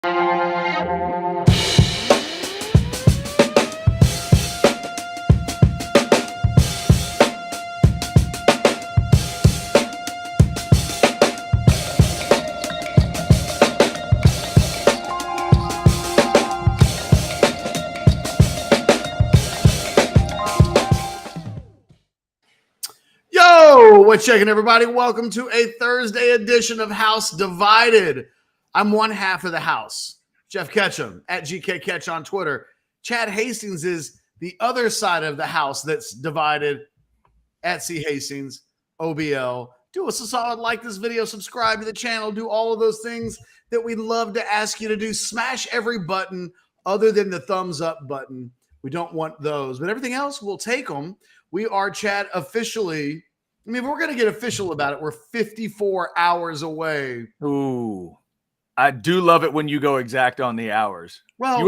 What's shaking, everybody? Welcome to a Thursday edition of House Divided. I'm one half of the house, Jeff Ketchum at GK Ketch on Twitter. Chad Hastings is the other side of the house that's divided at C Hastings OBL. Do us a solid, like this video, subscribe to the channel, do all of those things that we'd love to ask you to do. Smash every button other than the thumbs up button. We don't want those, but everything else, we'll take them. We are, Chad, officially. I mean, if we're going to get official about it, we're 54 hours away. Ooh, I do love it when you go exact on the hours. Well,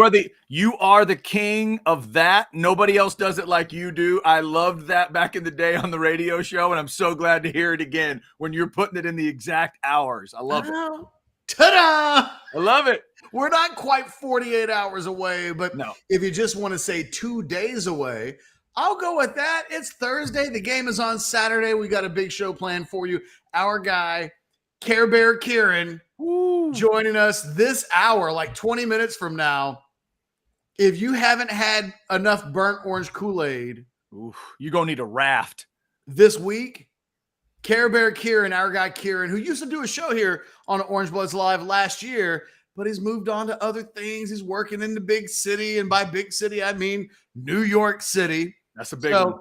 you are the king of that. Nobody else does it like you do. I loved that back in the day on the radio show, and I'm so glad to hear it again when you're putting it in the exact hours. I love it. Ta-da! I love it. We're not quite 48 hours away, but no. If you just want to say 2 days away, I'll go with that. It's Thursday. The game is on Saturday. We got a big show planned for you. Our guy, Care Bear Kieran, joining us this hour, like 20 minutes from now. If you haven't had enough burnt orange Kool-Aid, you're going to need a raft this week. Care Bear Kieran, our guy Kieran, who used to do a show here on Orangebloods Live last year, but he's moved on to other things. He's working in the big city, and by big city, I mean New York City. That's a big one.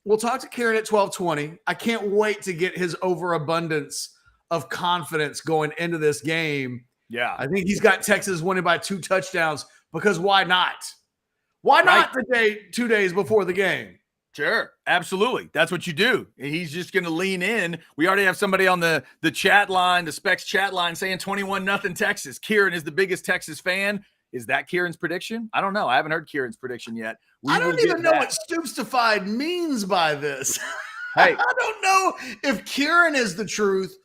We'll talk to Kieran at 12:20. I can't wait to get his overabundance of confidence going into this game. Yeah. I think he's got Texas winning by 2 touchdowns because why not? Why not the day 2 days before the game? Sure. Absolutely. That's what you do. He's just going to lean in. We already have somebody on the chat line, the Specs chat line, saying 21-0 Texas. Kieran is the biggest Texas fan. Is that Kieran's prediction? I don't know. I haven't heard Kieran's prediction yet. I don't even know what stupestified means by this. Hey, I don't know if Kieran is the truth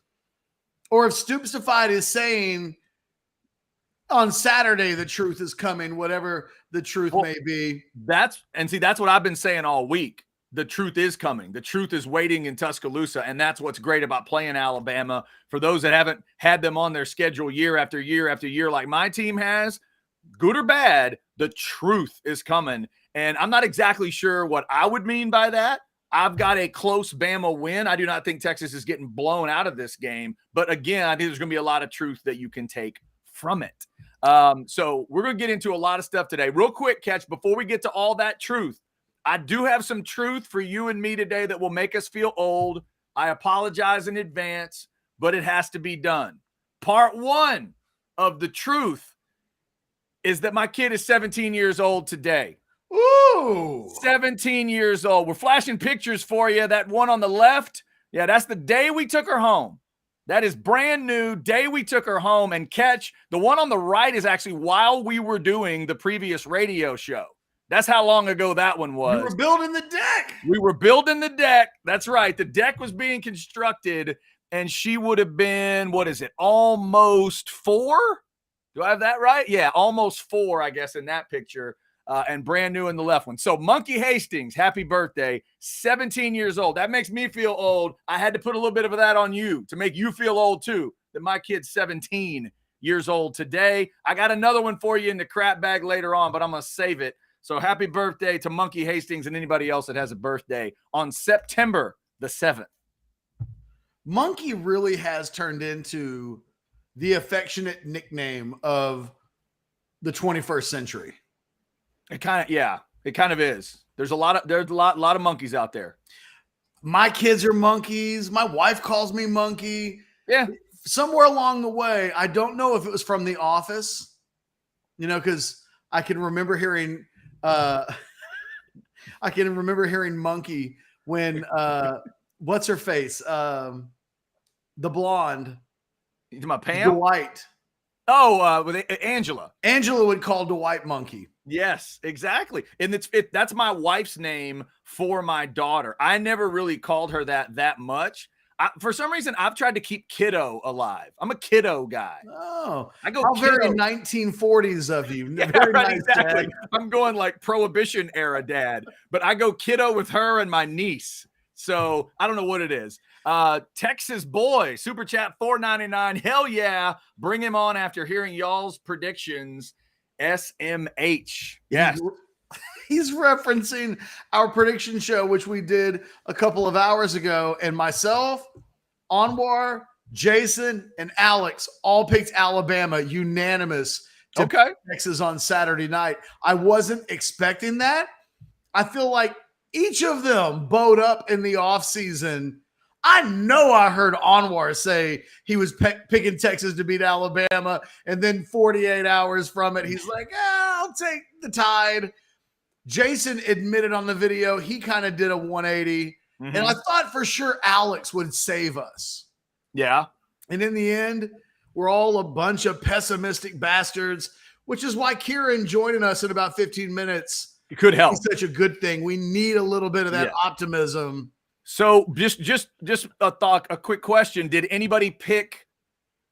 or if stupestified is saying on Saturday the truth is coming, whatever the truth may be. That's what I've been saying all week. The truth is coming. The truth is waiting in Tuscaloosa, and that's what's great about playing Alabama. For those that haven't had them on their schedule year after year after year like my team has, good or bad, the truth is coming. And I'm not exactly sure what I would mean by that. I've got a close Bama win. I do not think Texas is getting blown out of this game. But again, I think there's going to be a lot of truth that you can take from it. So we're going to get into a lot of stuff today. Real quick, Ketch, before we get to all that truth, I do have some truth for you and me today that will make us feel old. I apologize in advance, but it has to be done. Part 1 of the truth is that my kid is 17 years old today. Ooh. 17 years old. We're flashing pictures for you. That one on the left, yeah, that's the day we took her home. That is brand new, day we took her home. And Ketch, the one on the right is actually while we were doing the previous radio show. That's how long ago that one was. You were building the deck. We were building the deck. That's right. The deck was being constructed, and she would have been, almost 4? Do I have that right? Yeah, almost 4, I guess, in that picture, and brand new in the left one. So Monkey Hastings, happy birthday, 17 years old. That makes me feel old. I had to put a little bit of that on you to make you feel old too, that my kid's 17 years old today. I got another one for you in the crap bag later on, but I'm going to save it. So happy birthday to Monkey Hastings and anybody else that has a birthday on September the 7th. Monkey really has turned into the affectionate nickname of the 21st century. It kind of is. There's a lot of monkeys out there. My kids are monkeys. My wife calls me Monkey. Yeah. Somewhere along the way, I don't know if it was from The Office, because I can remember hearing Monkey when what's her face? The blonde. You talking about Pam? Dwight. Oh, with Angela. Angela would call Dwight Monkey. Yes, exactly. And that's my wife's name for my daughter. I never really called her that much. For some reason, I've tried to keep kiddo alive. I'm a kiddo guy. Oh, I go how very kiddo. 1940s of you. Yeah, Very right, nice, exactly. Dad. I'm going like Prohibition era dad, but I go kiddo with her and my niece. So I don't know what it is. Texas boy, super chat $4.99. Hell yeah. Bring him on after hearing y'all's predictions. SMH. Yes. He's referencing our prediction show, which we did a couple of hours ago. And myself, Anwar, Jason, and Alex all picked Alabama unanimous to Texas on Saturday night. I wasn't expecting that. I feel like each of them bowed up in the offseason. I know I heard Anwar say he was picking Texas to beat Alabama, and then 48 hours from it, he's like, I'll take the Tide. Jason admitted on the video he kind of did a 180, and I thought for sure Alex would save us. Yeah. And in the end, we're all a bunch of pessimistic bastards, which is why Kieran joining us in about 15 minutes it could help. It's such a good thing. We need a little bit of that optimism. So just a thought, a quick question. Did anybody pick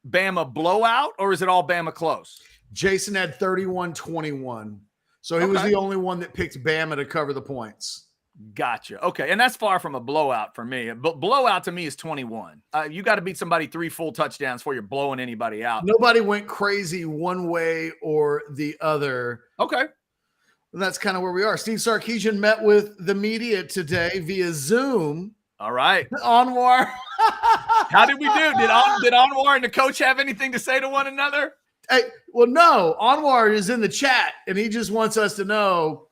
Bama blowout, or is it all Bama close? Jason had 31-21. So he was the only one that picked Bama to cover the points. Gotcha. Okay. And that's far from a blowout for me. But blowout to me is 21. You got to beat somebody 3 full touchdowns before you're blowing anybody out. Nobody went crazy one way or the other. Okay. And that's kind of where we are. Steve Sarkisian met with the media today via Zoom. All right. Anwar. How did we do? Did Anwar and the coach have anything to say to one another? Hey, well, no. Anwar is in the chat, and he just wants us to know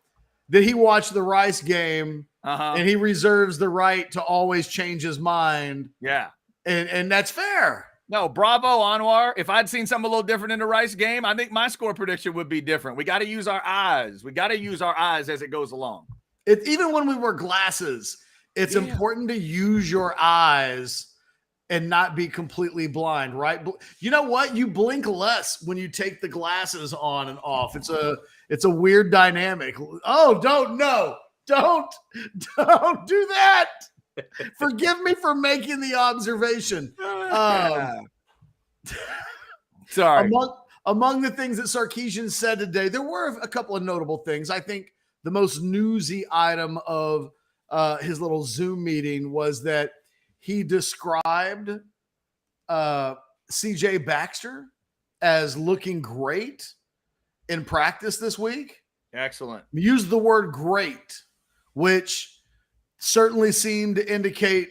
that he watched the Rice game, and he reserves the right to always change his mind. Yeah. And that's fair. No, bravo, Anwar. If I'd seen something a little different in the Rice game, I think my score prediction would be different. We got to use our eyes. We got to use our eyes as it goes along. Even when we wear glasses, it's important to use your eyes and not be completely blind, right? You know what? You blink less when you take the glasses on and off. It's a weird dynamic. Oh, don't do that. Forgive me for making the observation. Sorry. Among the things that Sarkisian said today, there were a couple of notable things. I think the most newsy item of his little Zoom meeting was that he described CJ Baxter as looking great in practice this week. Excellent. Used the word great, which certainly seemed to indicate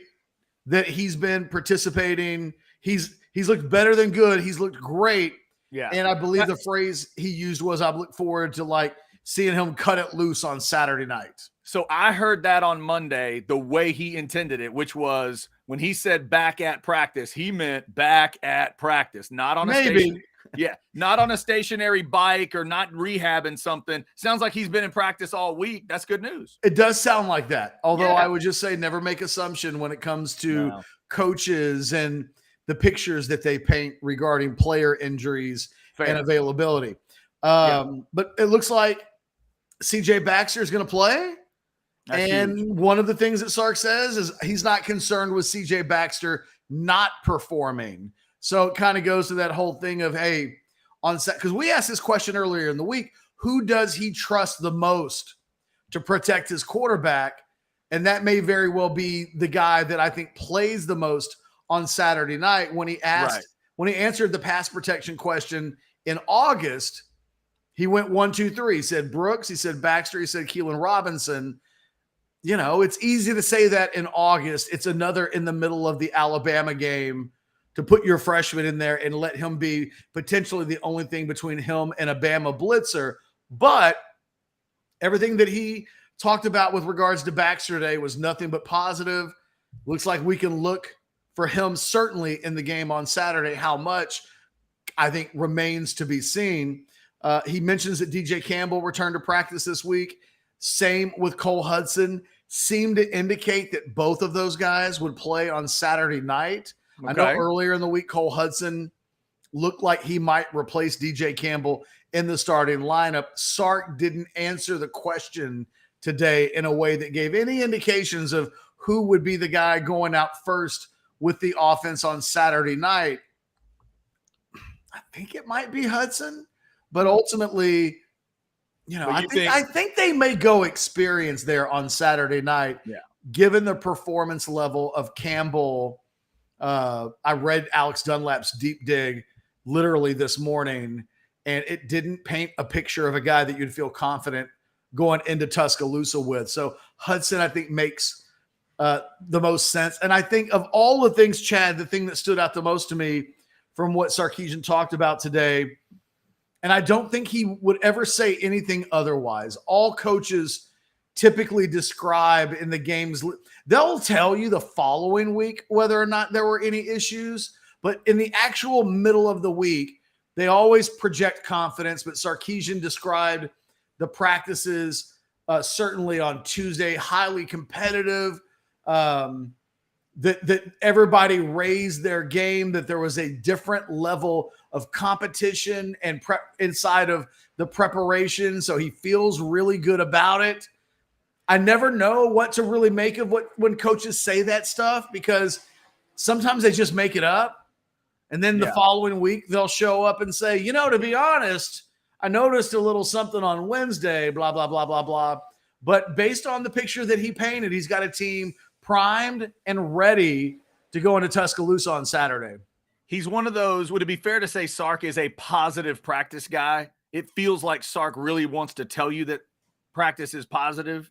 that he's been participating. He's looked better than good. He's looked great. Yeah. And I believe the phrase he used was, I look forward to seeing him cut it loose on Saturday night. So I heard that on Monday, the way he intended it, which was when he said back at practice, he meant back at practice, not on a station. Yeah, not on a stationary bike or not rehabbing something. Sounds like he's been in practice all week. That's good news. It does sound like that. Although I would just say never make assumption when it comes to coaches and the pictures that they paint regarding player injuries and availability. But it looks like CJ Baxter is going to play. And one of the things that Sark says is he's not concerned with CJ Baxter not performing. So it kind of goes to that whole thing of, hey, on set, because we asked this question earlier in the week, who does he trust the most to protect his quarterback? And that may very well be the guy that I think plays the most on Saturday night. When he answered the pass protection question in August, he went 1, 2, 3. He said Brooks, he said Baxter, he said Keelan Robinson. You know, it's easy to say that in August. It's another in the middle of the Alabama game to put your freshman in there and let him be potentially the only thing between him and a Bama blitzer. But everything that he talked about with regards to Baxter today was nothing but positive. Looks like we can look for him certainly in the game on Saturday. How much, I think, remains to be seen. He mentions that DJ Campbell returned to practice this week. Same with Cole Hudson. Seemed to indicate that both of those guys would play on Saturday night. I know earlier in the week, Cole Hudson looked like he might replace DJ Campbell in the starting lineup. Sark didn't answer the question today in a way that gave any indications of who would be the guy going out first with the offense on Saturday night. I think it might be Hudson, but ultimately, I think they may go experience there on Saturday night. Yeah. Given the performance level of Campbell. I read Alex Dunlap's deep dig literally this morning, and it didn't paint a picture of a guy that you'd feel confident going into Tuscaloosa with. So Hudson, I think, makes the most sense. And I think of all the things, Chad, the thing that stood out the most to me from what Sarkisian talked about today, and I don't think he would ever say anything otherwise. All coaches typically describe in the games, they'll tell you the following week whether or not there were any issues, but in the actual middle of the week, they always project confidence. But Sarkisian described the practices certainly on Tuesday, highly competitive, that everybody raised their game, that there was a different level of competition and prep inside of the preparation. So he feels really good about it. I never know what to really make of when coaches say that stuff, because sometimes they just make it up. And then the following week, they'll show up and say, to be honest, I noticed a little something on Wednesday, blah, blah, blah, blah, blah. But based on the picture that he painted, he's got a team primed and ready to go into Tuscaloosa on Saturday. He's one of those, would it be fair to say Sark is a positive practice guy? It feels like Sark really wants to tell you that practice is positive.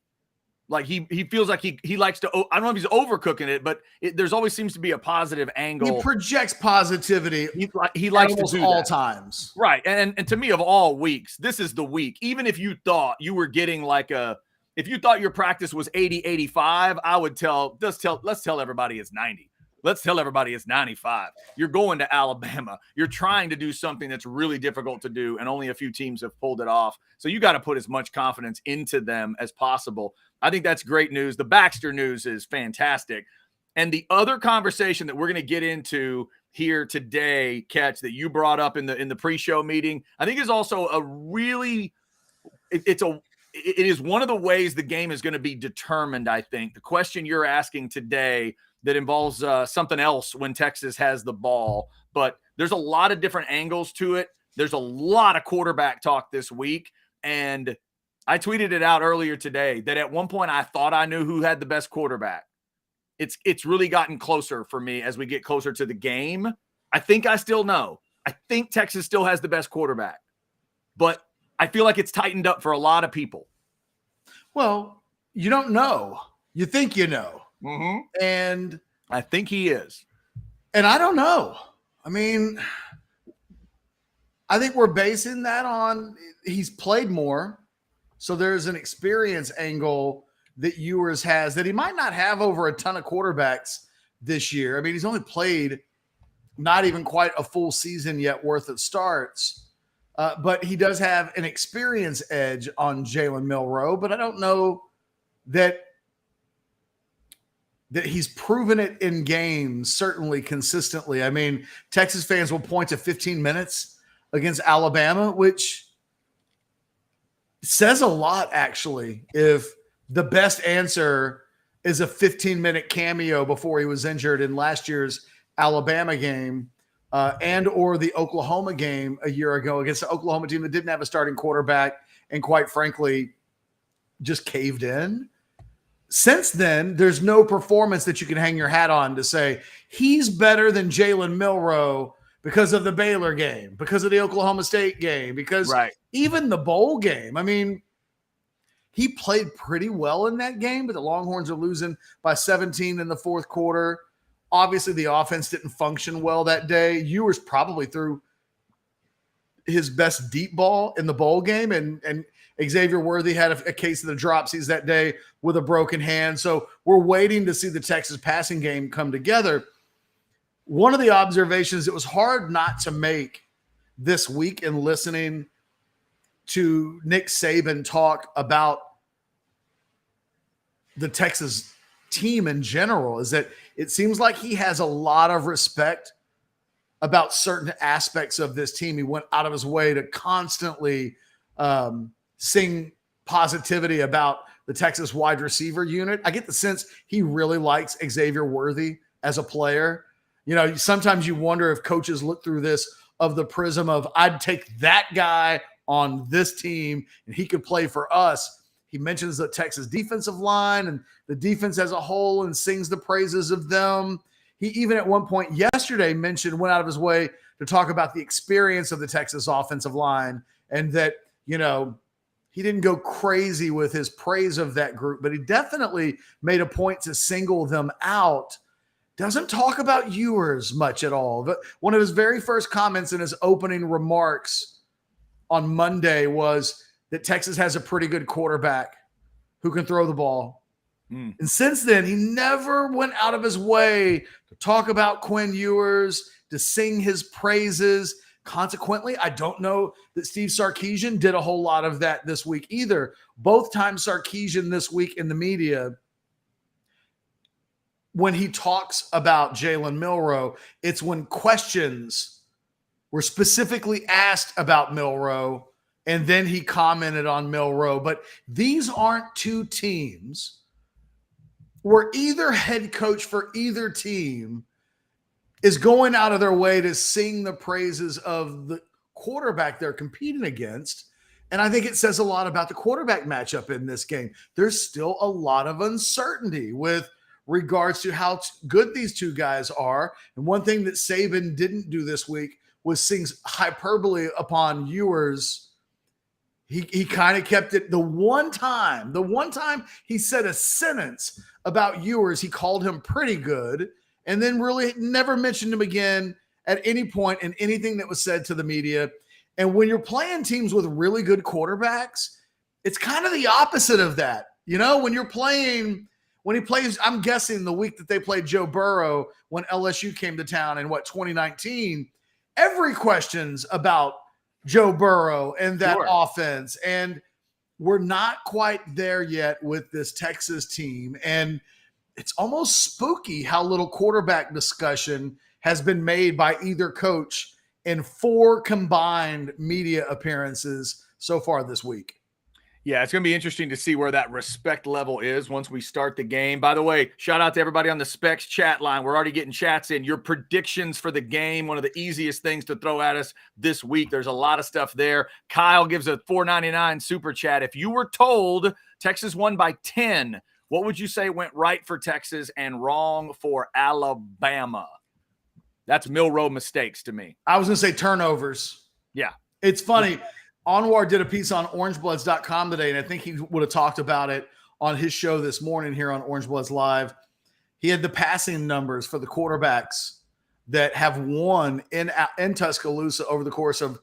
Like he feels like he likes to, I don't know if he's overcooking it, but there's always seems to be a positive angle. He projects positivity. He likes to do all that. Times. Right. And to me, of all weeks, this is the week. Even if you thought you were getting if you thought your practice was 80, 85, I would let's tell everybody it's 90. Let's tell everybody it's 95. You're going to Alabama. You're trying to do something that's really difficult to do, and only a few teams have pulled it off. So you got to put as much confidence into them as possible. I think that's great news. The Baxter news is fantastic. And the other conversation that we're going to get into here today, Ketch, that you brought up in the pre-show meeting, I think is also a really it is one of the ways the game is going to be determined, I think. The question you're asking today that involves something else when Texas has the ball, but there's a lot of different angles to it. There's a lot of quarterback talk this week, and I tweeted it out earlier today that at one point I thought I knew who had the best quarterback. It's really gotten closer for me as we get closer to the game. I think I still know. I think Texas still has the best quarterback, but I feel like it's tightened up for a lot of people. Well, you don't know. You think you know. Mm-hmm. And I think he is. And I don't know. I mean, I think we're basing that on he's played more. So there's an experience angle that Ewers has that he might not have over a ton of quarterbacks this year. I mean, he's only played not even quite a full season yet worth of starts. But he does have an experience edge on Jalen Milroe. But I don't know that he's proven it in games, certainly consistently. I mean, Texas fans will point to 15 minutes against Alabama, which says a lot, actually, if the best answer is a 15-minute cameo before he was injured in last year's Alabama game and or the Oklahoma game a year ago against the Oklahoma team that didn't have a starting quarterback and, quite frankly, just caved in. Since then, there's no performance that you can hang your hat on to say he's better than Jalen Milroe because of the Baylor game, because of the Oklahoma State game, because even the bowl game. I mean, he played pretty well in that game, but the Longhorns are losing by 17 in the fourth quarter. Obviously, the offense didn't function well that day. Ewers probably threw his best deep ball in the bowl game, and Xavier Worthy had a case of the dropsies that day with a broken hand. So we're waiting to see the Texas passing game come together. One of the observations it was hard not to make this week in listening to Nick Saban talk about the Texas team in general is that it seems like he has a lot of respect about certain aspects of this team. He went out of his way to constantly sing positivity about the Texas wide receiver unit. I get the sense he really likes Xavier Worthy as a player. Sometimes you wonder if coaches look through this of the prism of, I'd take that guy on this team and he could play for us. He mentions the Texas defensive line and the defense as a whole and sings the praises of them. He even at one point yesterday went out of his way to talk about the experience of the Texas offensive line, and that, he didn't go crazy with his praise of that group, but he definitely made a point to single them out. Doesn't talk about Ewers much at all. But one of his very first comments in his opening remarks on Monday was that Texas has a pretty good quarterback who can throw the ball. And since then, he never went out of his way to talk about Quinn Ewers, to sing his praises. Consequently, I don't know that Steve Sarkisian did a whole lot of that this week either. Both times Sarkisian this week in the media, when he talks about Jalen Milroe, it's when questions were specifically asked about Milroe, and then he commented on Milroe. But these aren't two teams where either head coach for either team is going out of their way to sing the praises of the quarterback they're competing against. And I think it says a lot about the quarterback matchup in this game. There's still a lot of uncertainty with regards to how good these two guys are. And one thing that Saban didn't do this week was sing hyperbole upon Ewers. He kind of kept it. The one time he said a sentence about Ewers, he called him pretty good, and then really never mentioned him again at any point in anything that was said to the media. And when you're playing teams with really good quarterbacks, it's kind of the opposite of that. When he plays, I'm guessing the week that they played Joe Burrow when LSU came to town in 2019, every question's about Joe Burrow and that offense. And we're not quite there yet with this Texas team. And it's almost spooky how little quarterback discussion has been made by either coach in 4 combined media appearances so far this week. Yeah, it's going to be interesting to see where that respect level is once we start the game. By the way, shout out to everybody on the Specs chat line. We're already getting chats in. Your predictions for the game, one of the easiest things to throw at us this week. There's a lot of stuff there. Kyle gives a $4.99 super chat. If you were told Texas won by 10, what would you say went right for Texas and wrong for Alabama? That's Milroe mistakes to me. I was going to say turnovers. Yeah. It's funny. Anwar did a piece on Orangebloods.com today, and I think he would have talked about it on his show this morning here on Orangebloods Live. He had the passing numbers for the quarterbacks that have won in Tuscaloosa over the course of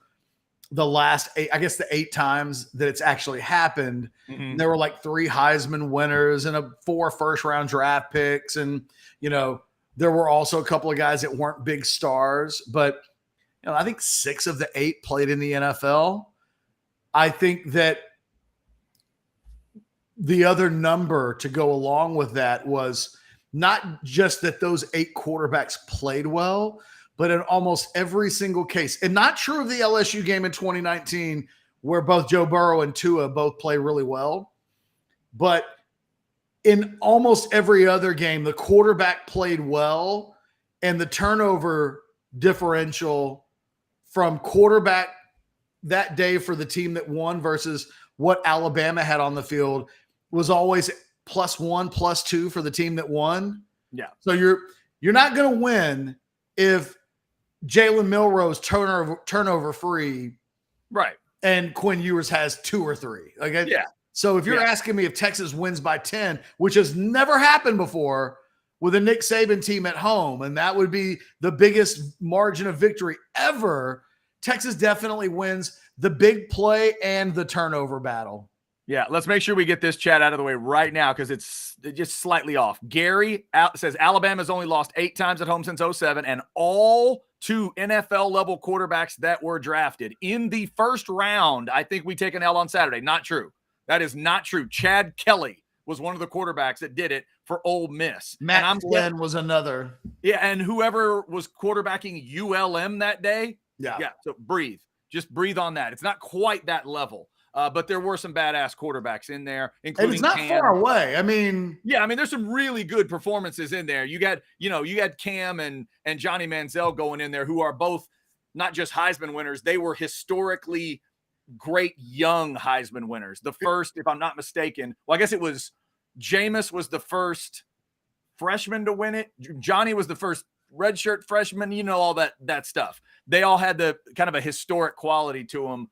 the last 8, I guess the 8 times that it's actually happened. Mm-hmm. There were like 3 Heisman winners and 4 first-round draft picks, and there were also a couple of guys that weren't big stars, but I think 6 of the 8 played in the NFL. I think that the other number to go along with that was not just that those 8 quarterbacks played well, but in almost every single case. And not true of the LSU game in 2019, where both Joe Burrow and Tua both play really well. But in almost every other game, the quarterback played well, and the turnover differential from quarterback that day for the team that won versus what Alabama had on the field was always +1, +2 for the team that won. Yeah. So you're not going to win if Jalen Milroe's turnover free, right? And Quinn Ewers has 2 or 3. Okay. Yeah. So if you're asking me if Texas wins by 10, which has never happened before with a Nick Saban team at home, and that would be the biggest margin of victory ever, Texas definitely wins the big play and the turnover battle. Yeah, let's make sure we get this chat out of the way right now because it's just slightly off. Gary says Alabama's only lost 8 times at home since 2007, and all 2 NFL-level quarterbacks that were drafted in the first round. I think we take an L on Saturday. Not true. That is not true. Chad Kelly was one of the quarterbacks that did it for Ole Miss. Matt Flynn was another. Yeah, and whoever was quarterbacking ULM that day, yeah. So breathe. Just breathe on that. It's not quite that level. But there were some badass quarterbacks in there, And including it's not Cam. far away. I mean, there's some really good performances in there. You got Cam and Johnny Manziel going in there, who are both not just Heisman winners. They were historically great young Heisman winners. The first, if I'm not mistaken, well, I guess it was Jameis was the first freshman to win it. Johnny was the first redshirt freshman, all that stuff. They all had the kind of a historic quality to them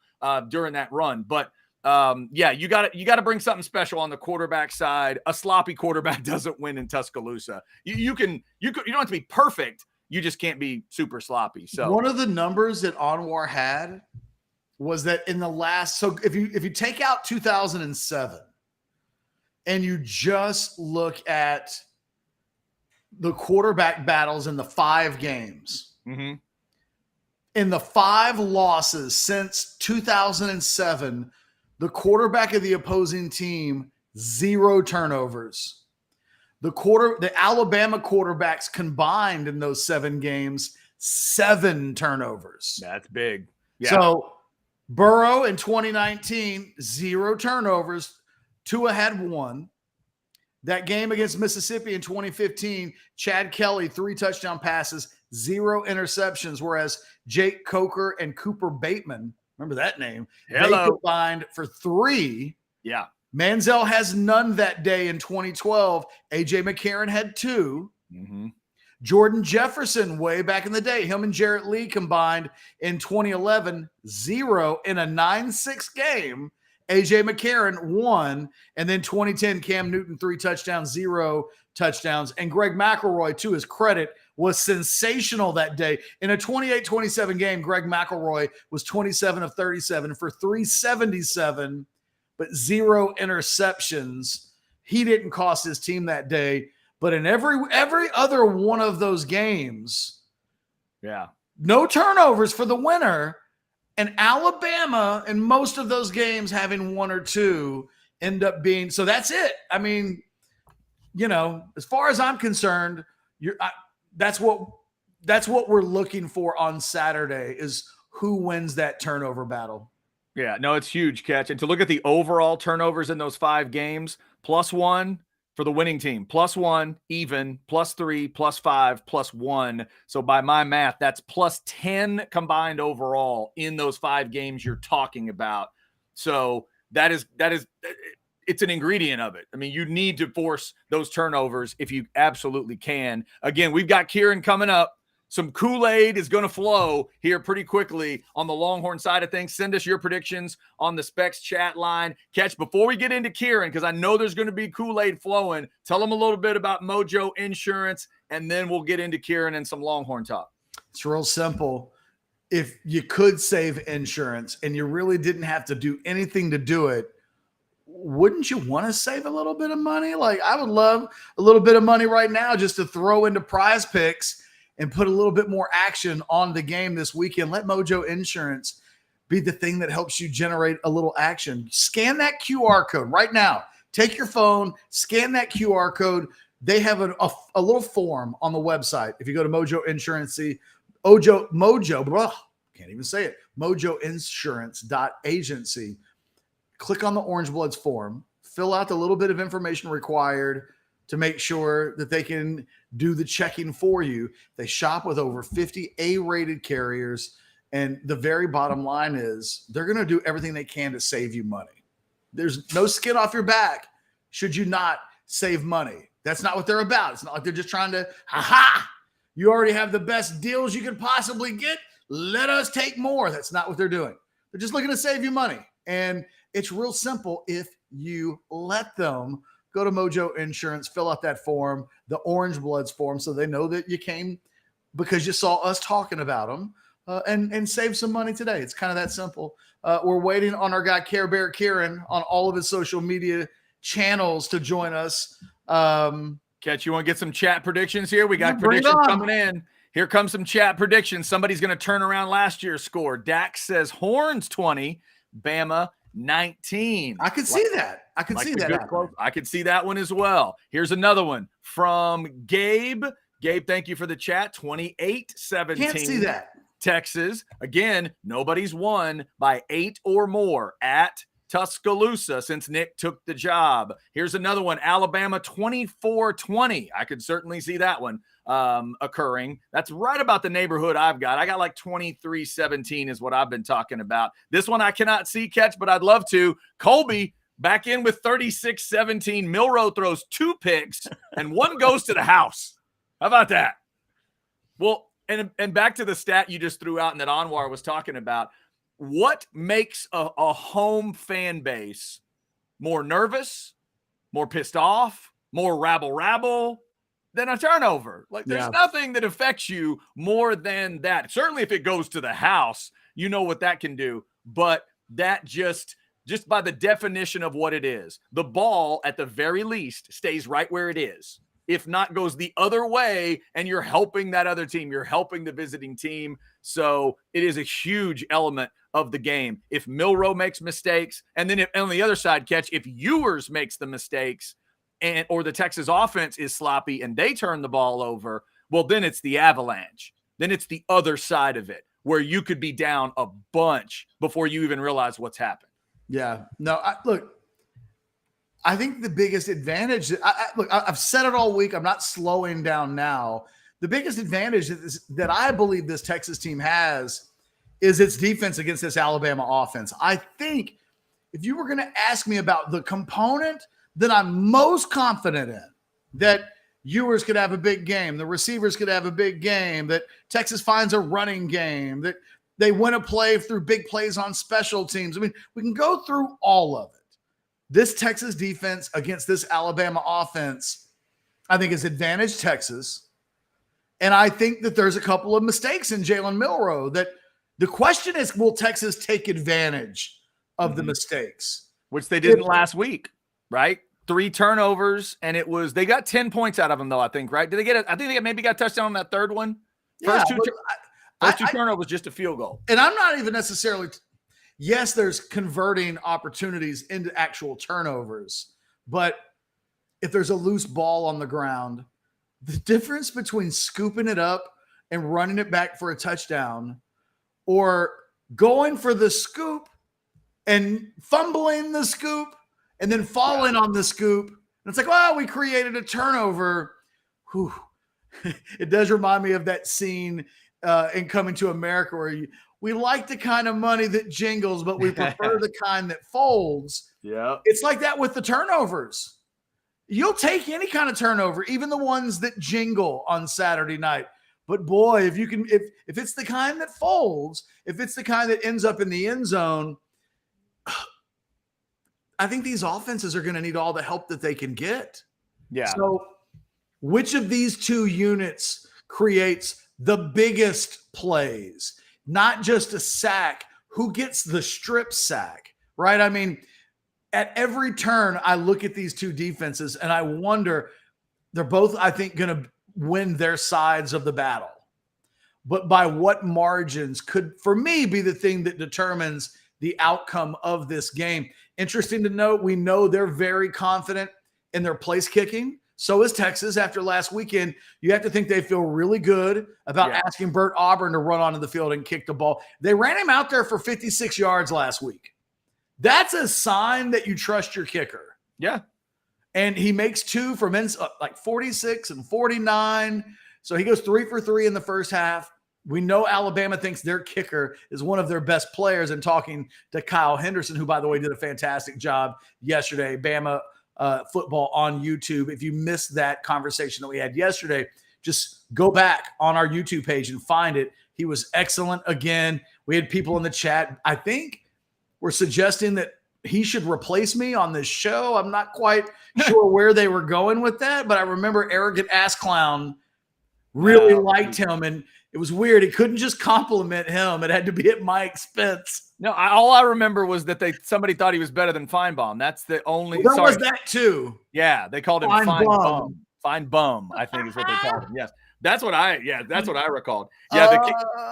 during that run. But you got to bring something special on the quarterback side. A sloppy quarterback doesn't win in Tuscaloosa. You don't have to be perfect. You just can't be super sloppy. So one of the numbers that Anwar had was that in the last, so if you take out 2007 and you just look at the quarterback battles in the 5 games, mm-hmm. in the 5 losses since 2007, the quarterback of the opposing team, 0 turnovers. The Alabama quarterbacks combined in those 7 games, 7 turnovers. That's big. Yeah. So Burrow in 2019, 0 turnovers. Tua had 1. That game against Mississippi in 2015, Chad Kelly, 3 touchdown passes, 0 interceptions, whereas Jake Coker and Cooper Bateman, remember that name, they combined for 3. Yeah. Manziel has none that day in 2012. A.J. McCarron had 2. Mm-hmm. Jordan Jefferson, way back in the day, him and Jarrett Lee combined in 2011, 0 in a 9-6 game. A.J. McCarron 1, and then 2010, Cam Newton 3 touchdowns, 0 touchdowns. And Greg McElroy, to his credit, was sensational that day. In a 28-27 game, Greg McElroy was 27 of 37 for 377, but 0 interceptions. He didn't cost his team that day. But in every other one of those games, no turnovers for the winner. And Alabama, in most of those games, having 1 or 2, end up being. So that's it. I mean, as far as I'm concerned, that's what we're looking for on Saturday is who wins that turnover battle. Yeah, no, it's huge, Ketch. And to look at the overall turnovers in those 5 games, +1 for the winning team, +1, even, +3, +5, +1. So by my math, that's +10 combined overall in those 5 games you're talking about. So that is it's an ingredient of it. I mean, you need to force those turnovers if you absolutely can. Again, we've got Kieran coming up. Some Kool-Aid is going to flow here pretty quickly on the Longhorn side of things. Send us your predictions on the Specs chat line. Ketch, before we get into Kieran, because I know there's going to be Kool-Aid flowing, tell them a little bit about Mojo Insurance, and then we'll get into Kieran and some Longhorn talk. It's real simple. If you could save insurance and you really didn't have to do anything to do it, wouldn't you want to save a little bit of money? Like, I would love a little bit of money right now just to throw into Prize Picks and put a little bit more action on the game this weekend. Let Mojo Insurance be the thing that helps you generate a little action. Scan that QR code right now. Take your phone, scan that QR code. They have a little form on the website. If you go to Mojo Insurance, mojoinsurance.agency. Click on the Orangebloods form, fill out the little bit of information required to make sure that they can do the checking for you. They shop with over 50 A-rated carriers, and the very bottom line is they're going to do everything they can to save you money. There's no skin off your back should you not save money. That's not what they're about. It's not like they're just trying to, you already have the best deals you could possibly get. Let us take more. That's not what they're doing. They're just looking to save you money. And it's real simple if you let them. Go to Mojo Insurance, fill out that form, the Orangebloods form, so they know that you came because you saw us talking about them, and save some money today. It's kind of that simple. We're waiting on our guy Care Bear Kieran on all of his social media channels to join us. Ketch, you want to get some chat predictions here? We got predictions coming in. Here comes some chat predictions. Somebody's going to turn around last year's score. Dax says Horns 20, Bama 19. I could see that. I could see that. I could see that one as well. Here's another one from Gabe. Gabe, thank you for the chat. 28-17. Can't see that. Texas. Again, nobody's won by 8 or more at Tuscaloosa since Nick took the job. Here's another one, Alabama 24-20. I could certainly see that one occurring. That's right about the neighborhood I've got. I got like 23-17 is what I've been talking about. This one I cannot see, Catch, but I'd love to. Colby back in with 36-17. Milroe throws 2 picks and 1 goes to the house. How about that? Well, and back to the stat you just threw out and that Anwar was talking about. What makes a home fan base more nervous, more pissed off, more rabble than a turnover? Like, there's nothing that affects you more than that. Certainly if it goes to the house, you know what that can do. But that just by the definition of what it is, the ball at the very least stays right where it is. If not, goes the other way, and you're helping that other team. You're helping the visiting team. So it is a huge element of the game. If Milroe makes mistakes, and then on the other side, Catch, if Ewers makes the mistakes or the Texas offense is sloppy and they turn the ball over, well, then it's the avalanche. Then it's the other side of it where you could be down a bunch before you even realize what's happened. Yeah. No, look, I think the biggest advantage I've said it all week. I'm not slowing down now. The biggest advantage that I believe this Texas team has is its defense against this Alabama offense. I think if you were going to ask me about the component that I'm most confident in, that Ewers could have a big game, the receivers could have a big game, that Texas finds a running game, that they win a play through big plays on special teams. I mean, we can go through all of it. This Texas defense against this Alabama offense, I think, is advantage Texas. And I think that there's a couple of mistakes in Jalen Milroe that the question is, will Texas take advantage of the mistakes? Which they didn't last week, right? 3 turnovers, and they got 10 points out of them, though, I think, right? Did they I think they maybe got a touchdown on that third one. First two turnovers, just a field goal. And I'm not even necessarily yes, there's converting opportunities into actual turnovers, but if there's a loose ball on the ground, the difference between scooping it up and running it back for a touchdown or going for the scoop and fumbling the scoop and then falling on the scoop. And it's like, well, we created a turnover. Whew. It does remind me of that scene in Coming to America where we like the kind of money that jingles, but we prefer the kind that folds. Yeah. It's like that with the turnovers. You'll take any kind of turnover, even the ones that jingle on Saturday night. But boy, if it's the kind that folds, if it's the kind that ends up in the end zone, I think these offenses are going to need all the help that they can get. Yeah. So which of these two units creates the biggest plays? Not just a sack. Who gets the strip sack, right? I mean, at every turn, I look at these two defenses and I wonder, they're both, I think, going to win their sides of the battle. But by what margins could, for me, be the thing that determines the outcome of this game. Interesting to note, we know they're very confident in their place kicking. So is Texas after last weekend. You have to think they feel really good about asking Bert Auburn to run onto the field and kick the ball. They ran him out there for 56 yards last week. That's a sign that you trust your kicker. Yeah. And he makes 2 from like 46 and 49. So he goes 3 for 3 in the first half. We know Alabama thinks their kicker is one of their best players. And talking to Kyle Henderson, who, by the way, did a fantastic job yesterday, Bama football on YouTube. If you missed that conversation that we had yesterday, just go back on our YouTube page and find it. He was excellent again. We had people in the chat, I think, were suggesting that he should replace me on this show. I'm not quite sure where they were going with that, but I remember Arrogant Ass Clown really liked him, and it was weird. He couldn't just compliment him. It had to be at my expense. No, all I remember was that somebody thought he was better than Feinbaum. That's the only. Well, was that too? Yeah, they called him Feinbaum. Feinbaum, I think is what they called him. Yes, that's what I recalled. Yeah,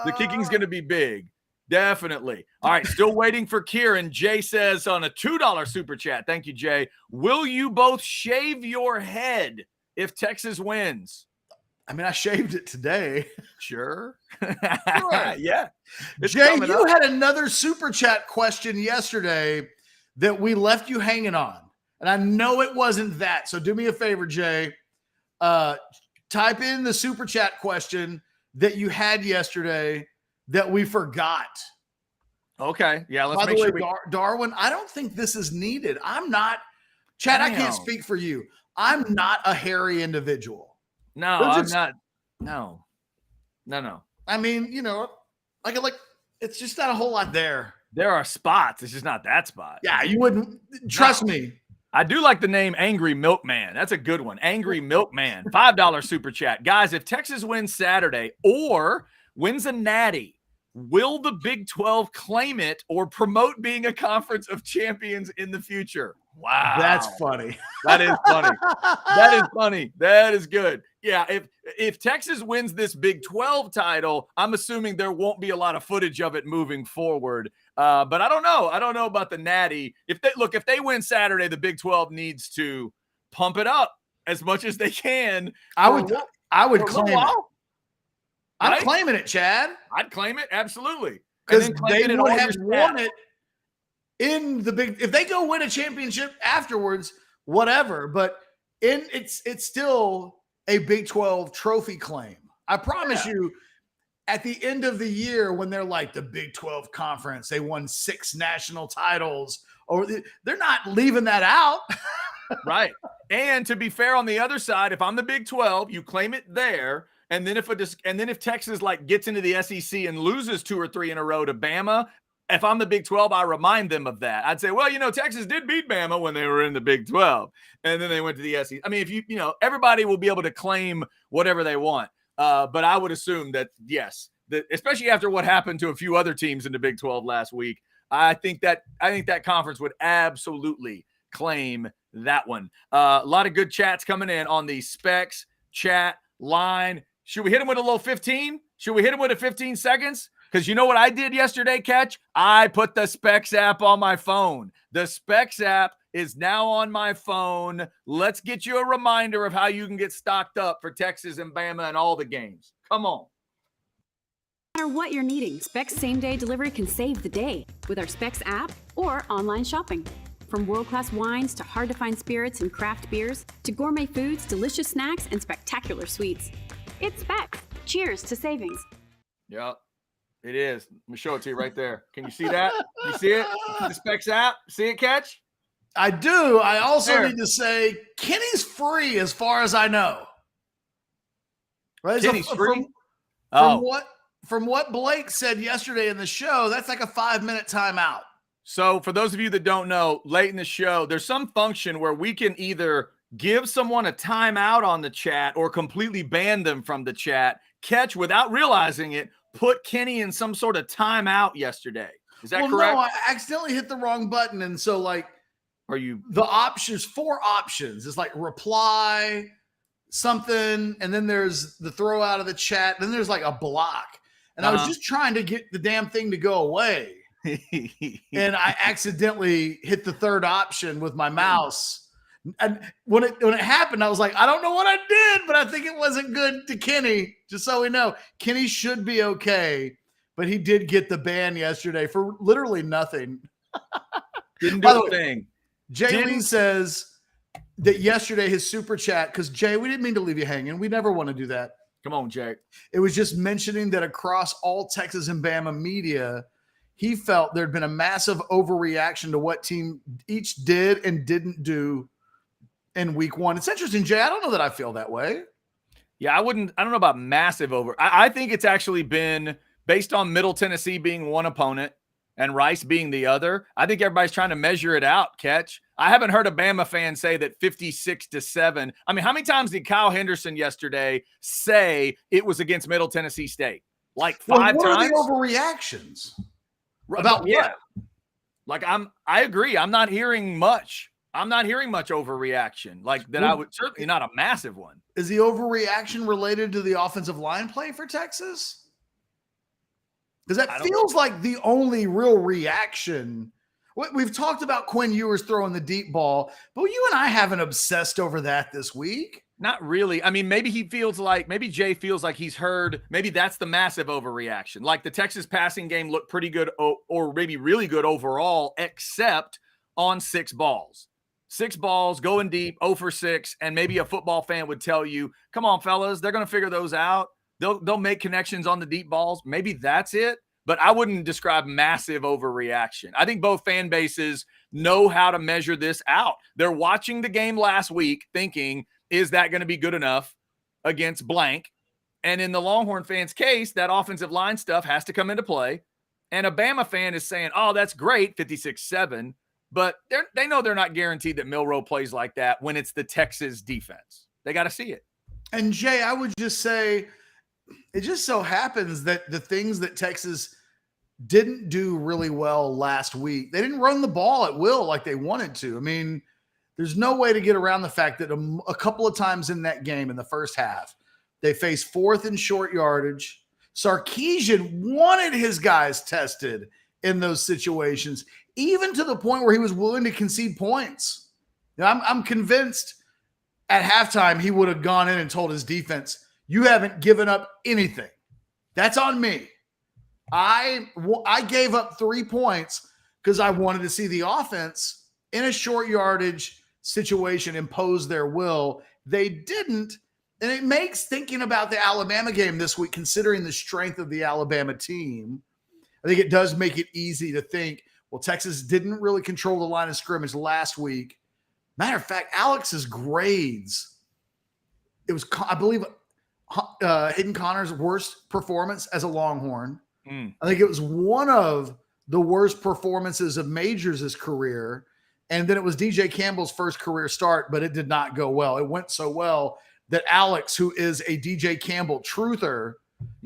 the kicking's going to be big, definitely. All right, still waiting for Kieran. Jay says on a $2 super chat. Thank you, Jay. Will you both shave your head if Texas wins? I mean, I shaved it today. Sure. Right. Yeah. Jay, you had another super chat question yesterday that we left you hanging on. And I know it wasn't that. So do me a favor, Jay. Type in the super chat question that you had yesterday that we forgot. Okay. Yeah. Let's By make the way, sure Darwin, I don't think this is needed. I'm not, Chad, I can't speak for you. I'm not a hairy individual. No, I'm not. No. I mean, like it's just not a whole lot there. There are spots. It's just not that spot. Yeah, you wouldn't trust me. I do like the name Angry Milkman. That's a good one. Angry Milkman. $5 super chat. Guys, if Texas wins Saturday or wins a natty, will the Big 12 claim it or promote being a conference of champions in the future? Wow. That's funny. That is funny. That is funny. That is good. Yeah, if Texas wins this Big 12 title, I'm assuming there won't be a lot of footage of it moving forward. But I don't know. I don't know about the natty. If they win Saturday, the Big 12 needs to pump it up as much as they can. I would claim it. I'm right? claiming it, Chad. I'd claim it, absolutely. Because they would have won it in the big. If they go win a championship afterwards, whatever. But it's still a Big 12 trophy claim. I promise you, at the end of the year, when they're like the Big 12 conference, they won 6 national titles, or they're not leaving that out. Right. And to be fair, on the other side, if I'm the Big 12, you claim it there. And then if Texas gets into the SEC and loses 2 or 3 in a row to Bama, if I'm the Big 12, I remind them of that. I'd say, well, Texas did beat Bama when they were in the Big 12, and then they went to the SEC. I mean, if everybody will be able to claim whatever they want. But I would assume that, yes, especially after what happened to a few other teams in the Big 12 last week, I think that conference would absolutely claim that one. A lot of good chats coming in on the Specs chat line. Should we hit him with a little 15? Should we hit him with a 15 seconds? Because you know what I did yesterday, Ketch? I put the Specs app on my phone. The Specs app is now on my phone. Let's get you a reminder of how you can get stocked up for Texas and Bama and all the games. Come on. No matter what you're needing, Specs same-day delivery can save the day with our Specs app or online shopping. From world-class wines to hard-to-find spirits and craft beers to gourmet foods, delicious snacks, and spectacular sweets. It's Specs. Cheers to savings. Yep, it is. Let me show it to you right there. Can you see that? You see it? The Specs app? See it, Ketch? I do. I also need to say Kenny's free as far as I know. Right? Kenny's free? From what Blake said yesterday in the show, that's like a 5-minute timeout. So for those of you that don't know, late in the show, there's some function where we can either give someone a timeout on the chat or completely ban them from the chat. Ketch, without realizing it, put Kenny in some sort of timeout yesterday. Is that correct? No, I accidentally hit the wrong button. And so the options, 4 options. It's like reply, something, and then there's the throw out of the chat. Then there's like a block. And I was just trying to get the damn thing to go away. And I accidentally hit the 3rd option with my mouse. And when it happened, I was like, I don't know what I did, but I think it wasn't good to Kenny. Just so we know, Kenny should be okay, but he did get the ban yesterday for literally nothing. Didn't do a thing. Jay Lee says that yesterday his super chat, because Jay, we didn't mean to leave you hanging. We never want to do that. Come on, Jay. It was just mentioning that across all Texas and Bama media, he felt there'd been a massive overreaction to what team each did and didn't do in week 1. It's interesting, Jay. I don't know that I feel that way. Yeah, I don't know about massive over. I think it's actually been based on Middle Tennessee being one opponent and Rice being the other. I think everybody's trying to measure it out, Ketch. I haven't heard a Bama fan say that 56-7. I mean, how many times did Kyle Henderson yesterday say it was against Middle Tennessee State? Like 5 times? What are the overreactions? About what? I agree. I'm not hearing much. I'm not hearing much overreaction. I would certainly not a massive one. Is the overreaction related to the offensive line play for Texas? Because that feels like the only real reaction. We've talked about Quinn Ewers throwing the deep ball, but you and I haven't obsessed over that this week. Not really. I mean, maybe Jay feels like he's heard, maybe that's the massive overreaction. Like the Texas passing game looked pretty good or maybe really good overall, except on 6 balls. 6 balls, going deep, 0 for 6, and maybe a football fan would tell you, come on, fellas, they're going to figure those out. They'll make connections on the deep balls. Maybe that's it, but I wouldn't describe massive overreaction. I think both fan bases know how to measure this out. They're watching the game last week thinking, is that going to be good enough against blank? And in the Longhorn fans' case, that offensive line stuff has to come into play. And a Bama fan is saying, oh, that's great, 56-7. But they know they're not guaranteed that Milroe plays like that when it's the Texas defense. They got to see it. And Jay, I would just say it just so happens that the things that Texas didn't do really well last week, they didn't run the ball at will like they wanted to. I mean, there's no way to get around the fact that a couple of times in that game in the first half, they faced 4th and short yardage. Sarkisian wanted his guys tested in those situations, even to the point where he was willing to concede points. Now, I'm convinced at halftime he would have gone in and told his defense, you haven't given up anything. That's on me. I gave up 3 points because I wanted to see the offense in a short yardage situation impose their will. They didn't. And it makes thinking about the Alabama game this week, considering the strength of the Alabama team, I think it does make it easy to think, well, Texas didn't really control the line of scrimmage last week. Matter of fact, Alex's grades, it was, I believe, Hayden Connor's worst performance as a Longhorn. I think it was one of the worst performances of Majors' career. And then it was DJ Campbell's first career start, but it did not go well. It went so well that Alex, who is a DJ Campbell truther,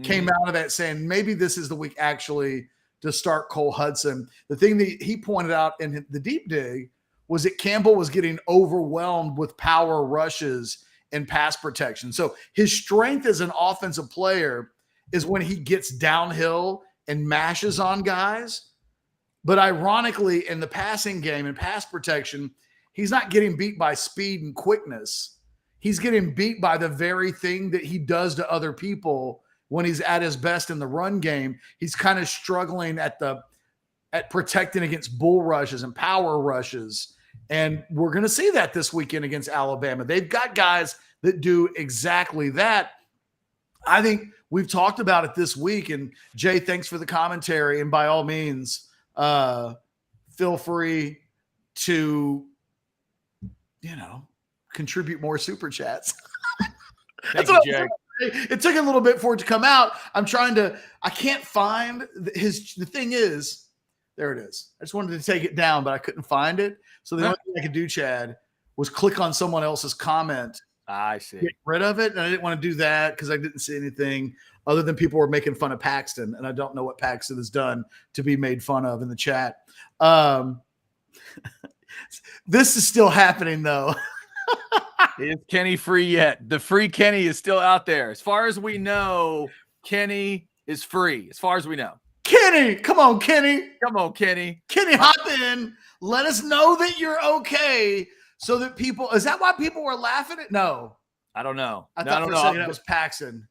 came out of that saying, maybe this is the week actually to start Cole Hudson. The thing that he pointed out in the deep dig was that Campbell was getting overwhelmed with power rushes and pass protection. So his strength as an offensive player is when he gets downhill and mashes on guys. But ironically, in the passing game and pass protection, he's not getting beat by speed and quickness. He's getting beat by the very thing that he does to other people when he's at his best in the run game. He's kind of struggling at protecting against bull rushes and power rushes. And we're going to see that this weekend against Alabama. They've got guys that do exactly that. I think we've talked about it this week. And Jay, thanks for the commentary. And by all means, feel free to, contribite more super chats. Thank you, Jay. It took a little bit for it to come out. I can't find the thing is, there it is. I just wanted to take it down, but I couldn't find it. So the only thing I could do, Chad, was click on someone else's comment. I see. Get rid of it. And I didn't want to do that because I didn't see anything other than people were making fun of Paxton. And I don't know what Paxton has done to be made fun of in the chat. This is still happening, though. Is Kenny free yet? The free Kenny is still out there. As far as we know, Kenny is free. As far as we know. Kenny, come on, Kenny. Come on, Kenny. Kenny, hop in. Let us know that you're okay so that people – is that why people were laughing at – no. I don't know. I thought for a second that was Paxton.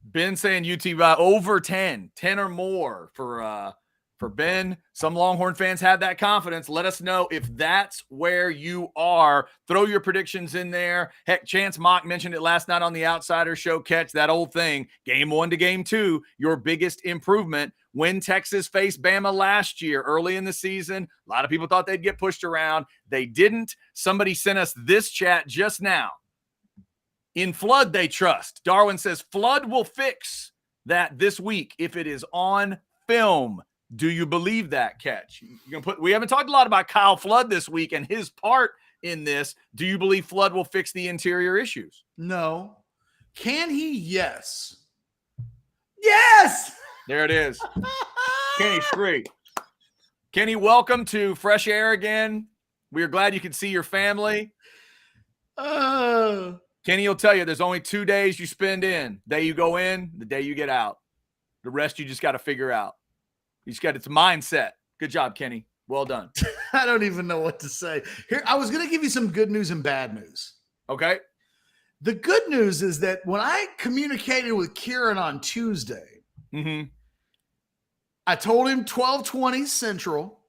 Ben saying UT over 10 or more for Ben. Some Longhorn fans have that confidence. Let us know if that's where you are. Throw your predictions in there. Heck, Chance Mock mentioned it last night on the Outsider Show. Catch that old thing. Game 1 to game 2, your biggest improvement. When Texas faced Bama last year, early in the season, a lot of people thought they'd get pushed around. They didn't. Somebody sent us this chat just now. In Flood, they trust. Darwin says Flood will fix that this week if it is on film. Do you believe that, Catch? We haven't talked a lot about Kyle Flood this week and his part in this. Do you believe Flood will fix the interior issues? No. Can he? Yes. Yes! There it is. Kenny's free. Kenny, welcome to Fresh Air again. We are glad you can see your family. Kenny will tell you there's only 2 days you spend in. The day you go in, the day you get out. The rest you just got to figure out. You just got its mindset. Good job, Kenny. Well done. I don't even know what to say. Here, I was going to give you some good news and bad news. Okay. The good news is that when I communicated with Kieran on Tuesday, I told him 12:20 Central.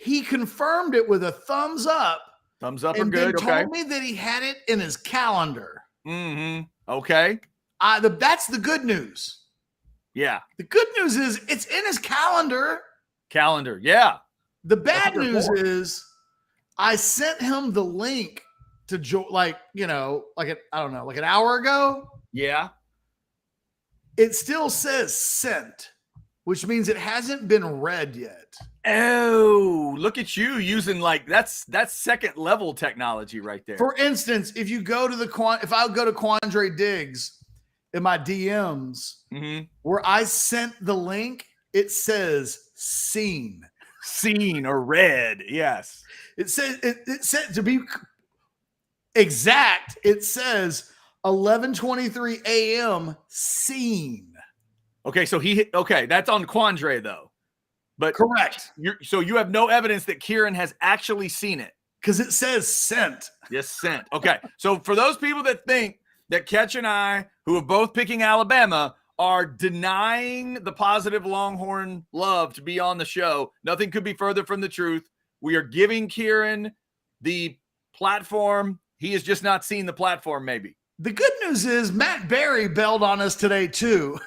He confirmed it with a thumbs up. Thumbs up are and good. then Okay. told me that he had it in his calendar. Mm-hmm. Okay. That's the good news. Yeah. The good news is it's in his calendar. Calendar. Yeah. The bad news is I sent him the link to like an hour ago. Yeah. It still says sent, which means it hasn't been read yet. Oh, look at you using that's second level technology right there. For instance, if you go to if I go to Quandre Diggs in my DMs, where I sent the link, it says seen or read. Yes. It says it said, to be exact, it says 11:23 a.m. seen. Okay, so that's on Quandre though. But correct. So you have no evidence that Kieran has actually seen it. Because it says sent. Yes, sent. Okay. So for those people that think that Ketch and I, who are both picking Alabama, are denying the positive Longhorn love to be on the show, nothing could be further from the truth. We are giving Kieran the platform. He has just not seen the platform, maybe. The good news is Matt Berry bailed on us today, too.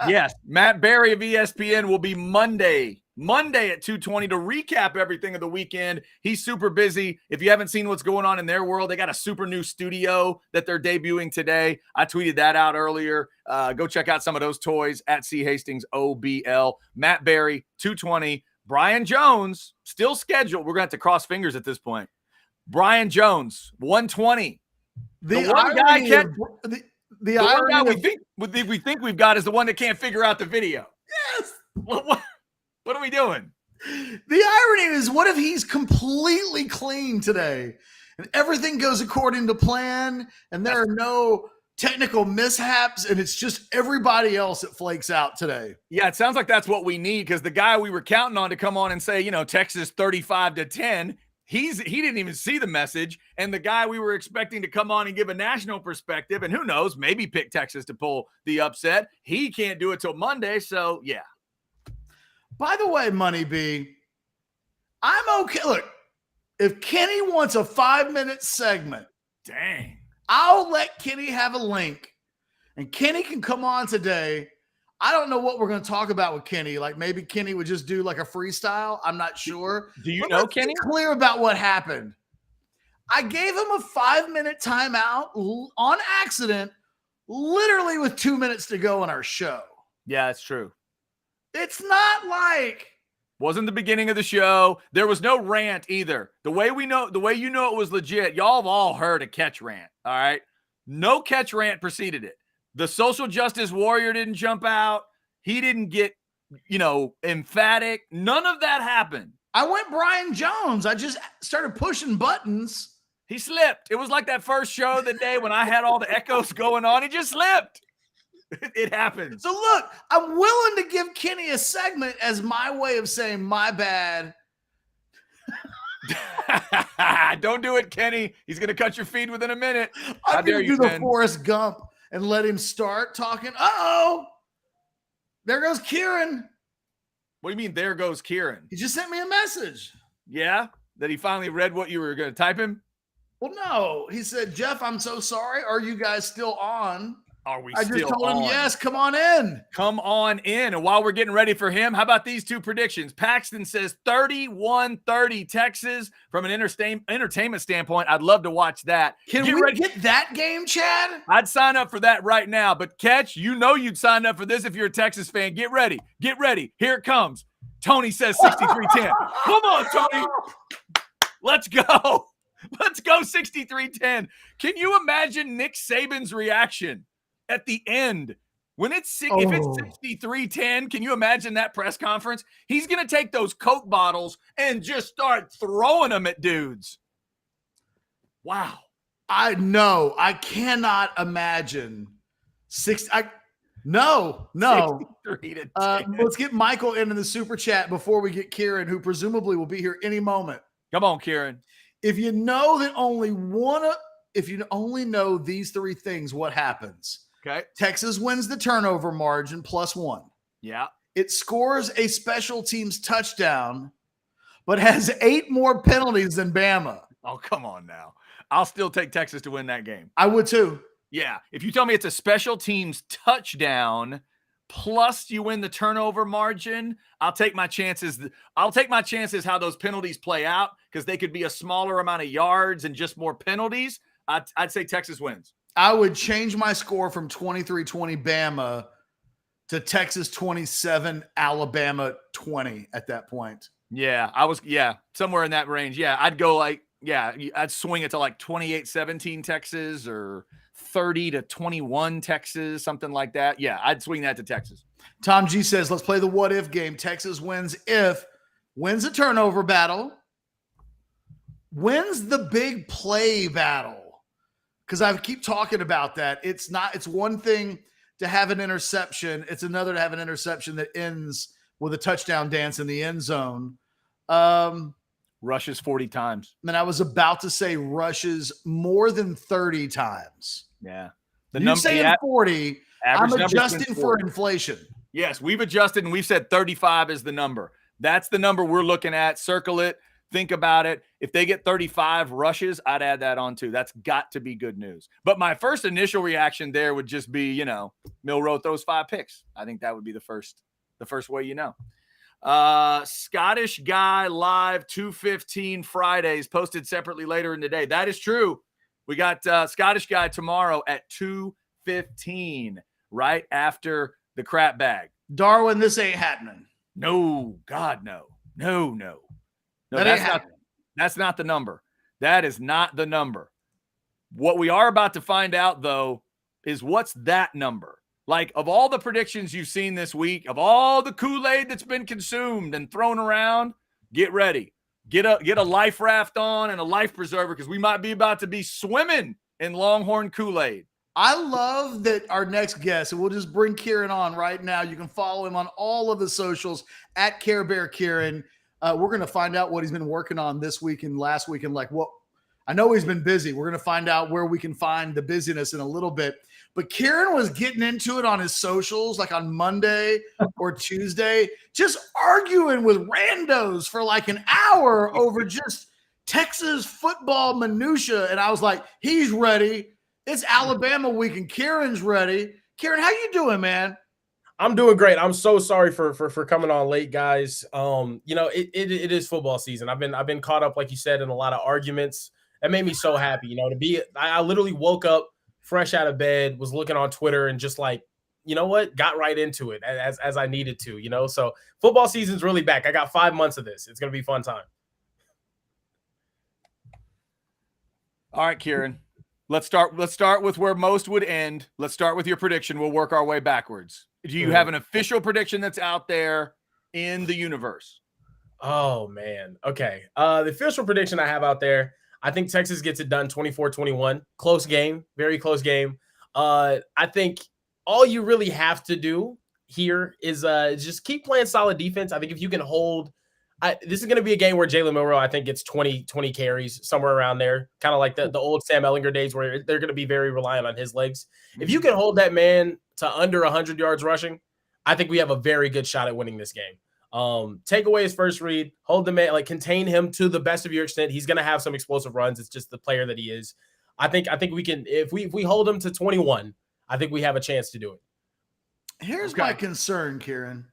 Yes, Matt Berry of ESPN will be Monday at 2:20 to recap everything of the weekend. He's super busy. If you haven't seen what's going on in their world, they got a super new studio that they're debuting today. I tweeted that out earlier. Go check out some of those toys at C Hastings OBL. Matt Berry, 2:20. Brian Jones, still scheduled. We're going to have to cross fingers at this point. Brian Jones, 1:20. The one guy we think we've got is the one that can't figure out the video. Yes. What are we doing? The irony is, what if he's completely clean today and everything goes according to plan and there are no technical mishaps and it's just everybody else that flakes out today? Yeah, it sounds like that's what we need, because the guy we were counting on to come on and say, Texas 35-10, he didn't even see the message. And the guy we were expecting to come on and give a national perspective, and who knows, maybe pick Texas to pull the upset, he can't do it till Monday. So, yeah. By the way, Money B, I'm okay. Look, if Kenny wants a 5-minute segment, dang, I'll let Kenny have a link, and Kenny can come on today. I don't know what we're going to talk about with Kenny. Like, maybe Kenny would just do like a freestyle. I'm not sure. Do you know Kenny? Clear about what happened. I gave him a 5-minute timeout on accident, literally with 2 minutes to go on our show. Yeah, it's true. It's not like wasn't the beginning of the show. There was no rant either. The way you know it was legit. Y'all have all heard a Ketch rant. All right. No Ketch rant preceded it. The social justice warrior didn't jump out. He didn't get, emphatic. None of that happened. I went Brian Jones. I just started pushing buttons. He slipped. It was like that first show of the day when I had all the echoes going on. He just slipped. It happens. So look, I'm willing to give Kenny a segment as my way of saying my bad. Don't do it, Kenny. He's going to cut your feed within a minute. I'm going to do the Forrest Gump and let him start talking. Uh-oh. There goes Kieran. What do you mean, there goes Kieran? He just sent me a message. Yeah? That he finally read what you were going to type him? Well, no. He said, Jeff, I'm so sorry. Are you guys still on? Are we I still just told on? him, yes, come on in. Come on in. And while we're getting ready for him, how about these two predictions? Paxton says 31-30 Texas. From an entertainment standpoint, I'd love to watch that. Can we get that game, Chad? I'd sign up for that right now. But Ketch, you'd sign up for this if you're a Texas fan. Get ready. Get ready. Here it comes. Tony says 63-10. Come on, Tony. Let's go. Let's go 63-10. Can you imagine Nick Saban's reaction at the end when if it's 63-10? Can you imagine that press conference? He's going to take those Coke bottles and just start throwing them at dudes. Wow. I cannot imagine no. 63-10. Let's get Michael into the super chat before we get Kieran, who presumably will be here any moment. Come on, Kieran. If you only know these three things, what happens? Okay. Texas wins the turnover margin +1. Yeah. it scores a special teams touchdown, but has 8 more penalties than Bama. Oh, come on now. I'll still take Texas to win that game. I would too. Yeah. If you tell me it's a special teams touchdown plus you win the turnover margin, I'll take my chances. I'll take my chances how those penalties play out, because they could be a smaller amount of yards and just more penalties. I'd say Texas wins. I would change my score from 23-20 Bama to Texas 27, Alabama 20 at that point. Yeah, somewhere in that range. Yeah, I'd go I'd swing it to like 28-17 Texas or 30-21 Texas, something like that. Yeah, I'd swing that to Texas. Tom G says, let's play the what if game. Texas wins wins a turnover battle, wins the big play battle. Because I keep talking about that. It's one thing to have an interception. It's another to have an interception that ends with a touchdown dance in the end zone. Rushes 40 times. And I was about to say rushes more than 30 times. Yeah. You're saying 40. I'm adjusting for inflation. Yes, we've adjusted and we've said 35 is the number. That's the number we're looking at. Circle it. Think about it. If they get 35 rushes, I'd add that on too. That's got to be good news. But my first initial reaction there would just be, Milroe throws 5 picks. I think that would be the first way Scottish Guy Live 2:15 Fridays posted separately later in the day. That is true. We got Scottish Guy tomorrow at 2:15, right after the crap bag. Darwin, this ain't happening. No, God, no. No, that's not the number. That is not the number. What we are about to find out, though, is what's that number? Like, of all the predictions you've seen this week, of all the Kool-Aid that's been consumed and thrown around, get ready. Get a life raft on and a life preserver, because we might be about to be swimming in Longhorn Kool-Aid. I love that our next guest, and we'll just bring Kieran on right now. You can follow him on all of the socials at Care Bear Kieran. We're going to find out what he's been working on this week and last week, and like what I know he's been busy. We're going to find out where we can find the busyness in a little bit. But Kieran was getting into it on his socials, like on Monday or Tuesday, just arguing with randos for like an hour over just Texas football minutia. And I was like, he's ready. It's Alabama week and Kieran's ready. Kieran, how you doing, man? I'm doing great. I'm so sorry for coming on late, guys. It is football season. I've been caught up, like you said, in a lot of arguments. That made me so happy, I literally woke up fresh out of bed, was looking on Twitter and just like, got right into it as I needed to, so football season's really back. I got 5 months of this. It's going to be a fun time. All right, Kieran, let's start with where most would end. Let's start with your prediction. We'll work our way backwards. Do you have an official prediction that's out there in the universe? Oh man. Okay. The official prediction I have out there, I think Texas gets it done 24-21. Close game, very close game. I think all you really have to do here is just keep playing solid defense. I think if you can hold, this is going to be a game where Jalen Milroe, I think, gets 20 carries, somewhere around there, kind of like the old Sam Ehlinger days where they're going to be very reliant on his legs. If you can hold that man to under 100 yards rushing, I think we have a very good shot at winning this game. Take away his first read, hold the man, like contain him to the best of your extent. He's going to have some explosive runs. It's just the player that he is. I think we can, if we hold him to 21, I think we have a chance to do it. Here's my concern, Kieran.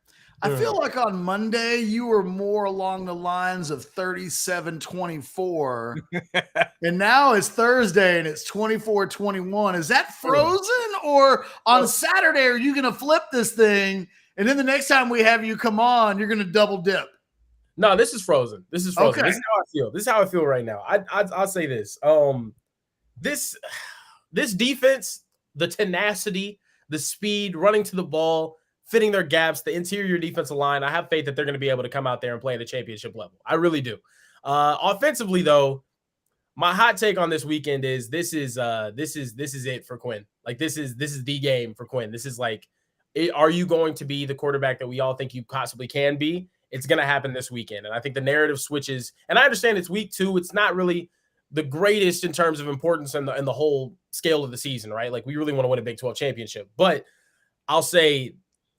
I feel like on Monday you were more along the lines of 37-24, and now it's Thursday and it's 24-21. Is that frozen, or on Saturday are you going to flip this thing, and then the next time we have you come on, you're going to double dip? No, this is frozen. This is frozen. Okay. This is how I feel. This is how I feel right now. I'll say this. This defense, the tenacity, the speed, running to the ball, fitting their gaps, the interior defensive line, I have faith that they're going to be able to come out there and play at the championship level. I really do. Offensively, though, my hot take on this weekend is this is it for Quinn. Like this is the game for Quinn. This is like, are you going to be the quarterback that we all think you possibly can be? It's going to happen this weekend. And I think the narrative switches. And I understand it's week 2. It's not really the greatest in terms of importance in the whole scale of the season, right? Like we really want to win a Big 12 championship. But I'll say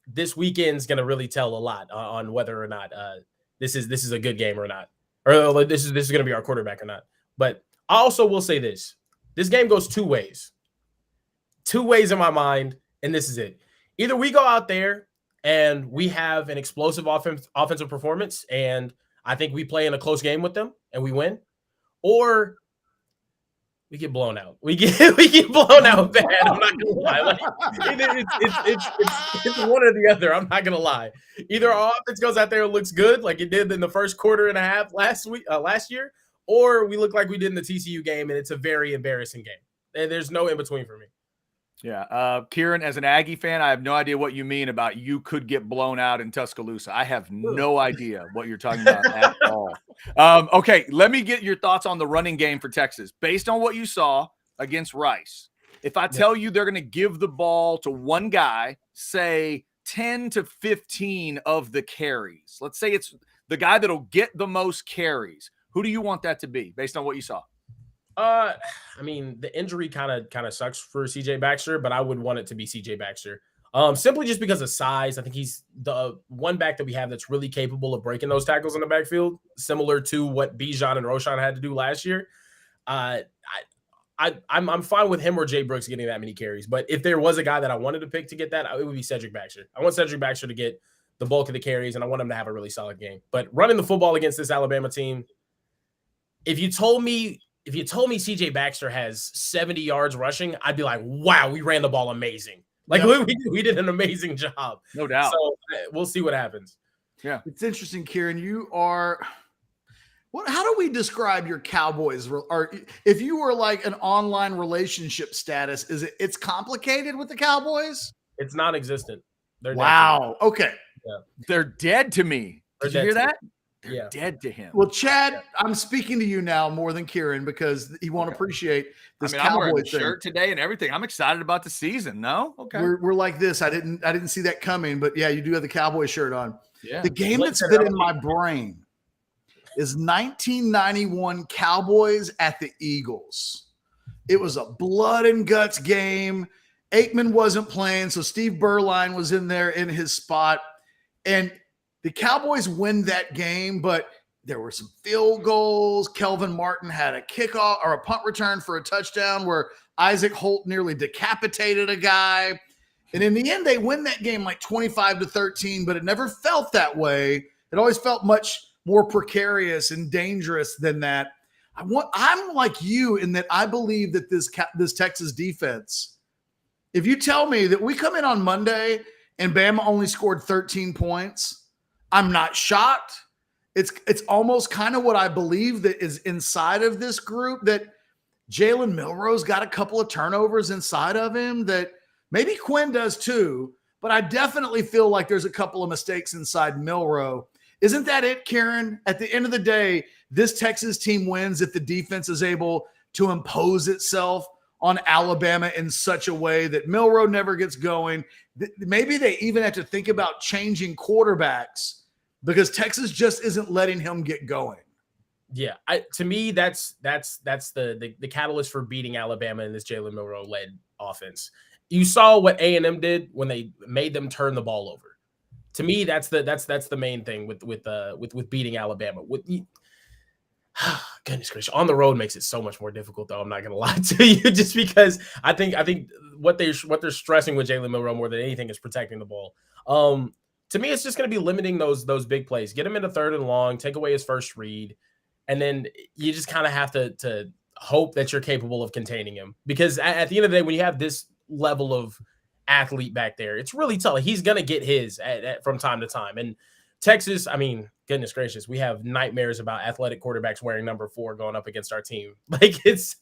this weekend's going to really tell a lot on whether or not this is a good game or not, or this is going to be our quarterback or not. But I also will say this game goes two ways in my mind, and this is it. Either we go out there and we have an explosive offensive performance, and I think we play in a close game with them and we win, or we get blown out. We get blown out bad. I'm not gonna lie. Like, it's one or the other. I'm not gonna lie. Either our offense goes out there and looks good, like it did in the first quarter and a half last year, or we look like we did in the TCU game, and it's a very embarrassing game. And there's no in between for me. Yeah. Kieran, as an Aggie fan, I have no idea what you mean about you could get blown out in Tuscaloosa. I have no idea what you're talking about at all. Okay, let me get your thoughts on the running game for Texas. Based on what you saw against Rice, if I tell you they're going to give the ball to one guy, say 10 to 15 of the carries, let's say it's the guy that'll get the most carries, who do you want that to be based on what you saw? I mean, the injury kind of sucks for CJ Baxter, but I would want it to be CJ Baxter. Simply just because of size. I think he's the one back that we have that's really capable of breaking those tackles in the backfield, similar to what Bijan and Roshan had to do last year. I'm fine with him or Jay Brooks getting that many carries, but if there was a guy that I wanted to pick to get that, it would be Cedric Baxter. I want Cedric Baxter to get the bulk of the carries, and I want him to have a really solid game. But running the football against this Alabama team, if you told me CJ Baxter has 70 yards rushing, I'd be like, wow, we ran the ball amazing. Like, we did an amazing job. No doubt. So we'll see what happens. Yeah. It's interesting, Kieran. You are – how do we describe your Cowboys? Or if you were like an online relationship status, it's complicated with the Cowboys? It's non-existent. Wow. Okay. Yeah. They're dead to me. Did you hear that? They're dead to him. Well, Chad, I'm speaking to you now more than Kieran because he won't appreciate this I'm wearing Cowboy the thing. shirt today and everything. I'm excited about the season. No, okay. We're like this. I didn't see that coming, but yeah, you do have the Cowboy shirt on. Yeah. The game that's been in my brain is 1991 Cowboys at the Eagles. It was a blood and guts game. Aikman wasn't playing, so Steve Berline was in there in his spot, and the Cowboys win that game, but there were some field goals. Kelvin Martin had a kickoff or a punt return for a touchdown where Isaac Holt nearly decapitated a guy. And in the end, they win that game like 25-13, but it never felt that way. It always felt much more precarious and dangerous than that. I'm like you in that I believe that this Texas defense, if you tell me that we come in on Monday and Bama only scored 13 points, I'm not shocked. It's almost kind of what I believe that is inside of this group, that Jalen Milroe's got a couple of turnovers inside of him that maybe Quinn does too, but I definitely feel like there's a couple of mistakes inside Milroe. Isn't that it, Kieran? At the end of the day, this Texas team wins if the defense is able to impose itself on Alabama in such a way that Milroe never gets going. Maybe they even have to think about changing quarterbacks because Texas just isn't letting him get going. Yeah, to me, that's the catalyst for beating Alabama in this Jalen Milroe-led offense. You saw what A&M did when they made them turn the ball over. To me, that's the main thing with beating Alabama. Goodness gracious, on the road makes it so much more difficult, though. I'm not gonna lie to you, just because I think what they're stressing with Jalen Milroe more than anything is protecting the ball. To me, it's just going to be limiting those big plays. Get him into 3rd and long, take away his first read, and then you just kind of have to hope that you're capable of containing him. Because at the end of the day, when you have this level of athlete back there, it's really tough. He's going to get his from time to time. And Texas, I mean, goodness gracious, we have nightmares about athletic quarterbacks wearing number 4 going up against our team. Like it's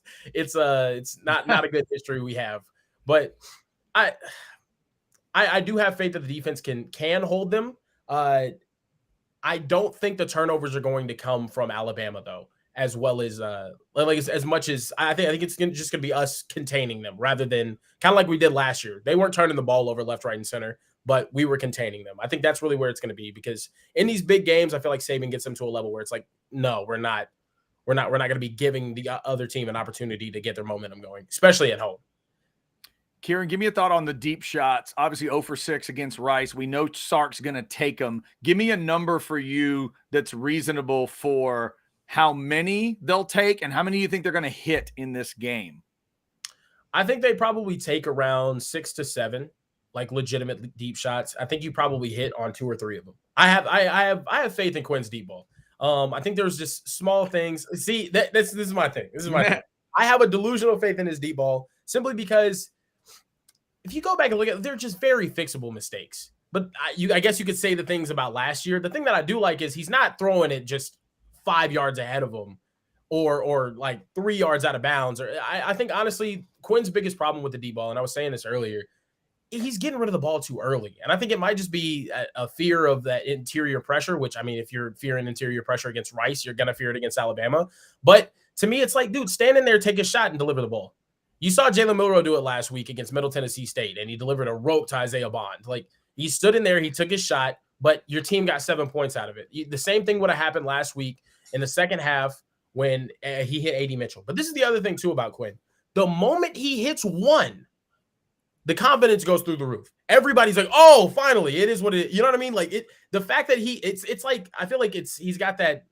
not a good history we have. But I do have faith that the defense can hold them. I don't think the turnovers are going to come from Alabama, though, as well as as much as I think it's just going to be us containing them rather than kind of like we did last year. They weren't turning the ball over left, right, and center, but we were containing them. I think that's really where it's going to be, because in these big games, I feel like Saban gets them to a level where it's like, no, we're not going to be giving the other team an opportunity to get their momentum going, especially at home. Kieran, give me a thought on the deep shots. Obviously 0 for 6 against Rice. We know Sark's going to take them. Give me a number for you that's reasonable for how many they'll take and how many you think they're going to hit in this game. I think they probably take around 6 to 7, like legitimate deep shots. I think you probably hit on 2 or 3 of them. I have faith in Quinn's deep ball. I think there's just small things. See, this is my thing. This is my thing. I have a delusional faith in his deep ball simply because if you go back and look at it, they're just very fixable mistakes. But I guess you could say the things about last year. The thing that I do like is he's not throwing it just 5 yards ahead of him or like 3 yards out of bounds. Or I think, honestly, Quinn's biggest problem with the deep ball, and I was saying this earlier, he's getting rid of the ball too early. And I think it might just be a fear of that interior pressure, which, I mean, if you're fearing interior pressure against Rice, you're going to fear it against Alabama. But to me, it's like, dude, stand in there, take a shot, and deliver the ball. You saw Jalen Milroe do it last week against Middle Tennessee State, and he delivered a rope to Isaiah Bond. Like, he stood in there, he took his shot, but your team got 7 points out of it. The same thing would have happened last week in the second half when he hit A.D. Mitchell. But this is the other thing, too, about Quinn. The moment he hits one, the confidence goes through the roof. Everybody's like, oh, finally, it is what it is. You know what I mean? Like, the fact that it's like, I feel like he's got that,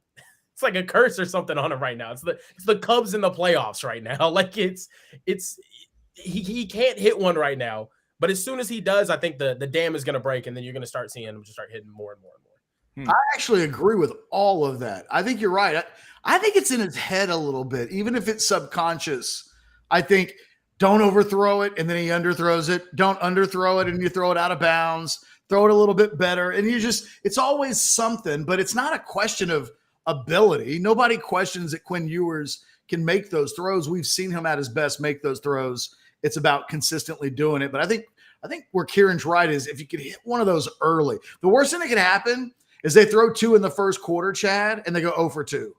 it's like a curse or something on him right now. It's the Cubs in the playoffs right now. Like he can't hit one right now. But as soon as he does, I think the dam is going to break, and then you're going to start seeing him just start hitting more and more and more. I actually agree with all of that. I think you're right. I think it's in his head a little bit, even if it's subconscious. I think don't overthrow it, and then he underthrows it. Don't underthrow it, and you throw it out of bounds. Throw it a little bit better. And it's always something, but it's not a question of ability. Nobody questions that Quinn Ewers can make those throws. We've seen him at his best make those throws. It's about consistently doing it. But I think where Kieran's right is if you could hit one of those early, the worst thing that could happen is they throw 2 in the first quarter, Chad, and they go 0 for 2.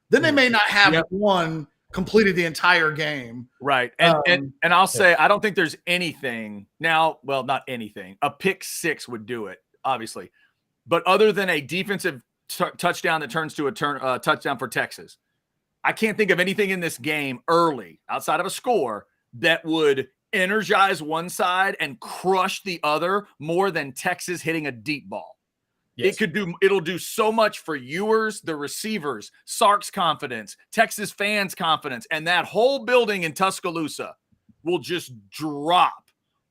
Then they may not have one completed the entire game. Right. And I'll say, I don't think there's anything now. Well, not anything. A pick 6 would do it, obviously. But other than a defensive touchdown that turns to a touchdown for Texas, I can't think of anything in this game early outside of a score that would energize one side and crush the other more than Texas hitting a deep ball. Yes. It'll do so much for Ewers, the receivers, Sark's confidence, Texas fans' confidence, and that whole building in Tuscaloosa will just drop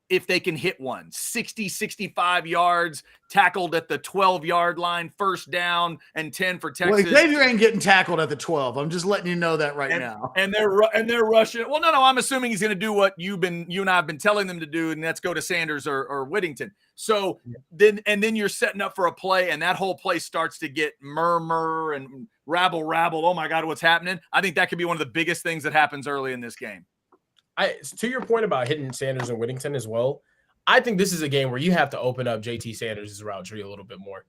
if they can hit one. 60, 65 yards, tackled at the 12-yard line, first down, and 10 for Texas. Well, Xavier ain't getting tackled at the 12. I'm just letting you know that now. And they're rushing. Well, no, I'm assuming he's going to do what you and I have been telling them to do, and that's go to Sanders or Whittington. So then you're setting up for a play, and that whole play starts to get murmur and rabble. Oh my God, what's happening? I think that could be one of the biggest things that happens early in this game. To your point about hitting Sanders and Whittington as well, I think this is a game where you have to open up JT Sanders' route tree a little bit more.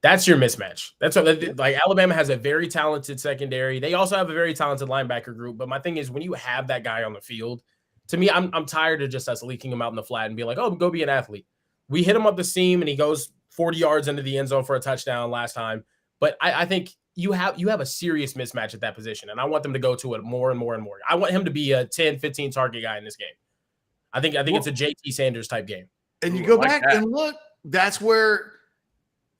That's your mismatch. That's what, like, Alabama has a very talented secondary. They also have a very talented linebacker group. But my thing is, when you have that guy on the field, to me, I'm tired of just us leaking him out in the flat and be like, oh, go be an athlete. We hit him up the seam and he goes 40 yards into the end zone for a touchdown last time. But I think you have a serious mismatch at that position, and I want them to go to it more and more and more. I want him to be a 10, 15 target guy in this game. I think it's a JT Sanders type game. And you go back and look, that's where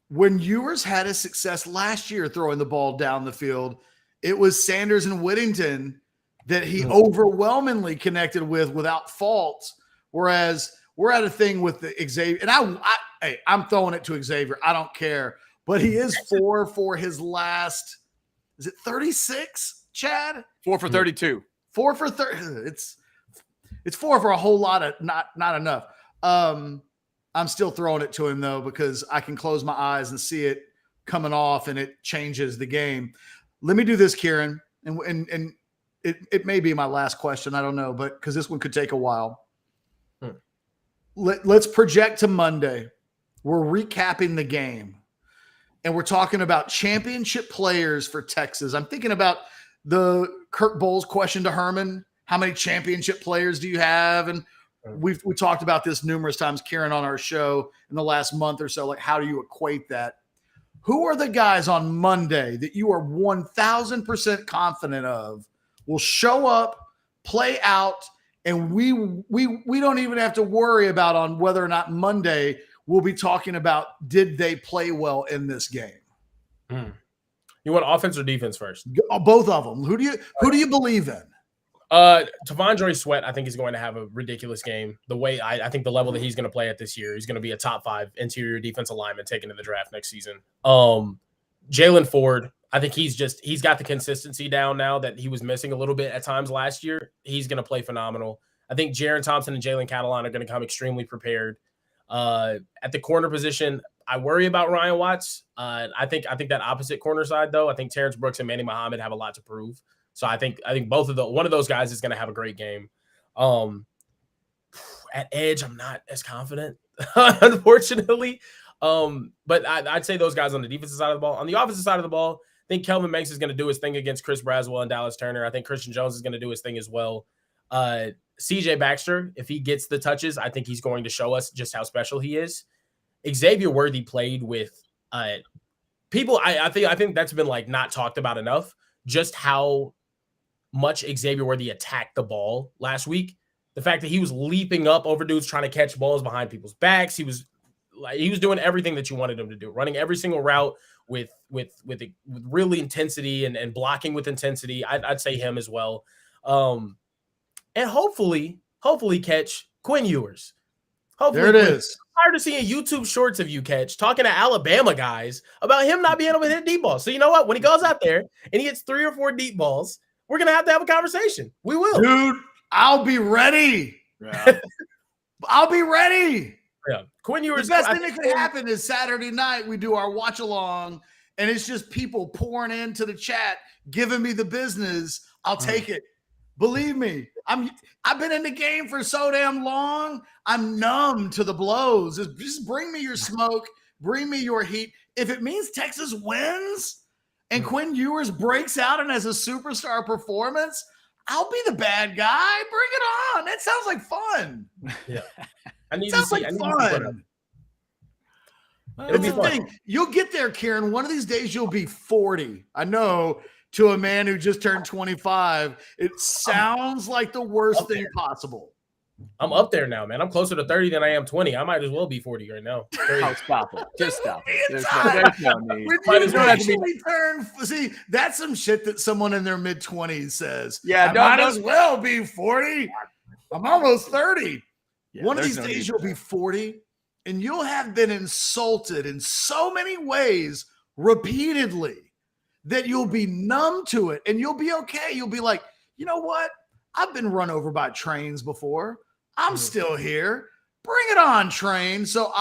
when Ewers had his success last year throwing the ball down the field, it was Sanders and Whittington that he overwhelmingly connected with without fault. Whereas we're at a thing with the Xavier, and I'm throwing it to Xavier. I don't care. But he is 4 for his last, is it 36, Chad? 4 for 32. 4 for 30. It's 4 for a whole lot of not enough. I'm still throwing it to him, though, because I can close my eyes and see it coming off, and it changes the game. Let me do this, Kieran, and it may be my last question. I don't know, but because this one could take a while. Let's project to Monday. We're recapping the game. And we're talking about championship players for Texas. I'm thinking about the Kirk Bowles question to Herman. How many championship players do you have? And we talked about this numerous times, Kieran, on our show in the last month or so. Like, how do you equate that? Who are the guys on Monday that you are 1,000% confident of will show up, play out, And we don't even have to worry about on whether or not Monday we'll be talking about did they play well in this game. You want offense or defense first? Both of them. Who do you believe in? T'Vondre Sweat, I think, is going to have a ridiculous game. The way I think the level that he's going to play at this year, he's going to be a top 5 interior defensive lineman taken to the draft next season. Jalen Ford, I think he's got the consistency down now that he was missing a little bit at times last year. He's going to play phenomenal. I think Jaron Thompson and Jalen Catalan are going to come extremely prepared. At the corner position, I worry about Ryan Watts. I think that opposite corner side, though, I think Terrence Brooks and Manny Muhammad have a lot to prove. So I think one of those guys is going to have a great game. At edge, I'm not as confident, unfortunately. But I'd say those guys on the defensive side of the ball. On the offensive side of the ball, I think Kelvin Banks is going to do his thing against Chris Braswell and Dallas Turner. I think Christian Jones is going to do his thing as well. CJ Baxter, if he gets the touches, I think he's going to show us just how special he is. Xavier Worthy played with people. I think that's been like not talked about enough. Just how much Xavier Worthy attacked the ball last week. The fact that he was leaping up over dudes trying to catch balls behind people's backs. He was doing everything that you wanted him to do, running every single route with really intensity and blocking with intensity. I'd say him as well. And hopefully catch Quinn Ewers. Hopefully there it is. I'm tired of seeing YouTube shorts of you, Ketch, talking to Alabama guys about him not being able to hit deep balls. So you know what? When he goes out there and he hits 3 or 4 deep balls, we're going to have a conversation. We will. Dude, I'll be ready. Yeah. I'll be ready. Yeah. Quinn Ewers. The best thing that could happen is Saturday night we do our watch along, and it's just people pouring into the chat, giving me the business. I'll take it. Believe me, I've been in the game for so damn long. I'm numb to the blows. Just bring me your smoke. Bring me your heat. If it means Texas wins and Quinn Ewers breaks out and has a superstar performance, I'll be the bad guy. Bring it on. That sounds like fun. Yeah. I need Sounds to see. like Fun. It's the thing. You'll get there, Kieran. One of these days you'll be 40. I know, to a man who just turned 25. It sounds like the worst thing possible. I'm up there now, man. I'm closer to 30 than I am 20. I might as well be 40 right now. Oh, stop it. Just stop it. There's no need. When you actually turn, see, that's some shit that someone in their mid-20s says. Yeah, I might as well be 40. I'm almost 30. Yeah, One of these days you'll be 40, and you'll have been insulted in so many ways repeatedly that you'll be numb to it, and you'll be okay. You'll be like, you know what? I've been run over by trains before. I'm still here. Bring it on, train. So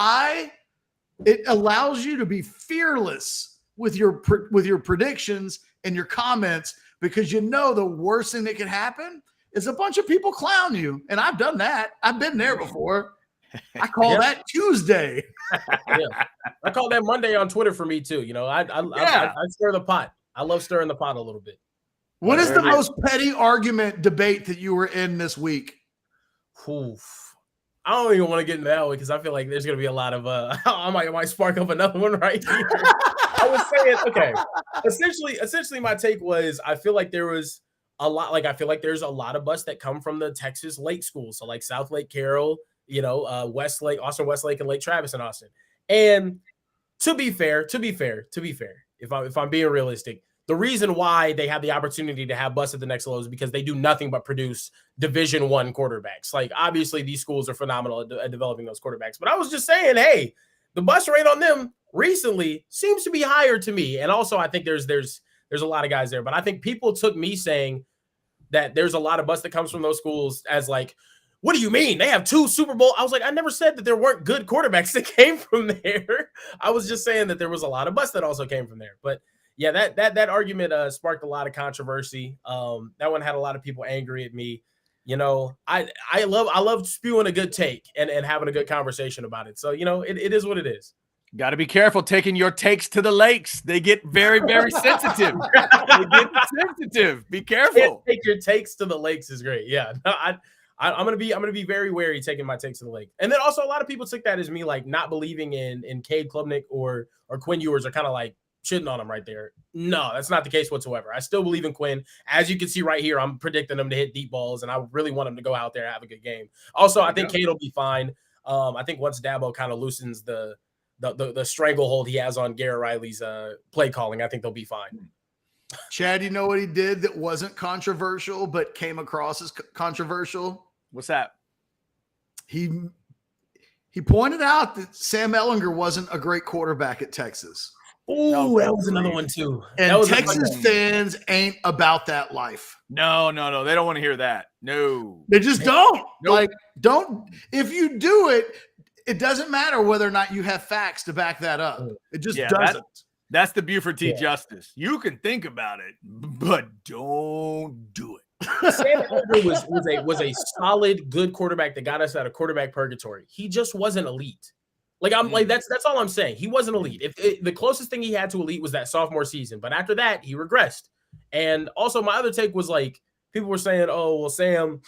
it allows you to be fearless with your predictions and your comments, because you know the worst thing that can happen is a bunch of people clown you. And I've done that. I've been there before. I call that Tuesday. Yeah. I call that Monday on Twitter for me too. You know, I stir the pot. I love stirring the pot a little bit. What is the most petty argument debate that you were in this week? Oof. I don't even want to get into that one because I feel like there's going to be a lot of I might spark up another one right here. I was saying, okay, essentially my take was I feel like there was a lot, like I feel like there's a lot of us that come from the Texas Lake schools, so like South Lake Carroll, you know, Westlake, Austin Westlake, and Lake Travis in Austin. And to be fair, if I'm being realistic, the reason why they have the opportunity to have bus at the next level is because they do nothing but produce Division I quarterbacks. Like, obviously, these schools are phenomenal at developing those quarterbacks. But I was just saying, hey, the bus rate on them recently seems to be higher to me. And also, I think there's a lot of guys there. But I think people took me saying that there's a lot of bus that comes from those schools as like, what do you mean? They have 2 Super Bowl. I was like, I never said that there weren't good quarterbacks that came from there. I was just saying that there was a lot of bus that also came from there. But yeah, that argument sparked a lot of controversy. That one had a lot of people angry at me. You know, I love spewing a good take and having a good conversation about it. So, you know, it is what it is. Got to be careful taking your takes to the lakes. They get very, very sensitive. They get sensitive. Be careful. Take your takes to the lakes is great. Yeah, no, I'm gonna be very wary taking my takes to the lake. And then also a lot of people took that as me like not believing in Cade Klubnik or Quinn Ewers are kind of like shitting on him right there. No, that's not the case whatsoever. I still believe in Quinn. As you can see right here, I'm predicting him to hit deep balls, and I really want him to go out there and have a good game. Also, I think Cade will be fine. I think once Dabo kind of loosens the stranglehold he has on Garrett Riley's play calling, I think they'll be fine. Chad, you know what he did that wasn't controversial but came across as controversial? What's that? He pointed out that Sam Ehlinger wasn't a great quarterback at Texas. Oh, that was another one too. And Texas fans ain't about that life. No. They don't want to hear that. No. They just don't. Nope. Like, don't. If you do it, it doesn't matter whether or not you have facts to back that up. It just doesn't. That's the Buford T. Justice. You can think about it, but don't do it. Sam Ehlinger was a solid, good quarterback that got us out of quarterback purgatory. He just wasn't elite. Like that's all I'm saying. He wasn't elite. The closest thing he had to elite was that sophomore season, but after that he regressed. And also my other take was like people were saying, "Oh, well, Sam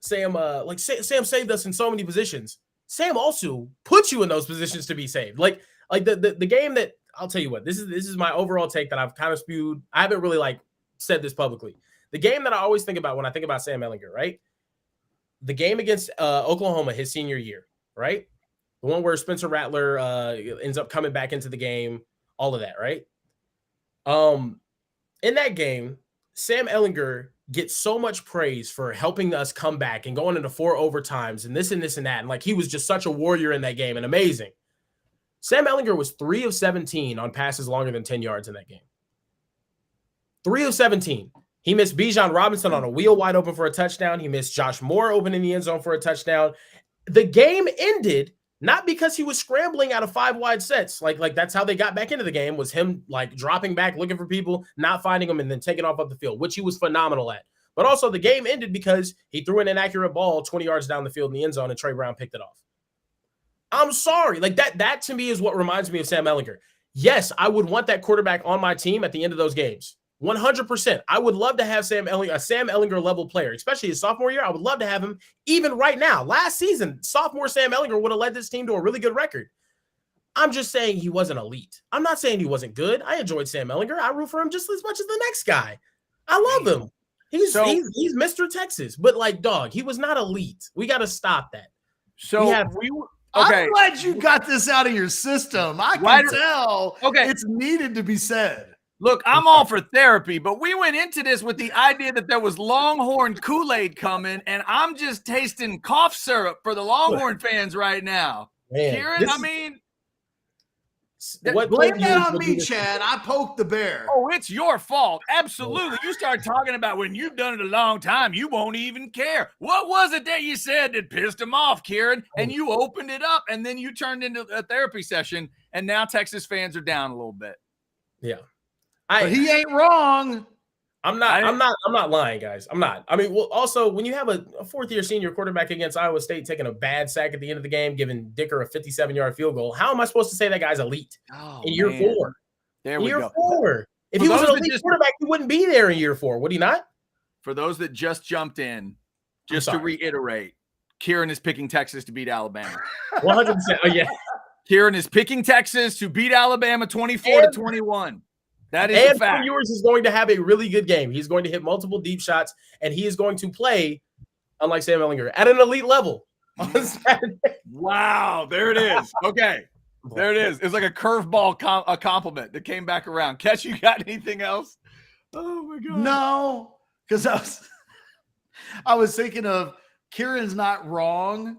saved us in so many positions." Sam also put you in those positions to be saved. Like the game that I'll tell you what. This is my overall take that I've kind of spewed. I haven't really said this publicly. The game that I always think about when I think about Sam Ehlinger, right? The game against Oklahoma his senior year, right? The one where Spencer Rattler ends up coming back into the game, all of that, right? In that game, Sam Ehlinger gets so much praise for helping us come back and going into 4 overtimes and this and this and that. And he was just such a warrior in that game and amazing. Sam Ehlinger was 3 of 17 on passes longer than 10 yards in that game. 3 of 17. He missed Bijan Robinson on a wheel wide open for a touchdown. He missed Josh Moore open in the end zone for a touchdown. The game ended not because he was scrambling out of 5 wide sets. Like that's how they got back into the game, was him dropping back, looking for people, not finding them, and then taking off up the field, which he was phenomenal at. But also the game ended because he threw an inaccurate ball 20 yards down the field in the end zone and Trey Brown picked it off. I'm sorry. That to me is what reminds me of Sam Ehlinger. Yes, I would want that quarterback on my team at the end of those games. 100%. I would love to have Sam Ehlinger level player, especially his sophomore year. I would love to have him even right now. Last season, sophomore Sam Ehlinger would have led this team to a really good record. I'm just saying he wasn't elite. I'm not saying he wasn't good. I enjoyed Sam Ehlinger. I root for him just as much as the next guy. I love him. He's Mr. Texas, but dog, he was not elite. We got to stop that. So I'm glad you got this out of your system. I can tell it's needed to be said. Look, I'm all for therapy, but we went into this with the idea that there was Longhorn Kool-Aid coming, and I'm just tasting cough syrup for the Longhorn fans right now. Man, Kieran, blame that on me, Chad. I poked the bear. Oh, it's your fault. Absolutely. You start talking about when you've done it a long time, you won't even care. What was it that you said that pissed him off, Kieran? And you opened it up, and then you turned into a therapy session, and now Texas fans are down a little bit. Yeah. But he ain't wrong. I'm not lying, guys. I'm not. I mean, also, when you have a 4th-year senior quarterback against Iowa State taking a bad sack at the end of the game, giving Dicker a 57-yard field goal, how am I supposed to say that guy's elite in year 4? There we go. Year 4. If he was an elite quarterback, he wouldn't be there in year 4, would he not? For those that just jumped in, just to reiterate, Kieran is picking Texas to beat Alabama. 100%. Oh, yeah. Kieran is picking Texas to beat Alabama 24-21. That is a fact. Ewers is going to have a really good game. He's going to hit multiple deep shots, and he is going to play, unlike Sam Ehlinger, at an elite level on Saturday. Wow, there it is. Okay, there it is. It's like a curveball a compliment that came back around. Ketch, you got anything else? Oh, my God. No, because I was thinking of Kieran's not wrong.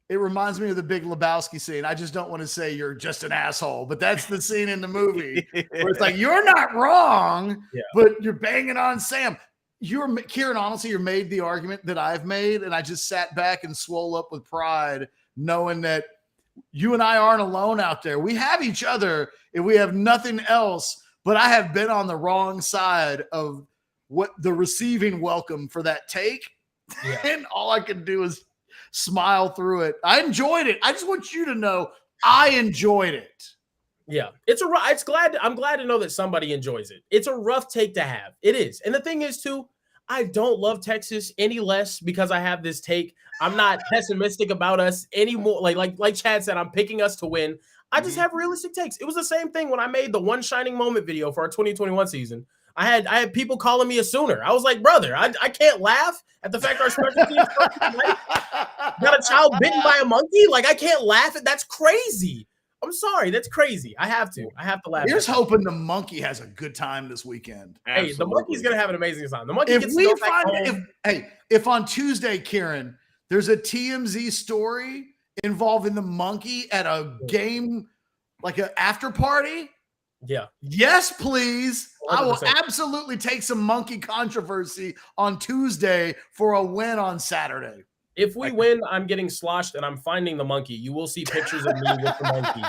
It reminds me of the Big Lebowski scene. I just don't want to say you're just an asshole, but that's the scene in the movie where it's like, you're not wrong, but you're banging on Sam. Kieran, honestly, you made the argument that I've made, and I just sat back and swole up with pride knowing that you and I aren't alone out there. We have each other if we have nothing else, but I have been on the wrong side of what the receiving welcome for that take, and all I can do is smile through it. I enjoyed it. I just want you to know I enjoyed it. Yeah, I'm glad to know that somebody enjoys it. It's a rough take to have. It is. And the thing is too, I don't love Texas any less because I have this take. I'm not pessimistic about us anymore. Like Chad said, I'm picking us to win. I just have realistic takes. It was the same thing when I made the one shining moment video for our 2021 season. I had people calling me a Sooner. I was like, brother, I can't laugh at the fact our special teams got a child bitten by a monkey. Like, I can't laugh at that's crazy. I'm sorry, that's crazy. I have to laugh. Here's hoping the monkey has a good time this weekend. Hey, the monkey's gonna have an amazing time. The monkey gets to go back home. If on Tuesday, Kieran, there's a TMZ story involving the monkey at a game, like an after party. Yeah. Yes, please. 100%. I will absolutely take some monkey controversy on Tuesday for a win on Saturday. If we win, I'm getting sloshed and I'm finding the monkey. You will see pictures of me with the monkey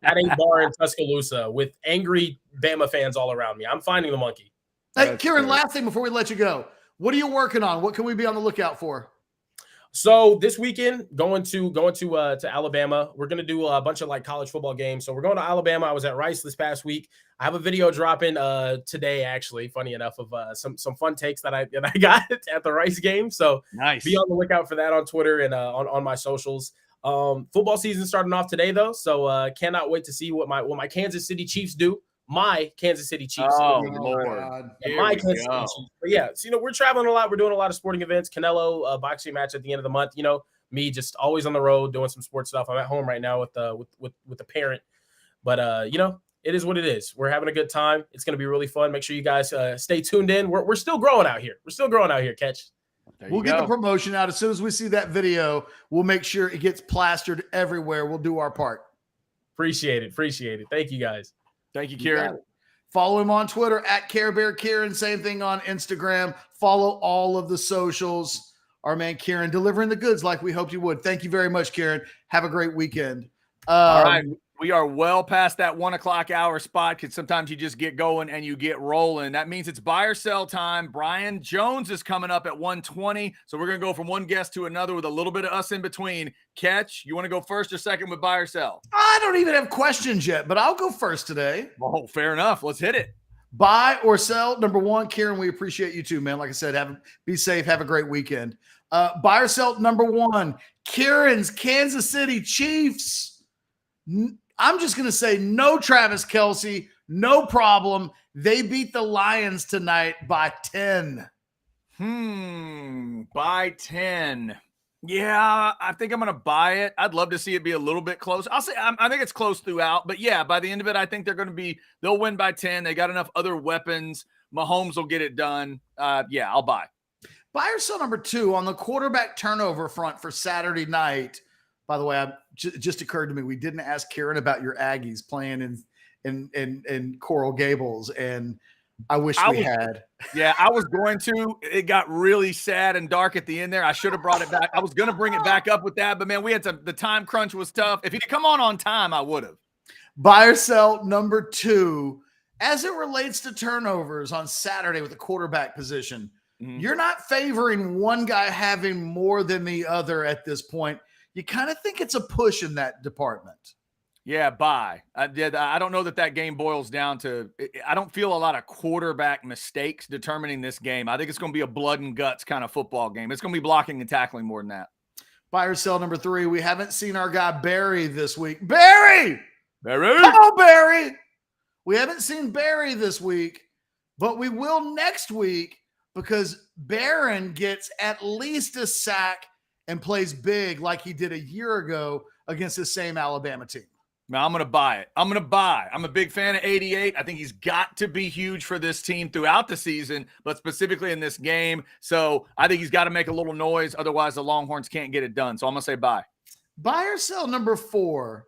at a bar in Tuscaloosa with angry Bama fans all around me. I'm finding the monkey. Hey, Kieran, last thing before we let you go. What are you working on? What can we be on the lookout for? So this weekend, going to Alabama. We're gonna do a bunch of like college football games. So we're going to Alabama. I was at Rice this past week. I have a video dropping today, actually. Funny enough, of some fun takes that I got at the Rice game. So nice. Be on the lookout for that on Twitter and on my socials. Football season starting off today though, so cannot wait to see what my Kansas City Chiefs do. My Kansas City Chiefs. Oh, Lord. My Kansas City Chiefs. But yeah, so, we're traveling a lot. We're doing a lot of sporting events. Canelo boxing match at the end of the month. Me just always on the road doing some sports stuff. I'm at home right now with the parent. But, it is what it is. We're having a good time. It's going to be really fun. Make sure you guys stay tuned in. We're still growing out here. Ketch. We'll get the promotion out. As soon as we see that video, we'll make sure it gets plastered everywhere. We'll do our part. Appreciate it. Thank you, guys. Thank you, Kieran. Follow him on Twitter at CareBearKieran. Same thing on Instagram. Follow all of the socials. Our man Kieran delivering the goods like we hoped you would. Thank you very much, Kieran. Have a great weekend. All right. We are well past that 1 o'clock hour spot because sometimes you just get going and you get rolling. That means it's buy or sell time. Brian Jones is coming up at 1:20. So we're going to go from one guest to another with a little bit of us in between. Ketch, you want to go first or second with buy or sell? I don't even have questions yet, but I'll go first today. Oh, fair enough. Let's hit it. Buy or sell. Number one, Kieran, we appreciate you too, man. Like I said, be safe. Have a great weekend. Buy or sell. Number one, Kieran's Kansas City Chiefs. I'm just going to say no Travis Kelce, no problem. They beat the Lions tonight by 10. By 10. Yeah, I think I'm going to buy it. I'd love to see it be a little bit close. I'll say I think it's close throughout, but yeah, by the end of it, I think they'll win by 10. They got enough other weapons. Mahomes will get it done. Yeah, I'll buy. Buy or sell number two on the quarterback turnover front for Saturday night. By the way, it just occurred to me, we didn't ask Kieran about your Aggies playing in Coral Gables, and I wish we had. Yeah, I was going to. It got really sad and dark at the end there. I should have brought it back. I was going to bring it back up with that, but man, the time crunch was tough. If he'd come on time, I would have. Buy or sell number two, as it relates to turnovers on Saturday with the quarterback position, you're not favoring one guy having more than the other at this point. You kind of think it's a push in that department. Yeah, buy. I don't know that game boils down to – I don't feel a lot of quarterback mistakes determining this game. I think it's going to be a blood and guts kind of football game. It's going to be blocking and tackling more than that. Buy or sell number three, we haven't seen our guy Barry this week. Barry! Come on, Barry! We haven't seen Barry this week, but we will next week because Barron gets at least a sack and plays big like he did a year ago against the same Alabama team. Now, I'm going to buy it. I'm a big fan of 88. I think he's got to be huge for this team throughout the season, but specifically in this game. So I think he's got to make a little noise. Otherwise, the Longhorns can't get it done. So I'm going to say buy. Buy or sell number four,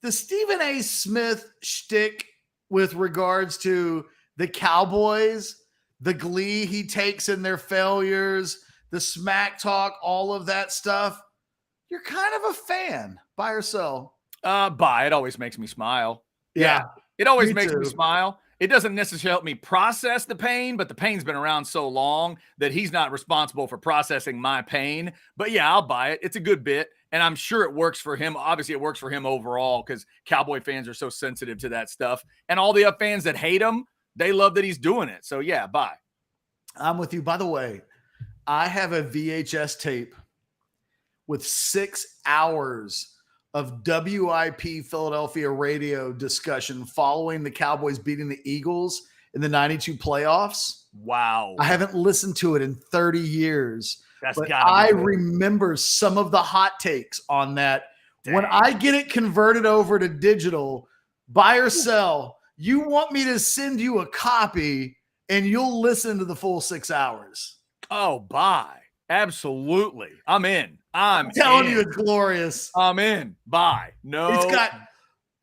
the Stephen A. Smith shtick with regards to the Cowboys, the glee he takes in their failures, the smack talk, all of that stuff. You're kind of a fan. Buy or sell? Buy. It always makes me smile. Yeah. It always makes me smile. It doesn't necessarily help me process the pain, but the pain's been around so long that he's not responsible for processing my pain. But yeah, I'll buy it. It's a good bit. And I'm sure it works for him. Obviously, it works for him overall because Cowboy fans are so sensitive to that stuff. And all the fans that hate him, they love that he's doing it. So yeah, buy. I'm with you. By the way, I have a VHS tape with 6 hours of WIP Philadelphia radio discussion following the Cowboys beating the Eagles in the 92 playoffs. Wow. I haven't listened to it in 30 years. That's but gotta be I good. remember some of the hot takes on that. Dang. When I get it converted over to digital, buy or sell, you want me to send you a copy and you'll listen to the full 6 hours. Oh, buy. Absolutely. I'm in. I'm telling in. you, it's glorious. I'm in. Buy. No. It's got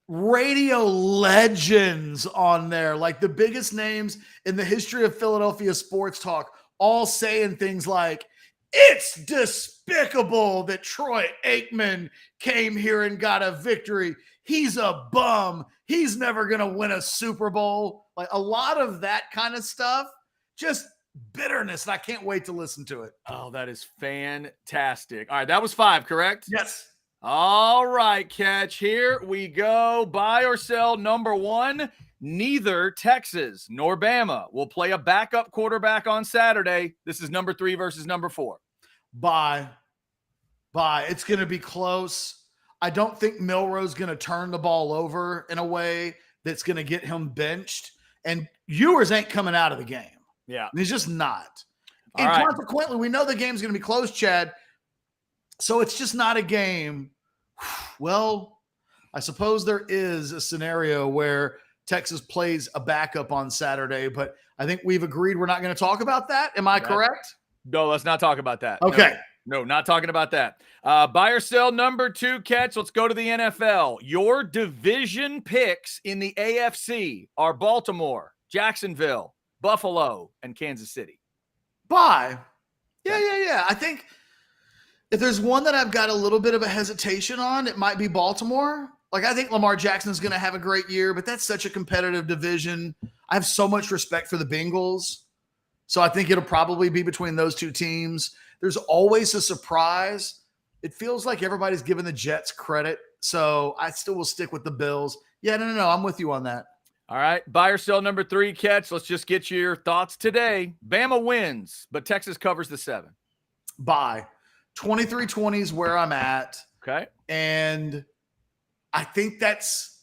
radio legends on there, like the biggest names in the history of Philadelphia sports talk, all saying things like, it's despicable that Troy Aikman came here and got a victory. He's a bum. He's never going to win a Super Bowl. Like a lot of that kind of stuff, just bitterness. And I can't wait to listen to it. Oh, that is fantastic. All right. That was 5, correct? Yes. All right, Ketch. Here we go. Buy or sell number 1. Neither Texas nor Bama will play a backup quarterback on Saturday. This is number 3 versus number 4. Buy. It's going to be close. I don't think Milroe's going to turn the ball over in a way that's going to get him benched. And Ewers ain't coming out of the game. Yeah. He's just not. All and right. consequently, we know the game's going to be close, Chad. So it's just not a game. Well, I suppose there is a scenario where Texas plays a backup on Saturday, but I think we've agreed we're not going to talk about that. Am I correct? No, let's not talk about that. Okay. No, not talking about that. Buy or sell number 2, Ketch. Let's go to the NFL. Your division picks in the AFC are Baltimore, Jacksonville, Buffalo, and Kansas City. Buy. Yeah. I think if there's one that I've got a little bit of a hesitation on, it might be Baltimore. Like, I think Lamar Jackson is going to have a great year, but that's such a competitive division. I have so much respect for the Bengals. So I think it'll probably be between those two teams. There's always a surprise. It feels like everybody's giving the Jets credit. So I still will stick with the Bills. Yeah, no. I'm with you on that. All right. Buy or sell number 3, Ketch. Let's just get your thoughts today. Bama wins, but Texas covers the 7. Buy. 23-20 is where I'm at. Okay. And I think that's,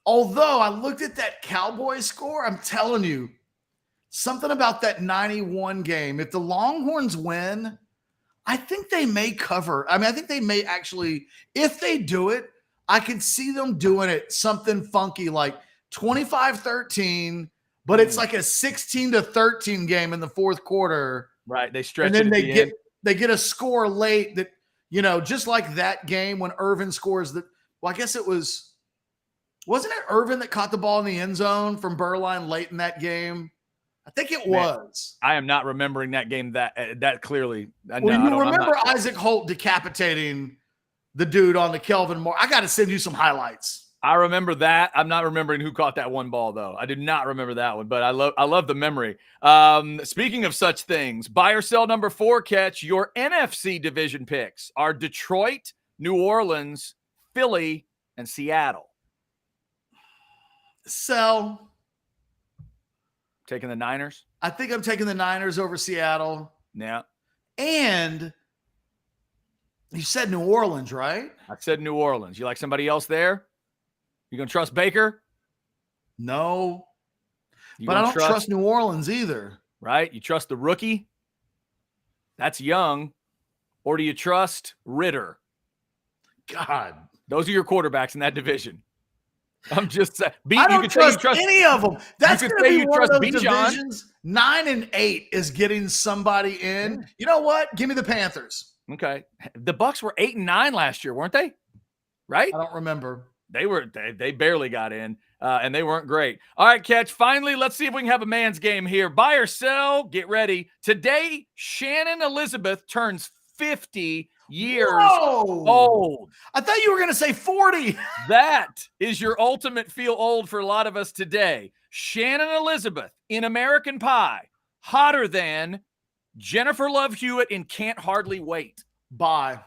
although I looked at that Cowboy score, I'm telling you, something about that 91 game. If the Longhorns win, I think they may cover. I mean, I think they may actually, if they do it, I could see them doing it something funky like 25-13, but it's like a 16-13 game in the fourth quarter. Right. They stretch and then it. they get a score late that, just like that game when Irvin scores the, well, I guess it wasn't it Irvin that caught the ball in the end zone from Burline late in that game? I think it was. I am not remembering that game that clearly. Well, you remember Isaac Holt decapitating the dude on the Kelvin Moore. I got to send you some highlights. I remember that. I'm not remembering who caught that one ball, though. I did not remember that one, but I love the memory. Speaking of such things, buy or sell number 4, Ketch. Your NFC division picks are Detroit, New Orleans, Philly, and Seattle. Sell. Taking the Niners? I think I'm taking the Niners over Seattle. Yeah. And you said New Orleans, right? I said New Orleans. You like somebody else there? You going to trust Baker? No. But I don't trust New Orleans either. Right? You trust the rookie? That's young. Or do you trust Ritter? God. Those are your quarterbacks in that division. I'm just saying. I don't trust any of them. That's going to be one of those divisions. 9 and 8 is getting somebody in. You know what? Give me the Panthers. Okay. The Bucks were 8 and 9 last year, weren't they? Right? I don't remember. They barely got in, and they weren't great. All right, Ketch. Finally, let's see if we can have a man's game here. Buy or sell? Get ready. Today, Shannon Elizabeth turns 50 years old. I thought you were going to say 40. That is your ultimate feel old for a lot of us today. Shannon Elizabeth in American Pie, hotter than Jennifer Love Hewitt in Can't Hardly Wait. Bye.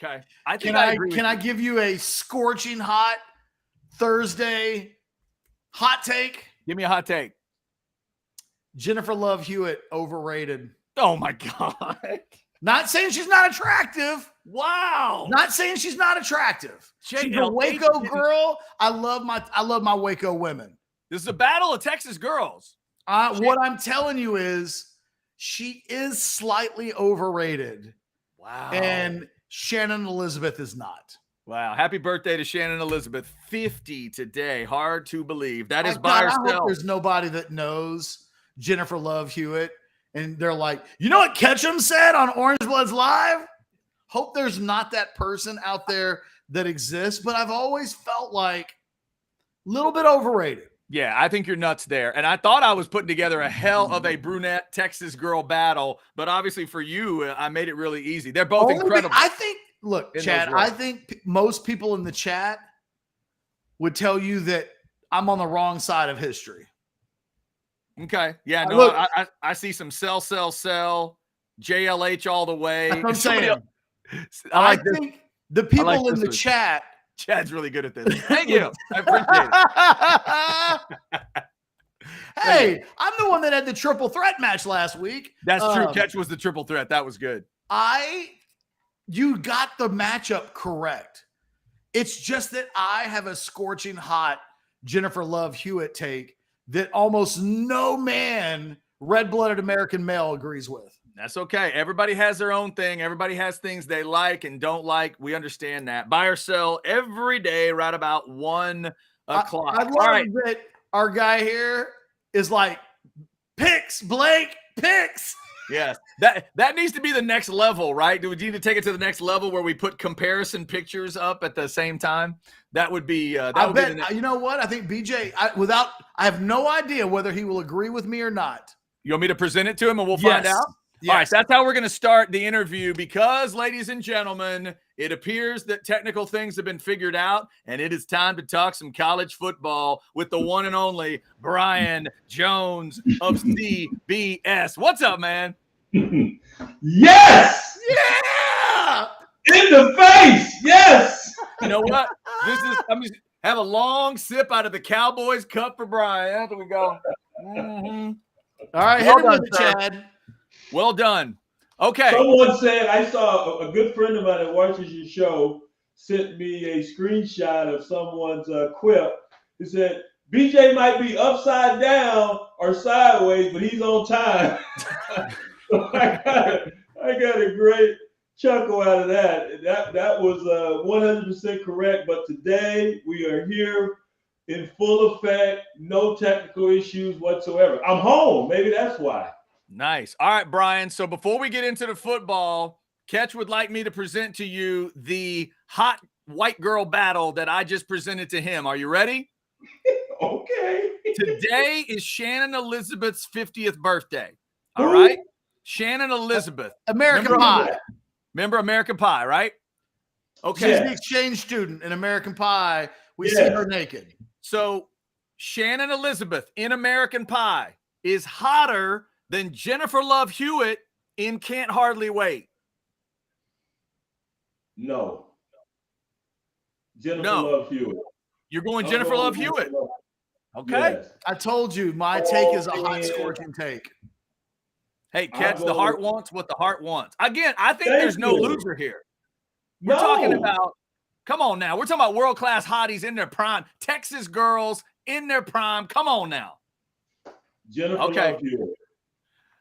Okay. I think I agree. Can I give you a scorching hot Thursday hot take? Give me a hot take. Jennifer Love Hewitt overrated. Oh my God. Not saying she's not attractive. Wow. Not saying she's not attractive. She's a Waco girl. I love my Waco women. This is a battle of Texas girls. What I'm telling you is she is slightly overrated. Wow. And Shannon Elizabeth is not. Wow. Happy birthday to Shannon Elizabeth. 50 today. Hard to believe. That is God, by I hope herself. there's nobody that knows Jennifer Love Hewitt. And they're like, you know what Ketchum said on Orangebloods Live? Hope there's not that person out there that exists. But I've always felt like a little bit overrated. Yeah, I think you're nuts there. And I thought I was putting together a hell of a brunette Texas girl battle. But obviously for you, I made it really easy. They're both incredible. I think, look, Chad, I think most people in the chat would tell you that I'm on the wrong side of history. Okay. Yeah, no, look, I see some sell, JLH all the way. That's what I'm saying. I think the people in the chat. Chad's really good at this. Thank you. I appreciate it. Hey, I'm the one that had the triple threat match last week. That's true. Ketch was the triple threat. That was good. You got the matchup correct. It's just that I have a scorching hot Jennifer Love Hewitt take that almost no man, red-blooded American male, agrees with. That's okay. Everybody has their own thing. Everybody has things they like and don't like. We understand that. Buy or sell every day right about 1 o'clock. I love that our guy here is like, picks, Blake, picks. Yes. That needs to be the next level, right? Do we need to take it to the next level where we put comparison pictures up at the same time? That would be you know what? I think BJ, I have no idea whether he will agree with me or not. You want me to present it to him and we'll find out? Yes. All right, so that's how we're going to start the interview because, ladies and gentlemen, it appears that technical things have been figured out, and it is time to talk some college football with the one and only Brian Jones of CBS. What's up, man? Yes! Yeah! In the face! Yes! You know what? I'm just have a long sip out of the Cowboys cup for Brian. After we go. Mm-hmm. All right, hit him with it, Chad. Well done. Okay. Someone said, I saw a good friend of mine that watches your show sent me a screenshot of someone's quip. He said, BJ might be upside down or sideways, but he's on time. So I got a great chuckle out of that. That was 100% correct. But today we are here in full effect, no technical issues whatsoever. I'm home. Maybe that's why. Nice. All right, Brian. So before we get into the football, Ketch would like me to present to you the hot white girl battle that I just presented to him. Are you ready? Okay. Today is Shannon Elizabeth's 50th birthday. All right? Shannon Elizabeth. American Pie. Remember American Pie, right? Okay. She's the exchange student in American Pie. We see her naked. So Shannon Elizabeth in American Pie is hotter than Jennifer Love Hewitt in Can't Hardly Wait. No. Jennifer Love Hewitt. You're going Jennifer Love Hewitt. Okay. Yes. I told you my take is a hot scorching take. Hey, Ketch, the heart wants what the heart wants. Again, I think there's no loser here. We're talking about, come on now. We're talking about world-class hotties in their prime. Texas girls in their prime. Come on now. Jennifer Love Hewitt.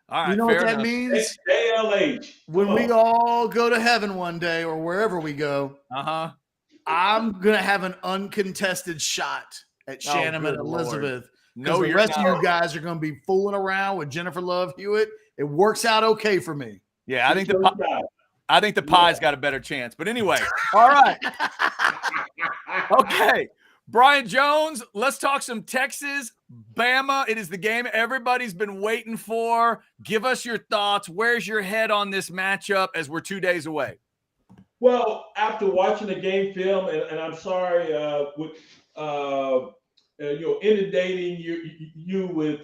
All right. You know what that means? JLH. When we all go to heaven one day or wherever we go, I'm going to have an uncontested shot at Shannon and Elizabeth. No, the rest of you guys are going to be fooling around with Jennifer Love Hewitt. It works out okay for me. Yeah, I think the pie's got a better chance. But anyway, all right. Okay. Brian Jones, let's talk some Texas, Bama. It is the game everybody's been waiting for. Give us your thoughts. Where's your head on this matchup as we're 2 days away? Well, after watching the game film, and I'm sorry with inundating you with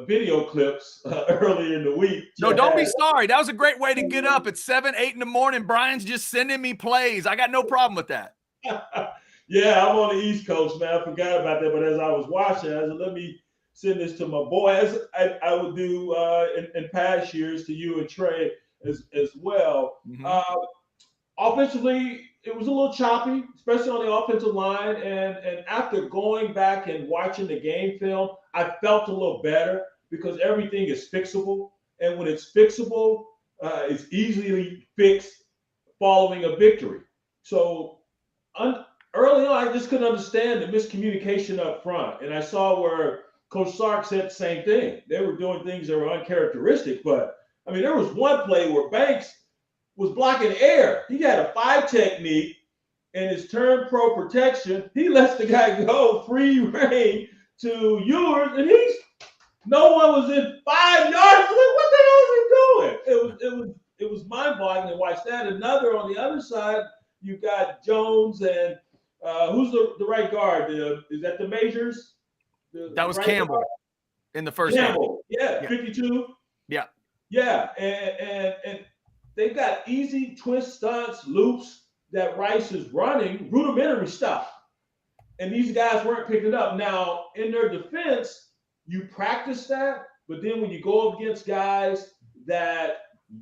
video clips earlier in the week. No, don't be sorry. That was a great way to get up at 7, 8 in the morning. Brian's just sending me plays. I got no problem with that. Yeah, I'm on the East Coast, man. I forgot about that. But as I was watching, I said, let me send this to my boy, as I would do in past years to you and Trey as well. Offensively, it was a little choppy, especially on the offensive line. And after going back and watching the game film, I felt a little better because everything is fixable. And when it's fixable, it's easily fixed following a victory. So early on, I just couldn't understand the miscommunication up front. And I saw where Coach Sark said the same thing. They were doing things that were uncharacteristic. But, I mean, there was one play where Banks was blocking air. He had a 5 technique and his turn pro protection. He lets the guy go free reign to Ewers, and no one was in 5 yards. I was like, what the hell is he doing? It was mind-boggling to watch that. Another on the other side, you got Jones and who's the right guard? Is that the Majors? That was right Campbell guard? in the first Campbell, game. yeah, 52. Yeah. Yeah, and they've got easy twist stunts, loops that Rice is running, rudimentary stuff. And these guys weren't picking it up. Now, in their defense, you practice that, but then when you go up against guys that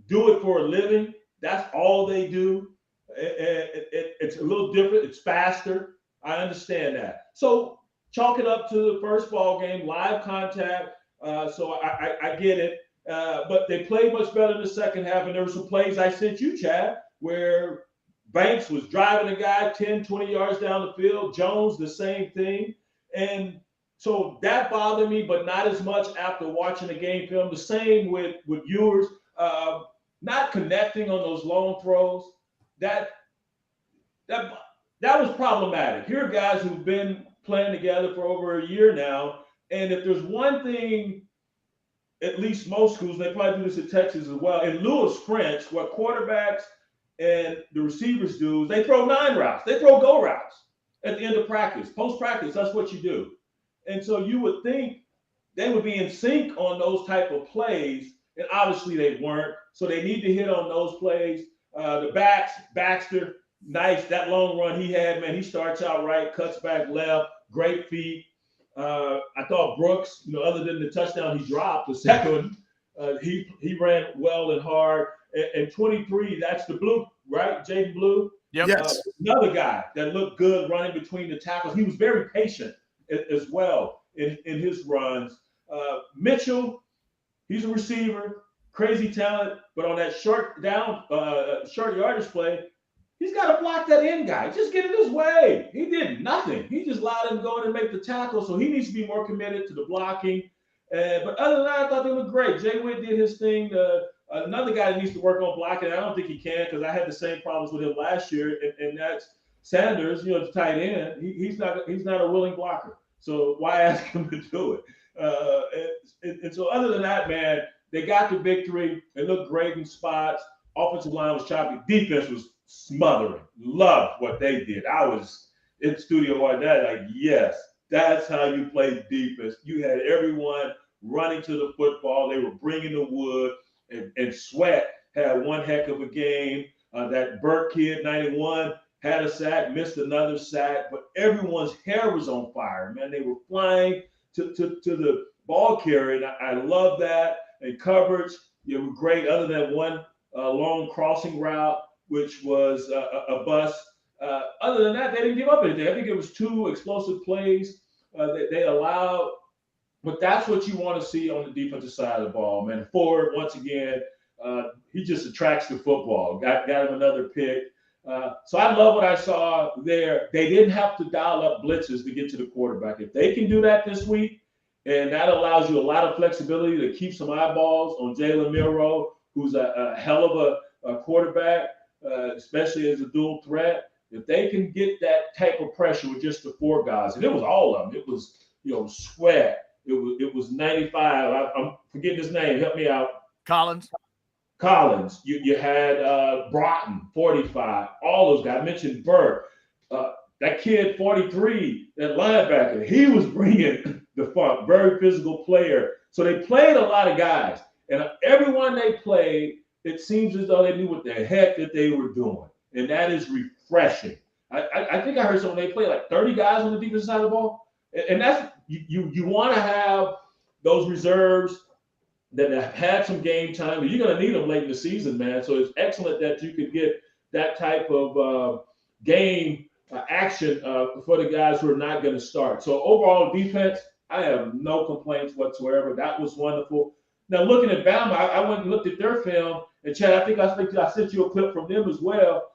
do it for a living, that's all they do. It's a little different. It's faster. I understand that. So chalk it up to the first ball game, live contact. So I get it. But they played much better in the second half. And there were some plays I sent you, Chad, where Banks was driving a guy 10, 20 yards down the field. Jones, the same thing. And so that bothered me, but not as much after watching the game film. The same with Ewers, not connecting on those long throws. That was problematic. Here are guys who've been playing together for over a year now. And if there's one thing, at least most schools, they probably do this at Texas as well, in lieu of sprints, what quarterbacks and the receivers do is they throw 9 routes. They throw go routes at the end of practice. Post-practice, that's what you do. And so you would think they would be in sync on those type of plays, and obviously they weren't. So they need to hit on those plays. The backs, Baxter, nice. That long run he had, man, he starts out right, cuts back left, great feet. I thought Brooks, other than the touchdown he dropped, the second one, he ran well and hard. And 23, that's the blue, right? Jaden Blue. Yep. Yes. Another guy that looked good running between the tackles. He was very patient as well in his runs. Mitchell, he's a receiver, crazy talent, but on that short yardage play, he's got to block that end guy. Just get in his way. He did nothing. He just allowed him to go in and make the tackle, so he needs to be more committed to the blocking. But other than that, I thought they looked great. Jay Witt did his thing. Another guy that needs to work on blocking, I don't think he can because I had the same problems with him last year, and that's Sanders, the tight end. He's not a willing blocker. So why ask him to do it? And so other than that, man, they got the victory. They looked great in spots. Offensive line was choppy. Defense was smothering. Loved what they did. I was in the studio on that, like, yes, that's how you play defense. You had everyone running to the football. They were bringing the wood. And Sweat had one heck of a game. That Burke kid, 91, had a sack, missed another sack, but everyone's hair was on fire, man. They were flying to the ball carrier, and I love that. And coverage, it was great, other than one long crossing route, which was a bust. Other than that, they didn't give up anything. I think it was 2 explosive plays that they allowed. But that's what you want to see on the defensive side of the ball, man. Ford, once again, he just attracts the football. Got him another pick. So I love what I saw there. They didn't have to dial up blitzes to get to the quarterback. If they can do that this week, and that allows you a lot of flexibility to keep some eyeballs on Jalen Milroe, who's a hell of a quarterback, especially as a dual threat. If they can get that type of pressure with just the 4 guys, and it was all of them. It was, Sweat. It was 95. I'm forgetting his name. Help me out. Collins. You had Broughton, 45. All those guys. I mentioned Burke. That kid, 43, that linebacker, he was bringing the funk. Very physical player. So they played a lot of guys. And everyone they played, it seems as though they knew what the heck that they were doing. And that is refreshing. I think I heard someone, they played like 30 guys on the defensive side of the ball. And that's you want to have those reserves that have had some game time. You're going to need them late in the season, man. So it's excellent that you could get that type of game action for the guys who are not going to start. So overall defense, I have no complaints whatsoever. That was wonderful. Now looking at Bama, I went and looked at their film, and Chad, I think I sent you a clip from them as well.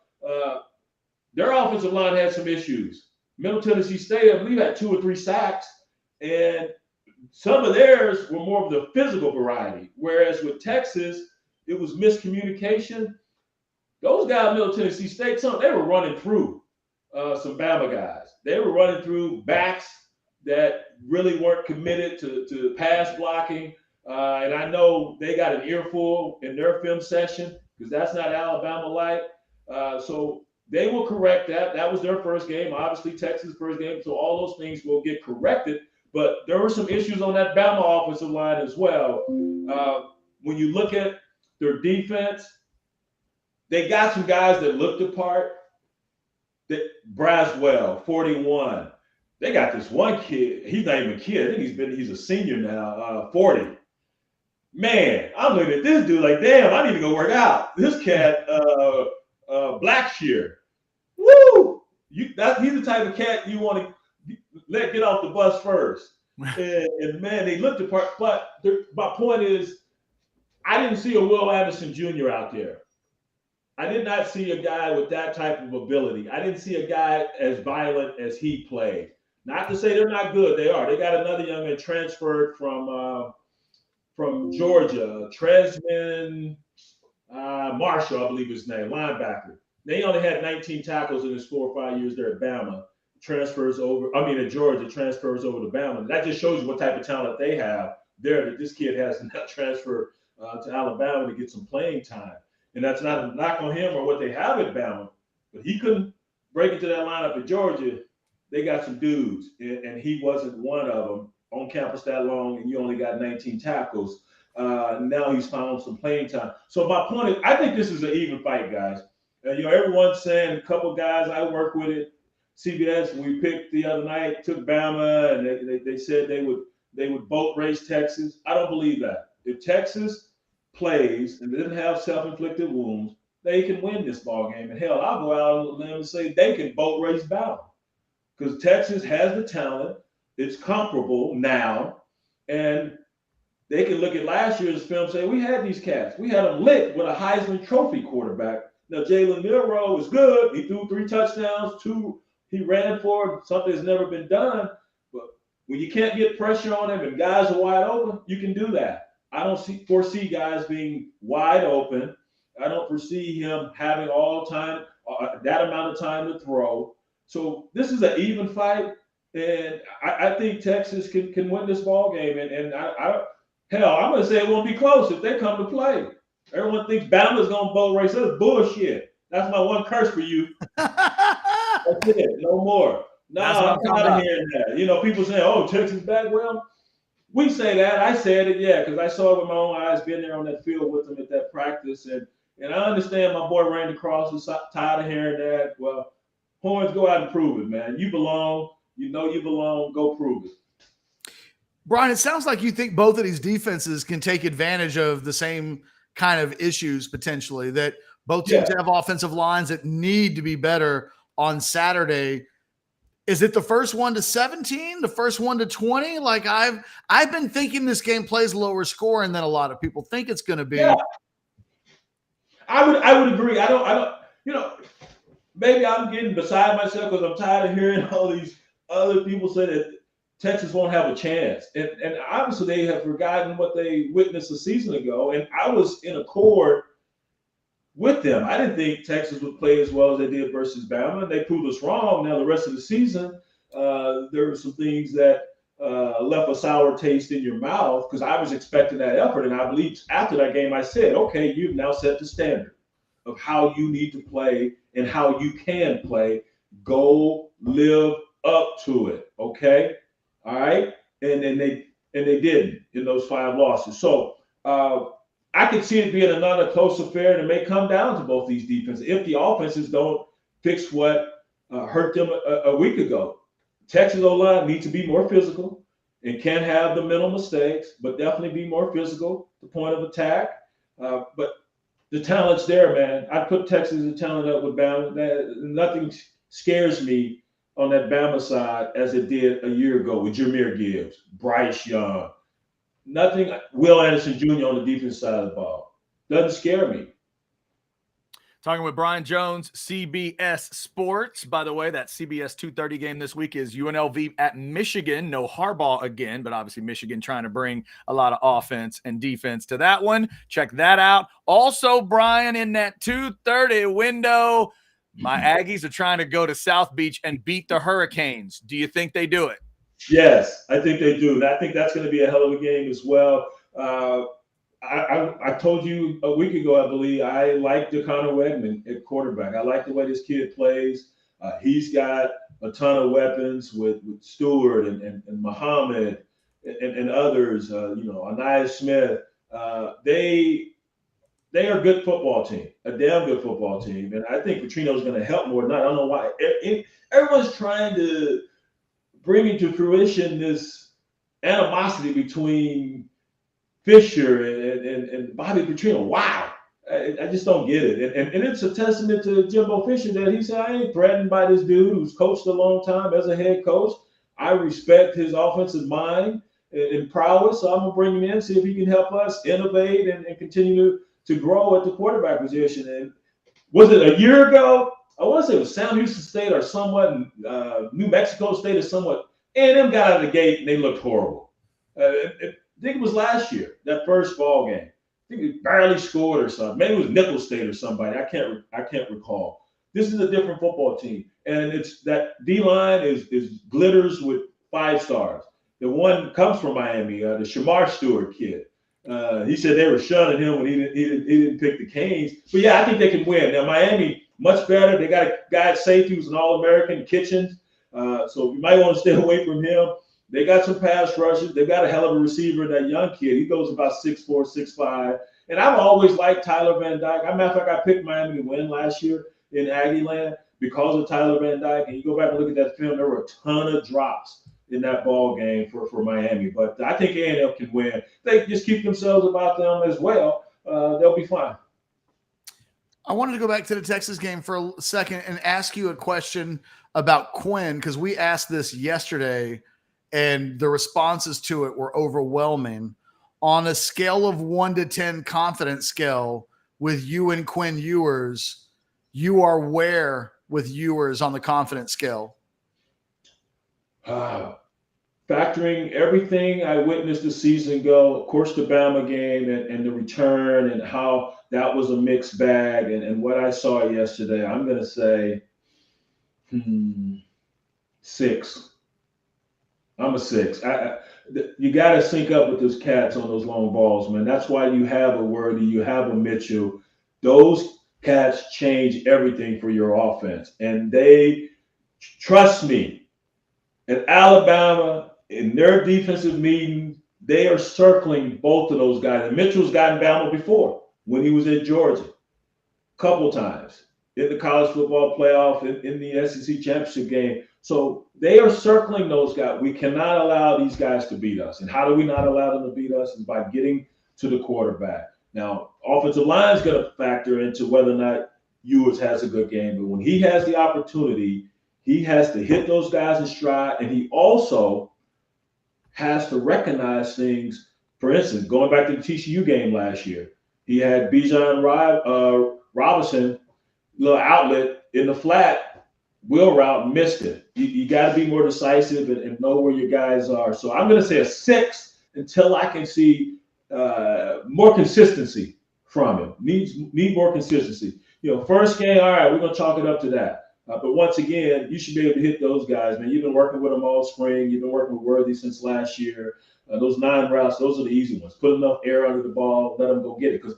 Their offensive line had some issues. Middle Tennessee State, I believe, had 2 or 3 sacks, and some of theirs were more of the physical variety. Whereas with Texas, it was miscommunication. Those guys, Middle Tennessee State, they were running through some Bama guys. They were running through backs that really weren't committed to pass blocking. And I know they got an earful in their film session because that's not Alabama-like. So they will correct that. That was their first game. Obviously, Texas' first game. So all those things will get corrected. But there were some issues on that Bama offensive line as well. When you look at their defense, they got some guys that looked the part. Braswell, 41. They got this one kid. He's not even a kid. I think he's a senior now, 40. Man, I'm looking at this dude like, damn, I need to go work out. This cat, Blackshear. Woo! He's the type of cat you want to let get off the bus first. and man, they looked the part. But my point is, I didn't see a Will Anderson Jr. out there. I did not see a guy with that type of ability. I didn't see a guy as violent as he played. Not to say they're not good. They are. They got another young man transferred from Georgia, Tresman Marshall, I believe his name, linebacker. They only had 19 tackles in his 4 or 5 years there at Bama. At Georgia, transfers over to Bama. That just shows you what type of talent they have there that this kid has not transferred to Alabama to get some playing time. And that's not a knock on him or what they have at Bama, but he couldn't break into that lineup at Georgia. They got some dudes, and he wasn't one of them on campus that long, and you only got 19 tackles. Now he's found some playing time. So my point is, I think this is an even fight, guys. Everyone's saying a couple guys I work with at CBS, we picked the other night, took Bama, and they said they would boat race Texas. I don't believe that. If Texas plays and doesn't have self-inflicted wounds, they can win this ball game. And hell, I'll go out on them and say they can boat race Bama because Texas has the talent. It's comparable now, and they can look at last year's film and say, we had these cats. We had them lit with a Heisman Trophy quarterback. Now, Jalen Milroe is good. He threw 3 touchdowns, 2 he ran for, something that's never been done. But when you can't get pressure on him and guys are wide open, you can do that. I don't foresee guys being wide open. I don't foresee him having that amount of time to throw. So this is an even fight. And I think Texas can win this ball game. And I'm going to say it won't be close if they come to play. Everyone thinks Bama's going to boat race. That's bullshit. That's my one curse for you. That's it. No more. No, I'm tired of hearing that. People saying, oh, Texas back. Well, we say that. I said it, yeah, because I saw it with my own eyes, being there on that field with them at that practice. And I understand my boy Randy Cross is tired of hearing that. Well, Horns, go out and prove it, man. You belong. You know you belong. Go prove it. Brian, it sounds like you think both of these defenses can take advantage of the same kind of issues potentially, that both teams have offensive lines that need to be better on Saturday. Is it the first one to 17, the first one to 20? Like I've been thinking this game plays lower scoring than a lot of people think it's going to be. Yeah. I would agree. I don't, maybe I'm getting beside myself because I'm tired of hearing all these other people say that Texas won't have a chance. And obviously they have forgotten what they witnessed a season ago. And I was in accord with them. I didn't think Texas would play as well as they did versus Bama. They proved us wrong. Now the rest of the season, there were some things that left a sour taste in your mouth because I was expecting that effort. And I believe after that game, I said, okay, you've now set the standard of how you need to play and how you can play. Go live up to it. Okay. All right. And they didn't in those 5 losses. So I could see it being another close affair, and it may come down to both these defenses if the offenses don't fix what hurt them a week ago. Texas O-line needs to be more physical. and can have the mental mistakes, but definitely be more physical, the point of attack. But the talent's there, man. I put Texas the talent up with Bama. Nothing scares me on that Bama side as it did a year ago with Jameer Gibbs, Bryce Young. Nothing. Will Anderson Jr. on the defense side of the ball doesn't scare me. Talking with Brian Jones, CBS Sports. By the way, that CBS 2:30 game this week is UNLV at Michigan. No Harbaugh again, but obviously Michigan trying to bring a lot of offense and defense to that one. Check that out. Also, Brian, in that 2:30 window, my Aggies are trying to go to South Beach and beat the Hurricanes. Do you think they do it? Yes, I think they do. And I think that's going to be a hell of a game as well. I told you a week ago, I believe, I like DeConnor Wegman at quarterback. I like the way this kid plays. He's got a ton of weapons with Stewart and Muhammad and others, Anaya Smith. They are a good football team, a damn good football team. And I think Petrino's going to help more than not. I don't know why. Everyone's trying to bring into fruition this animosity between Fisher and Bobby Petrino. Wow. I just don't get it. And it's a testament to Jimbo Fisher that he said, I ain't threatened by this dude who's coached a long time as a head coach. I respect his offensive mind and prowess, so I'm going to bring him in, see if he can help us innovate and continue to grow at the quarterback position. And was it a year ago? I want to say it was Sam Houston State or somewhat, New Mexico State or somewhat. A&M got out of the gate and they looked horrible. I think it was last year, that first ball game. I think it barely scored or something. Maybe it was Nickel State or somebody. I can't recall. This is a different football team, and it's that D line is glitters with 5 stars. The one comes from Miami, the Shamar Stewart kid. He said they were shunning him when he didn't pick the Canes. But yeah, I think they can win. Now Miami much better. They got a guy at safety who's an All-American, Kitchens. So you might want to stay away from him. They got some pass rushes. They got a hell of a receiver, that young kid. He goes about 6'4", 6'5". And I've always liked Tyler Van Dyke. As a matter of fact, I picked Miami to win last year in Aggie Land because of Tyler Van Dyke. And you go back and look at that film, there were a ton of drops in that ball game for Miami. But I think A&M can win. They just keep themselves about them as well. They'll be fine. I wanted to go back to the Texas game for a second and ask you a question about Quinn, because we asked this yesterday and the responses to it were overwhelming. On a scale of 1 to 10 confidence scale with you and Quinn Ewers, you are where with Ewers on the confidence scale? Factoring everything I witnessed the season go, of course, the Bama game and the return and how that was a mixed bag and what I saw yesterday, I'm going to say 6. I'm a 6. You got to sync up with those cats on those long balls, man. That's why you have a Worthy, you have a Mitchell. Those cats change everything for your offense. And they, trust me, at Alabama, in their defensive meeting, they are circling both of those guys. And Mitchell's gotten Bama before when he was at Georgia, a couple times in the college football playoff, in the SEC championship game. So they are circling those guys. We cannot allow these guys to beat us. And how do we not allow them to beat us? Is by getting to the quarterback. Now, offensive line is going to factor into whether or not Ewers has a good game. But when he has the opportunity, he has to hit those guys in stride. And he also has to recognize things. For instance, going back to the TCU game last year, he had Bijan Robinson, little outlet in the flat, wheel route, missed it. You got to be more decisive and know where your guys are. So I'm going to say a 6 until I can see more consistency from him. Need more consistency. First game, all right, we're going to chalk it up to that. But once again, you should be able to hit those guys, man. You've been working with them all spring. You've been working with Worthy since last year. Those 9 routes, those are the easy ones. Put enough air under the ball, let them go get it. Because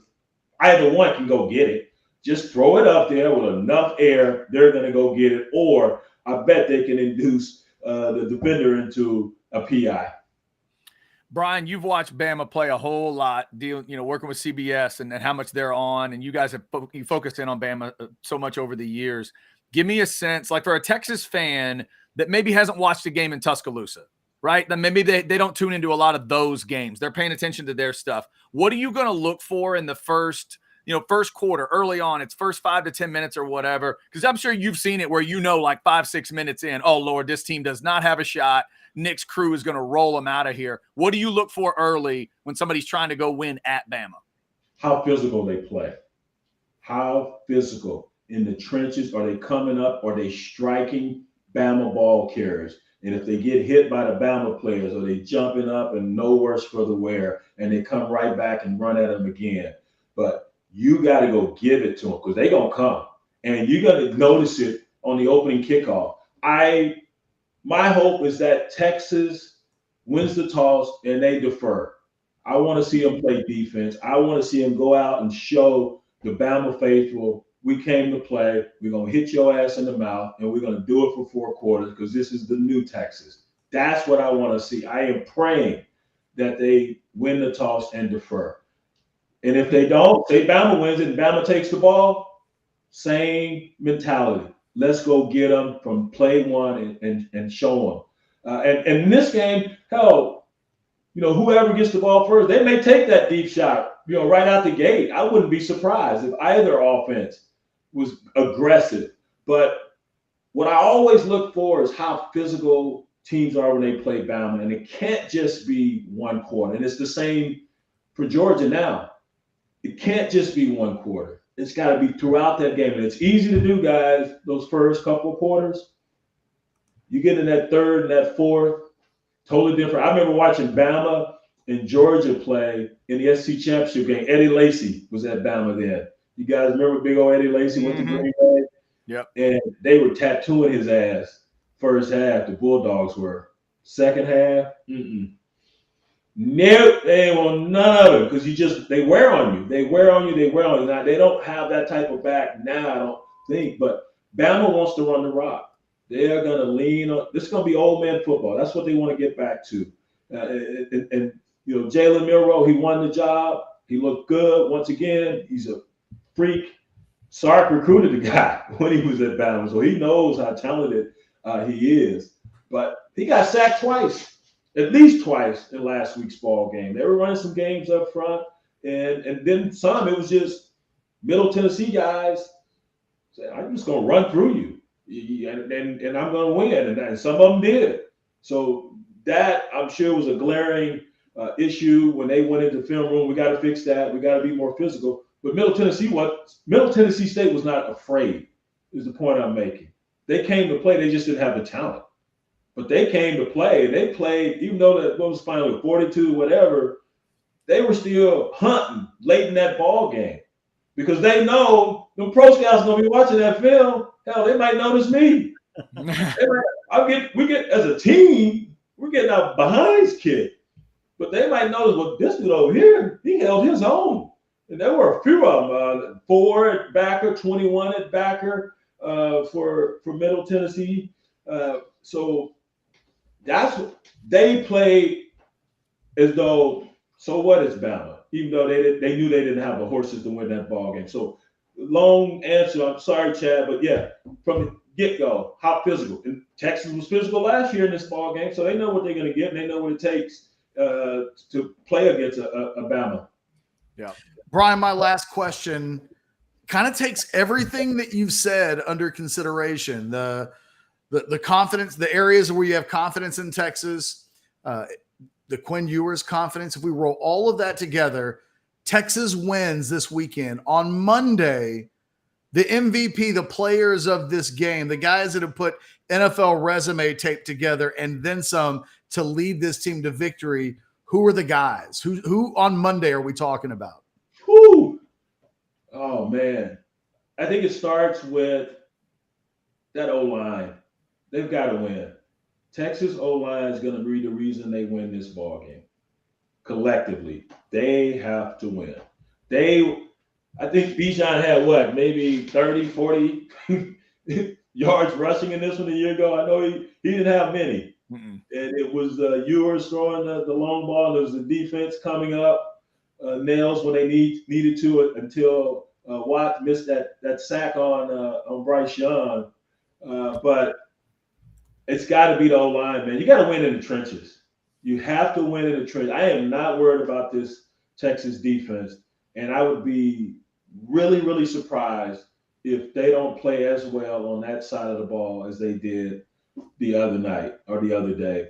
either one can go get it. Just throw it up there with enough air, they're going to go get it. Or I bet they can induce the defender into a PI. Brian, you've watched Bama play a whole lot, working with CBS and how much they're on, and you guys have focused in on Bama so much over the years. Give me a sense, like for a Texas fan that maybe hasn't watched a game in Tuscaloosa, right? Then maybe they don't tune into a lot of those games. They're paying attention to their stuff. What are you going to look for in the first quarter, early on? It's first 5 to 10 minutes or whatever, because I'm sure you've seen it where like 5-6 minutes in, oh, Lord, this team does not have a shot. Nick's crew is going to roll them out of here. What do you look for early when somebody's trying to go win at Bama? How physical they play. How physical. In the trenches, are they coming up? Are they striking Bama ball carriers? And if they get hit by the Bama players, are they jumping up and no worse for the wear, and they come right back and run at them again? But you got to go give it to them because they're going to come. And you're going to notice it on the opening kickoff. My hope is that Texas wins the toss and they defer. I want to see them play defense. I want to see them go out and show the Bama faithful, we came to play. We're going to hit your ass in the mouth, and we're going to do it for 4 quarters because this is the new Texas. That's what I want to see. I am praying that they win the toss and defer. And if they don't, say Bama wins it and Bama takes the ball, same mentality. Let's go get them from play one and show them. And in this game, hell, whoever gets the ball first, they may take that deep shot, right out the gate. I wouldn't be surprised if either offense was aggressive. But what I always look for is how physical teams are when they play Bama. And it can't just be 1 quarter. And it's the same for Georgia now. It can't just be 1 quarter. It's got to be throughout that game. And it's easy to do, guys, those first couple of quarters. You get in that third and that fourth, totally different. I remember watching Bama and Georgia play in the SEC championship game. Eddie Lacy was at Bama then. You guys remember big old Eddie Lacy went to Green Bay? Yep. And they were tattooing his ass first half. The Bulldogs were. Second half, nope, they ain't want none of it because they wear on you. They wear on you. Now, they don't have that type of back now, I don't think. But Bama wants to run the rock. They're going to lean on – this is going to be old man football. That's what they want to get back to. And Jalen Milroe, he won the job. He looked good once again. He's a freak. Sark recruited the guy when he was at Bama, so he knows how talented he is. But he got sacked twice, at least twice in last week's ball game. They were running some games up front, and then some, it was just Middle Tennessee guys saying, I'm just going to run through you. And I'm going to win. And some of them did. So that, I'm sure, was a glaring issue when they went into the film room. We got to fix that. We got to be more physical. But Middle Tennessee State was not afraid, is the point I'm making. They came to play. They just didn't have the talent. But they came to play. And they played, even though that was finally 42, whatever, they were still hunting late in that ball game. Because they know the pro scouts going to be watching that film. Hell, they might notice me. We get as a team, we're getting our behinds kicked. But they might notice, well, this dude over here, he held his own. And there were a few of them, 4 at backer, 21 at backer for Middle Tennessee. So that's what they played as though, so what is Bama? Even though they knew they didn't have the horses to win that ball game. So long answer, I'm sorry, Chad, but yeah, from the get-go, how physical. And Texas was physical last year in this ball game, so they know what they're going to get, and they know what it takes to play against a Bama. Yeah. Brian, my last question kind of takes everything that you've said under consideration. The confidence, the areas where you have confidence in Texas, the Quinn Ewers confidence. If we roll all of that together, Texas wins this weekend. On Monday, the MVP, the players of this game, the guys that have put NFL resume tape together and then some to lead this team to victory, who are the guys? Who on Monday are we talking about? Whew. Oh, man. I think it starts with that O-line. They've got to win. Texas O-line is going to be the reason they win this ball game. Collectively, they have to win. I think Bijan had maybe 30, 40 yards rushing in this one a year ago. I know he didn't have many. And it was Ewers throwing the long ball. There was the defense coming up, nails when they needed to it until Watt missed that sack on Bryce Young. But it's got to be the O-line, man. You got to win in the trenches. You have to win in the trenches. I am not worried about this Texas defense, and I would be really, really surprised if they don't play as well on that side of the ball as they did the other night or the other day.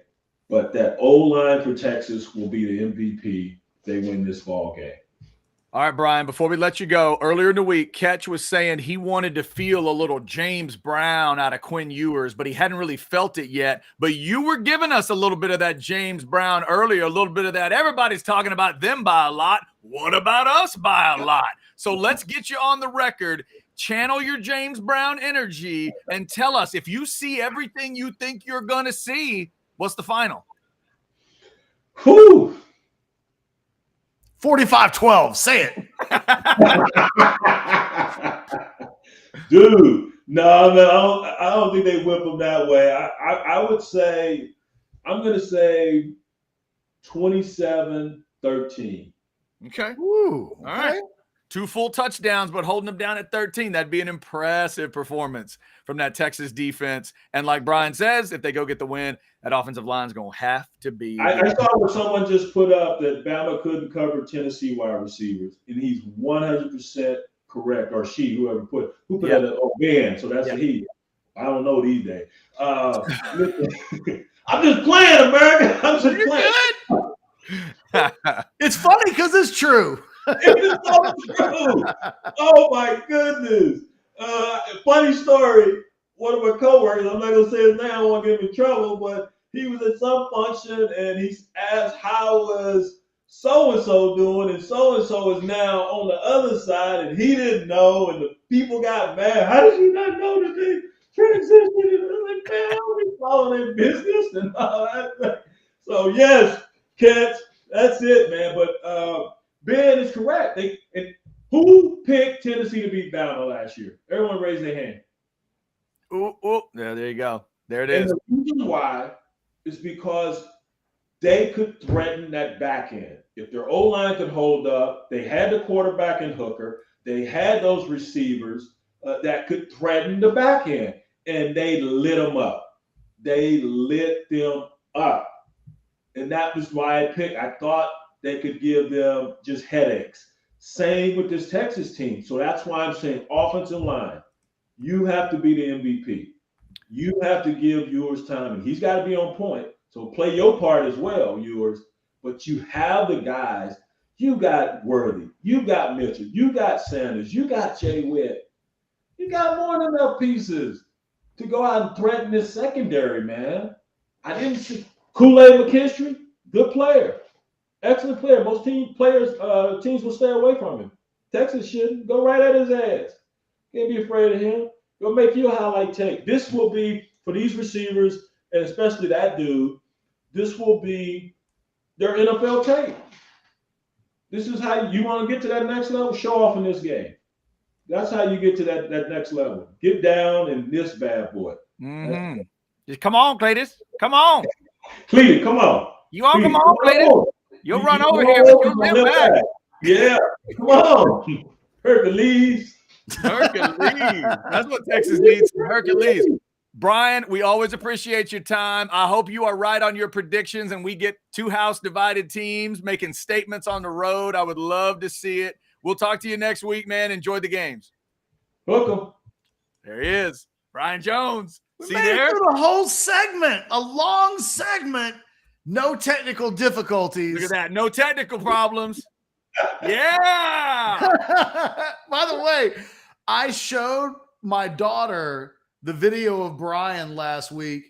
But that O-line for Texas will be the MVP if they win this ball game. All right, Brian, before we let you go, earlier in the week, Ketch was saying he wanted to feel a little James Brown out of Quinn Ewers, but he hadn't really felt it yet. But you were giving us a little bit of that James Brown earlier, a little bit of that. Everybody's talking about them by a lot. What about us by a lot? So let's get you on the record. Channel your James Brown energy and tell us, if you see everything you think you're going to see, what's the final? Whew. 45-12. Say it. Dude, no, man, I don't think they whip them that way. I would say, I'm going to say 27-13. Okay. Ooh, All right. 2 full touchdowns, but holding them down at 13. That'd be an impressive performance from that Texas defense. And like Brian says, if they go get the win, that offensive line's going to have to be. I saw where someone just put up that Bama couldn't cover Tennessee wide receivers, and he's 100% correct, or she, who put that. Oh, man, so that's a he. I don't know these days. I'm just playing, America. I'm just playing. It's funny because it's true. It is so true. Oh my goodness. Funny story. One of my coworkers, I'm not gonna say his name, I don't want to get him in trouble, but he was at some function and he asked how was so-and-so doing, and so-and-so is now on the other side, and he didn't know, and the people got mad. How did you not know that they transitioned? And I'm like, man, I don't be following their business and all that. So yes, Ketch, that's it, man. But Ben is correct. Who picked Tennessee to beat Bama last year? Everyone raise their hand. There you go. There it is. And the reason why is because they could threaten that back end. If their O-line could hold up, they had the quarterback and Hooker. They had those receivers that could threaten the back end, and they lit them up. They lit them up. And that was why I picked. I thought they could give them just headaches. Same with this Texas team. So that's why I'm saying offensive line. You have to be the MVP. You have to give Ewers time, and he's got to be on point. So play your part as well, Ewers. But you have the guys. You got Worthy. You got Mitchell. You got Sanders. You got Jay Witt. You got more than enough pieces to go out and threaten this secondary, man. I didn't see Kool-Aid McKinstry, good player. Excellent player. Most teams will stay away from him. Texas shouldn't. Go right at his ass. Can't be afraid of him. Go make you a highlight tape. This will be, for these receivers, and especially that dude, this will be their NFL tape. This is how you want to get to that next level. Show off in this game. That's how you get to that next level. Get down in this bad boy. Mm-hmm. Just come on, Cletus. Come on. Cletus, come on. You all come on, Cletus. You'll run over here with your left back. Yeah, come on. Hercules. Hercules. That's what Texas needs, Hercules. Brian, we always appreciate your time. I hope you are right on your predictions and we get 2 house divided teams making statements on the road. I would love to see it. We'll talk to you next week, man. Enjoy the games. Welcome. There he is. Brian Jones. See there? The whole segment, a long segment, no technical difficulties. Look at that. No technical problems. Yeah. By the way, I showed my daughter the video of Brian last week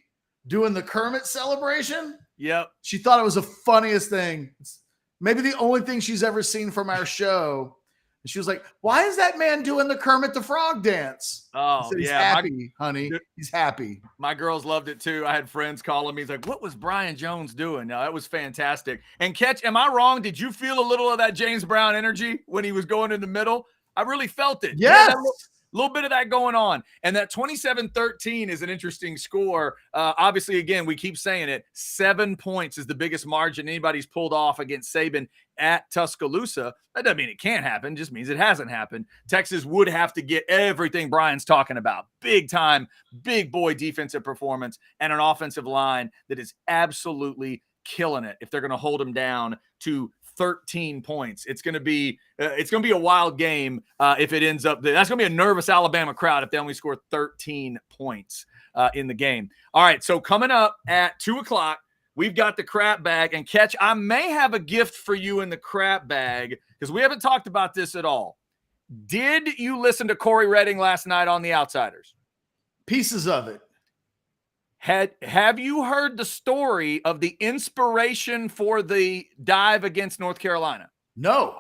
doing the Kermit celebration. Yep. She thought it was the funniest thing. It's maybe the only thing she's ever seen from our show. And she was like, why is that man doing the Kermit the Frog dance? Oh, said, he's yeah. happy, honey. He's happy. My girls loved it too. I had friends calling me. He's like, what was Brian Jones doing? No, that was fantastic. And Ketch, am I wrong? Did you feel a little of that James Brown energy when he was going in the middle? I really felt it. Yes. A little bit of that going on. And that 27-13 is an interesting score. Obviously, again, we keep saying it. 7 points is the biggest margin anybody's pulled off against Saban at Tuscaloosa. That doesn't mean it can't happen. It just means it hasn't happened. Texas would have to get everything Brian's talking about. Big time, big boy defensive performance and an offensive line that is absolutely killing it if they're going to hold them down to 13 points. It's going to be a wild game if it ends up. That's going to be a nervous Alabama crowd if they only score 13 points in the game. All right, so coming up at 2:00, we've got the crap bag. And Ketch, I may have a gift for you in the crap bag because we haven't talked about this at all. Did you listen to Corey Redding last night on The Outsiders? Pieces of it. Have you heard the story of the inspiration for the dive against North Carolina? No.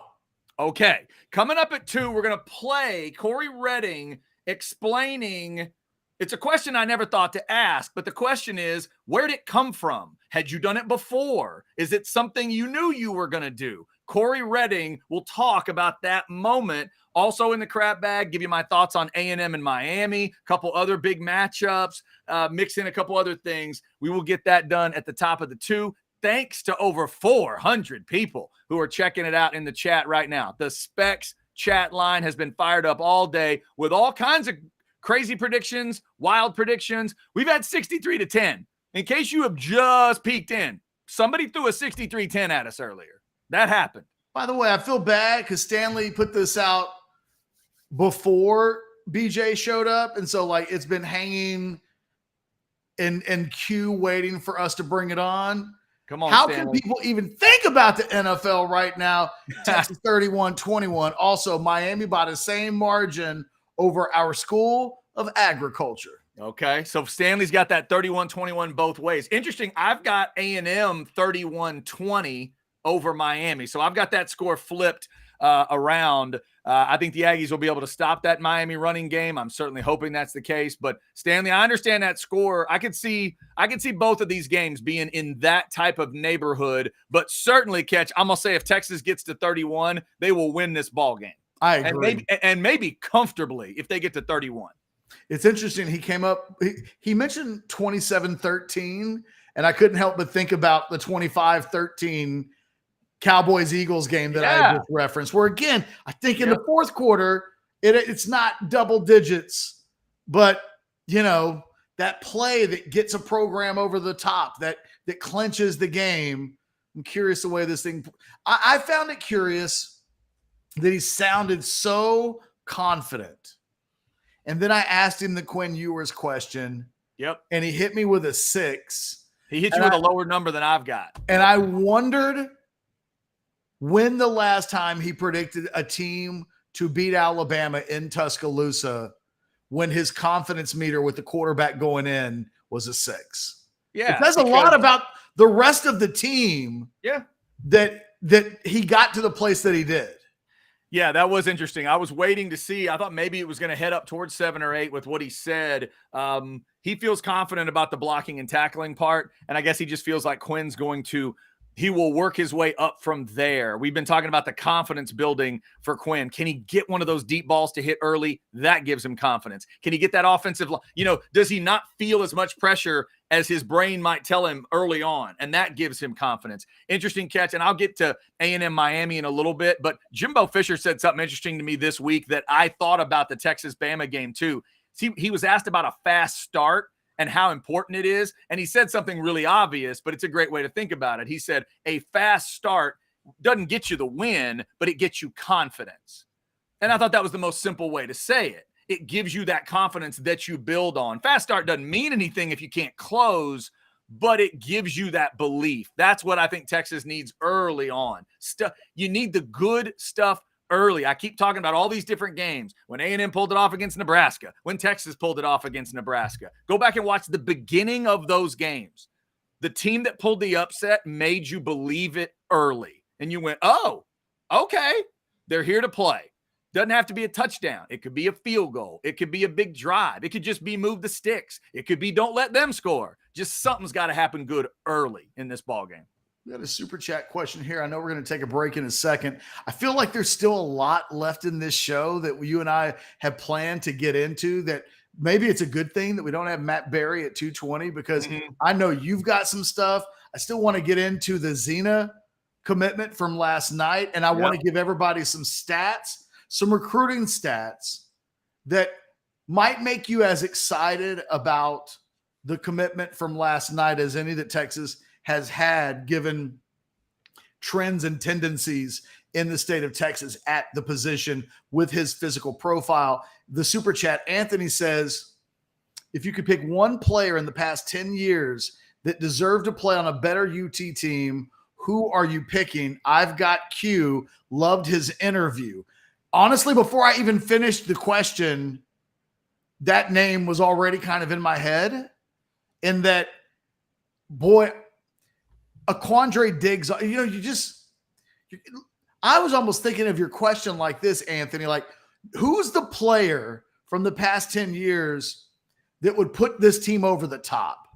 Okay. Coming up at 2, we're going to play Corey Redding explaining. It's a question I never thought to ask, but the question is, where did it come from? Had you done it before? Is it something you knew you were going to do? Corey Redding will talk about that moment. Also in the crap bag, give you my thoughts on A&M and Miami, a couple other big matchups, mix in a couple other things. We will get that done at the top of the 2. Thanks to over 400 people who are checking it out in the chat right now. The Specs chat line has been fired up all day with all kinds of crazy predictions, wild predictions. We've had 63-10. In case you have just peeked in, somebody threw a 63-10 at us earlier. That happened. By the way, I feel bad because Stanley put this out before BJ showed up. And so, like, it's been hanging in queue waiting for us to bring it on. Come on, How Stanley. can people even think about the NFL right now? Texas 31-21. Also, Miami by the same margin over our School of Agriculture. Okay, so Stanley's got that 31-21 both ways. Interesting, I've got A&M 31-20 over Miami. So I've got that score flipped around. I think the Aggies will be able to stop that Miami running game. I'm certainly hoping that's the case. But Stanley, I understand that score. I could see both of these games being in that type of neighborhood. But certainly, Ketch, I'm gonna say if Texas gets to 31, they will win this ball game. I agree. And maybe comfortably if they get to 31. It's interesting. He came up, he mentioned 27-13, and I couldn't help but think about the 25-13 Cowboys-Eagles game that I just referenced, where, again, I think in the fourth quarter, it's not double digits, but, you know, that play that gets a program over the top, that clinches the game. I'm curious the way this thing – I found it curious that he sounded so confident. And then I asked him the Quinn Ewers question. Yep. And he hit me with a 6. He hit you with a lower number than I've got. And I wondered when the last time he predicted a team to beat Alabama in Tuscaloosa when his confidence meter with the quarterback going in was a 6. Yeah. It says a lot about the rest of the team. Yeah. That he got to the place that he did. Yeah, that was interesting. I was waiting to see. I thought maybe it was going to head up towards 7 or 8 with what he said. He feels confident about the blocking and tackling part, and I guess he just feels like Quinn's going to – he will work his way up from there. We've been talking about the confidence building for Quinn. Can he get one of those deep balls to hit early? That gives him confidence. Can he get that offensive – does he not feel as much pressure as his brain might tell him early on? And that gives him confidence. Interesting catch. And I'll get to A&M Miami in a little bit, but Jimbo Fisher said something interesting to me this week that I thought about the Texas-Bama game too. He was asked about a fast start and how important it is. And he said something really obvious, but it's a great way to think about it. He said a fast start doesn't get you the win, but it gets you confidence. And I thought that was the most simple way to say it. It gives you that confidence that you build on. Fast start doesn't mean anything if you can't close, but it gives you that belief. That's what I think Texas needs early on. You need the good stuff early. I keep talking about all these different games. When A&M pulled it off against Nebraska, when Texas pulled it off against Nebraska. Go back and watch the beginning of those games. The team that pulled the upset made you believe it early. And you went, oh, okay, they're here to play. Doesn't have to be a touchdown. It could be a field goal. It could be a big drive. It could just be move the sticks. It could be don't let them score. Just something's got to happen good early in this ball game. We got a super chat question here. I know we're going to take a break in a second. I feel like there's still a lot left in this show that you and I have planned to get into, that maybe it's a good thing that we don't have Matt Berry at 220, because I know you've got some stuff. I still want to get into the Xena commitment from last night, and I want to give everybody some stats, some recruiting stats that might make you as excited about the commitment from last night as any that Texas has had, given trends and tendencies in the state of Texas at the position with his physical profile. The super chat, Anthony says, if you could pick one player in the past 10 years that deserved to play on a better UT team, who are you picking? I've got Q. Loved his interview. Honestly, before I even finished the question, that name was already kind of in my head, in that, boy, Quandre Diggs, I was almost thinking of your question like this, Anthony, like, who's the player from the past 10 years that would put this team over the top?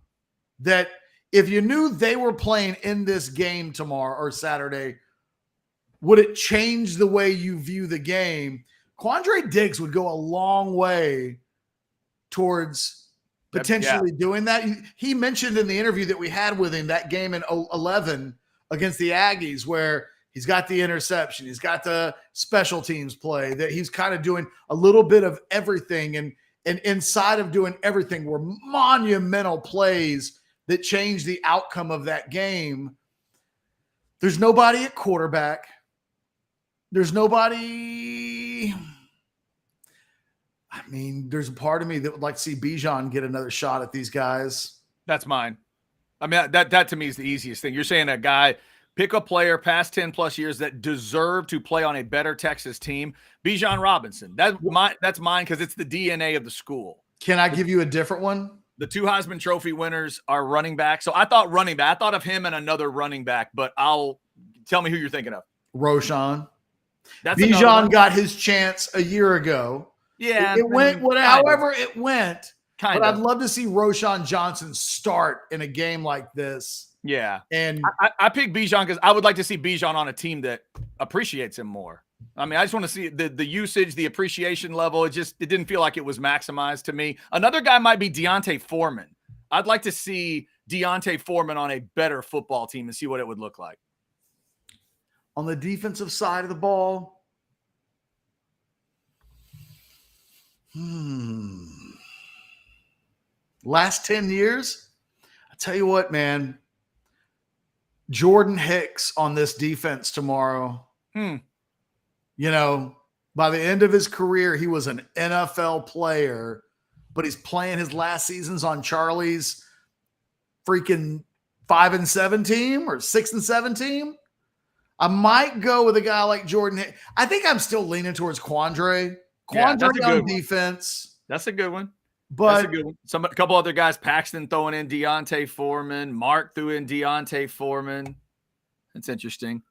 That if you knew they were playing in this game tomorrow or Saturday, would it change the way you view the game? Quandre Diggs would go a long way towards potentially doing that. He mentioned in the interview that we had with him that game in 11 against the Aggies, where he's got the interception, he's got the special teams play, that he's kind of doing a little bit of everything. And inside of doing everything were monumental plays that changed the outcome of that game. There's nobody at quarterback. There's nobody. I mean, there's a part of me that would like to see Bijan get another shot at these guys. That's mine. I mean, that to me is the easiest thing. You're saying a guy, pick a player past 10 plus years that deserve to play on a better Texas team. Bijan Robinson. That's mine because it's the DNA of the school. Can I give you a different one? The two Heisman Trophy winners are running back. So I thought running back. I thought of him and another running back, but tell me who you're thinking of. Roshan. Bijan got his chance a year ago. Yeah. It went however it went. Kind but of. I'd love to see Roshan Johnson start in a game like this. Yeah. And I picked Bijan because I would like to see Bijan on a team that appreciates him more. I mean, I just want to see the usage, the appreciation level. It didn't feel like it was maximized to me. Another guy might be Deontay Foreman. I'd like to see Deontay Foreman on a better football team and see what it would look like. On the defensive side of the ball, last 10 years, I tell you what, man, Jordan Hicks on this defense tomorrow. You know, by the end of his career, he was an NFL player, but he's playing his last seasons on Charlie's freaking 5-7 team or 6-7 team. I might go with a guy like Jordan Hicks. I think I'm still leaning towards Quandre. Quandre on defense. That's a good one. But that's a good one. A couple other guys, Paxton throwing in Deontay Foreman. Mark threw in Deontay Foreman. That's interesting.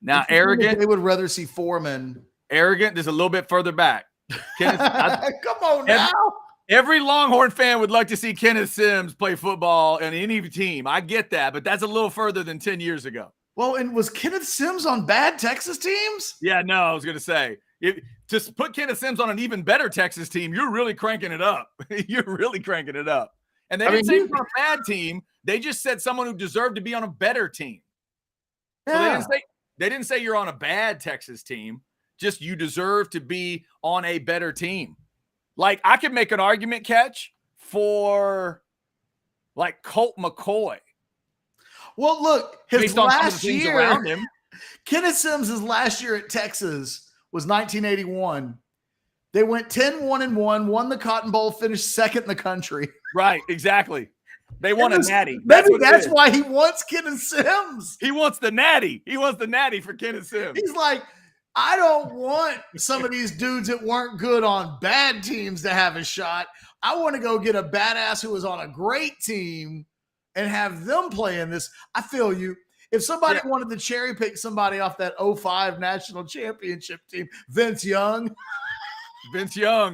Now, Arrogant. They would rather see Foreman. Arrogant is a little bit further back. Come on now. Every Longhorn fan would like to see Kenneth Sims play football in any team. I get that, but that's a little further than 10 years ago. Well, and was Kenneth Sims on bad Texas teams? Yeah, no, I was going to say. To put Kenneth Sims on an even better Texas team, you're really cranking it up. You're really cranking it up. And they didn't say you're on a bad team. They just said someone who deserved to be on a better team. Yeah. So they didn't say you're on a bad Texas team. Just you deserve to be on a better team. Like, I could make an argument, Ketch, for like Colt McCoy. Well, look, his last year around him. Kenneth Sims' last year at Texas was 1981. They went 10-1-1, won the Cotton Bowl, finished second in the country. Right, exactly. They won a natty. Maybe that's why he wants Kenneth Sims. He wants the natty. He wants the natty for Kenneth Sims. He's like, I don't want some of these dudes that weren't good on bad teams to have a shot. I want to go get a badass who was on a great team and have them play in this. I feel you. If somebody wanted to cherry pick somebody off that 05 national championship team, Vince Young,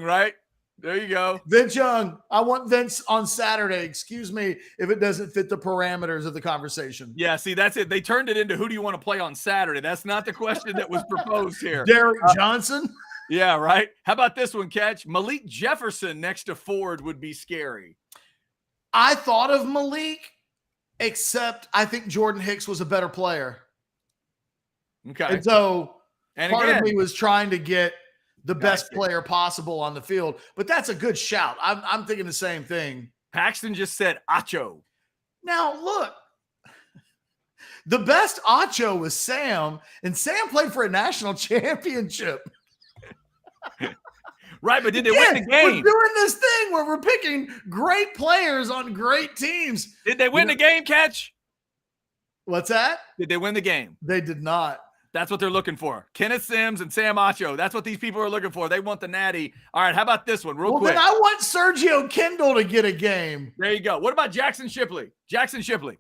right? There you go. Vince Young. I want Vince on Saturday. Excuse me if it doesn't fit the parameters of the conversation. Yeah, see, that's it. They turned it into who do you want to play on Saturday? That's not the question that was proposed here. Derek Johnson. Yeah, right. How about this one, Ketch? Malik Jefferson next to Ford would be scary. I thought of Malik, except I think Jordan Hicks was a better player. Okay. And so part again, of me was trying to get the best Gotcha. player possible on the field, but that's a good shout. I'm thinking the same thing. Paxton just said Acho. Now, look, the best Acho was Sam, and Sam played for a national championship. Right, but did they win the game? We're doing this thing where we're picking great players on great teams. Did they win the game, Ketch? What's that? Did they win the game? They did not. That's what they're looking for. Kenneth Sims and Sam Acho. That's what these people are looking for. They want the natty. All right, how about this one real quick? Then I want Sergio Kendall to get a game. There you go. What about Jackson Shipley? Jackson Shipley.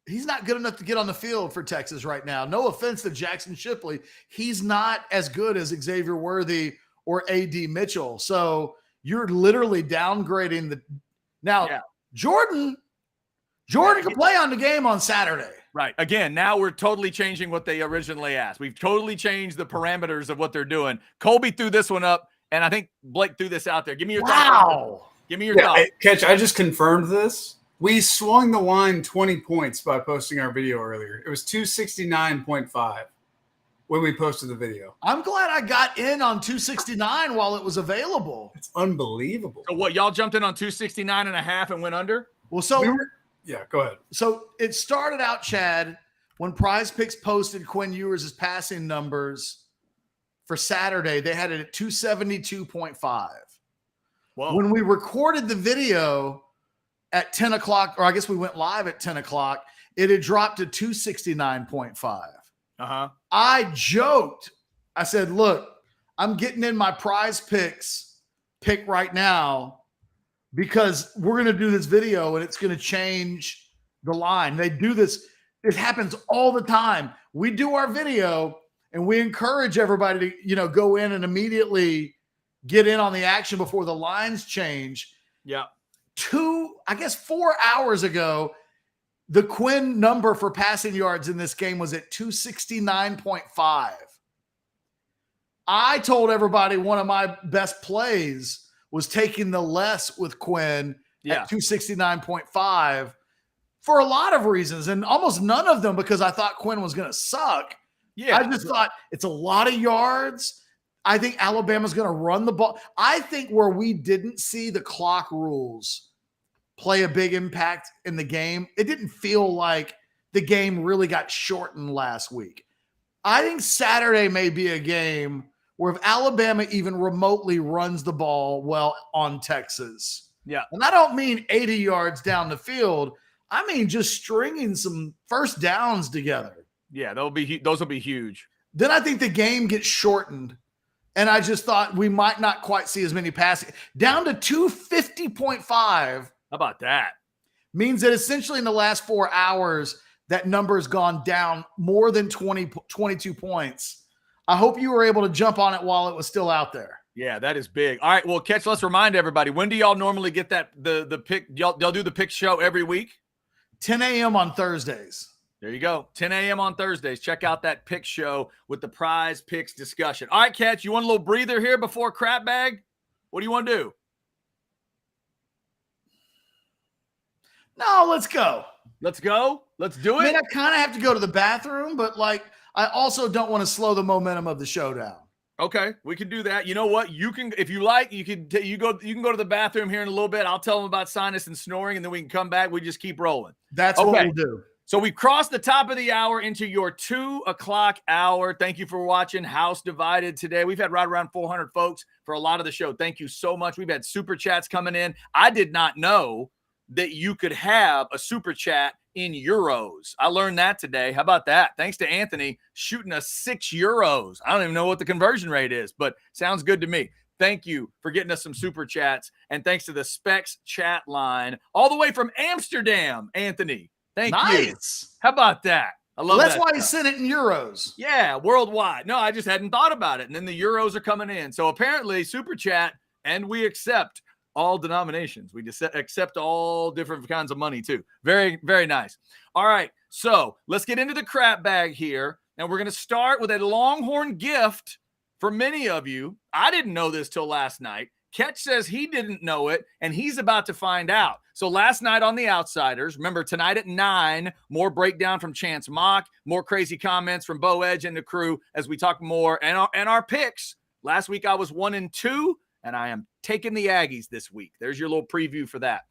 He's not good enough to get on the field for Texas right now. No offense to Jackson Shipley. He's not as good as Xavier Worthy or A.D. Mitchell. So you're literally downgrading the – now, Yeah. Jordan can play on the game on Saturday. Right. Again, now we're totally changing what they originally asked. We've totally changed the parameters of what they're doing. Colby threw this one up, and I think Blake threw this out there. Give me your thoughts. Give me your thoughts. Ketch, I just confirmed this. We swung the line 20 points by posting our video earlier. It was 269.5 when we posted the video. I'm glad I got in on 269 while it was available. It's unbelievable. So what, y'all jumped in on 269.5 and went under? Well, so yeah, go ahead. So it started out, Chad, when Prize Picks posted Quinn Ewers' passing numbers for Saturday, they had it at 272.5. Whoa. When we recorded the video at 10 o'clock, or I guess we went live at 10 o'clock, it had dropped to 269.5. Uh-huh. I joked. I said, look, I'm getting in my Prize Picks pick right now because we're going to do this video and it's going to change the line. They do this. It happens all the time. We do our video and we encourage everybody to, go in and immediately get in on the action before the lines change. Yeah. 4 hours ago, the Quinn number for passing yards in this game was at 269.5. I told everybody one of my best plays was taking the less with Quinn at 269.5 for a lot of reasons, and almost none of them because I thought Quinn was going to suck. Yeah. I just thought it's a lot of yards. I think Alabama's going to run the ball. I think where we didn't see the clock rules play a big impact in the game, it didn't feel like the game really got shortened last week. I think Saturday may be a game where if Alabama even remotely runs the ball well on Texas, and I don't mean 80 yards down the field, I mean just stringing some first downs together. Yeah, those will be huge. Then I think the game gets shortened, and I just thought we might not quite see as many passing. Down to 250.5. How about that? Means that essentially in the last 4 hours, that number has gone down more than 22 points. I hope you were able to jump on it while it was still out there. Yeah, that is big. All right, well, Ketch, let's remind everybody, when do y'all normally get that the pick? Y'all do the pick show every week? 10 a.m. on Thursdays. There you go. 10 a.m. on Thursdays. Check out that pick show with the Prize Picks discussion. All right, Ketch, you want a little breather here before crap bag? What do you want to do? No, let's go. Let's go. Let's do it. I mean, I kind of have to go to the bathroom, but I also don't want to slow the momentum of the show down. Okay, we can do that. You know what? You can, if you like, you can go to the bathroom here in a little bit. I'll tell them about sinus and snoring, and then we can come back. We just keep rolling. That's what we'll do. So we've crossed the top of the hour into your 2 o'clock hour. Thank you for watching House Divided today. We've had right around 400 folks for a lot of the show. Thank you so much. We've had super chats coming in. I did not know that you could have a super chat in euros. I learned that today. How about that? Thanks to Anthony shooting us 6 euros. I don't even know what the conversion rate is, but sounds good to me. Thank you for getting us some super chats. And thanks to the Specs chat line all the way from Amsterdam, Anthony. Thank you. How about that? I love that. That's why he sent it in euros. Yeah, worldwide. No, I just hadn't thought about it. And then the euros are coming in. So apparently super chat And we accept all denominations. We just accept all different kinds of money too. Very, very nice. All right. So let's get into the crap bag here. And we're going to start with a Longhorn gift for many of you. I didn't know this till last night. Ketch says he didn't know it, and he's about to find out. So last night on The Outsiders, remember tonight at 9, more breakdown from Chance Mock, more crazy comments from Bo Edge and the crew as we talk more and our picks. Last week I was 1-2, and I am taking the Aggies this week. There's your little preview for that.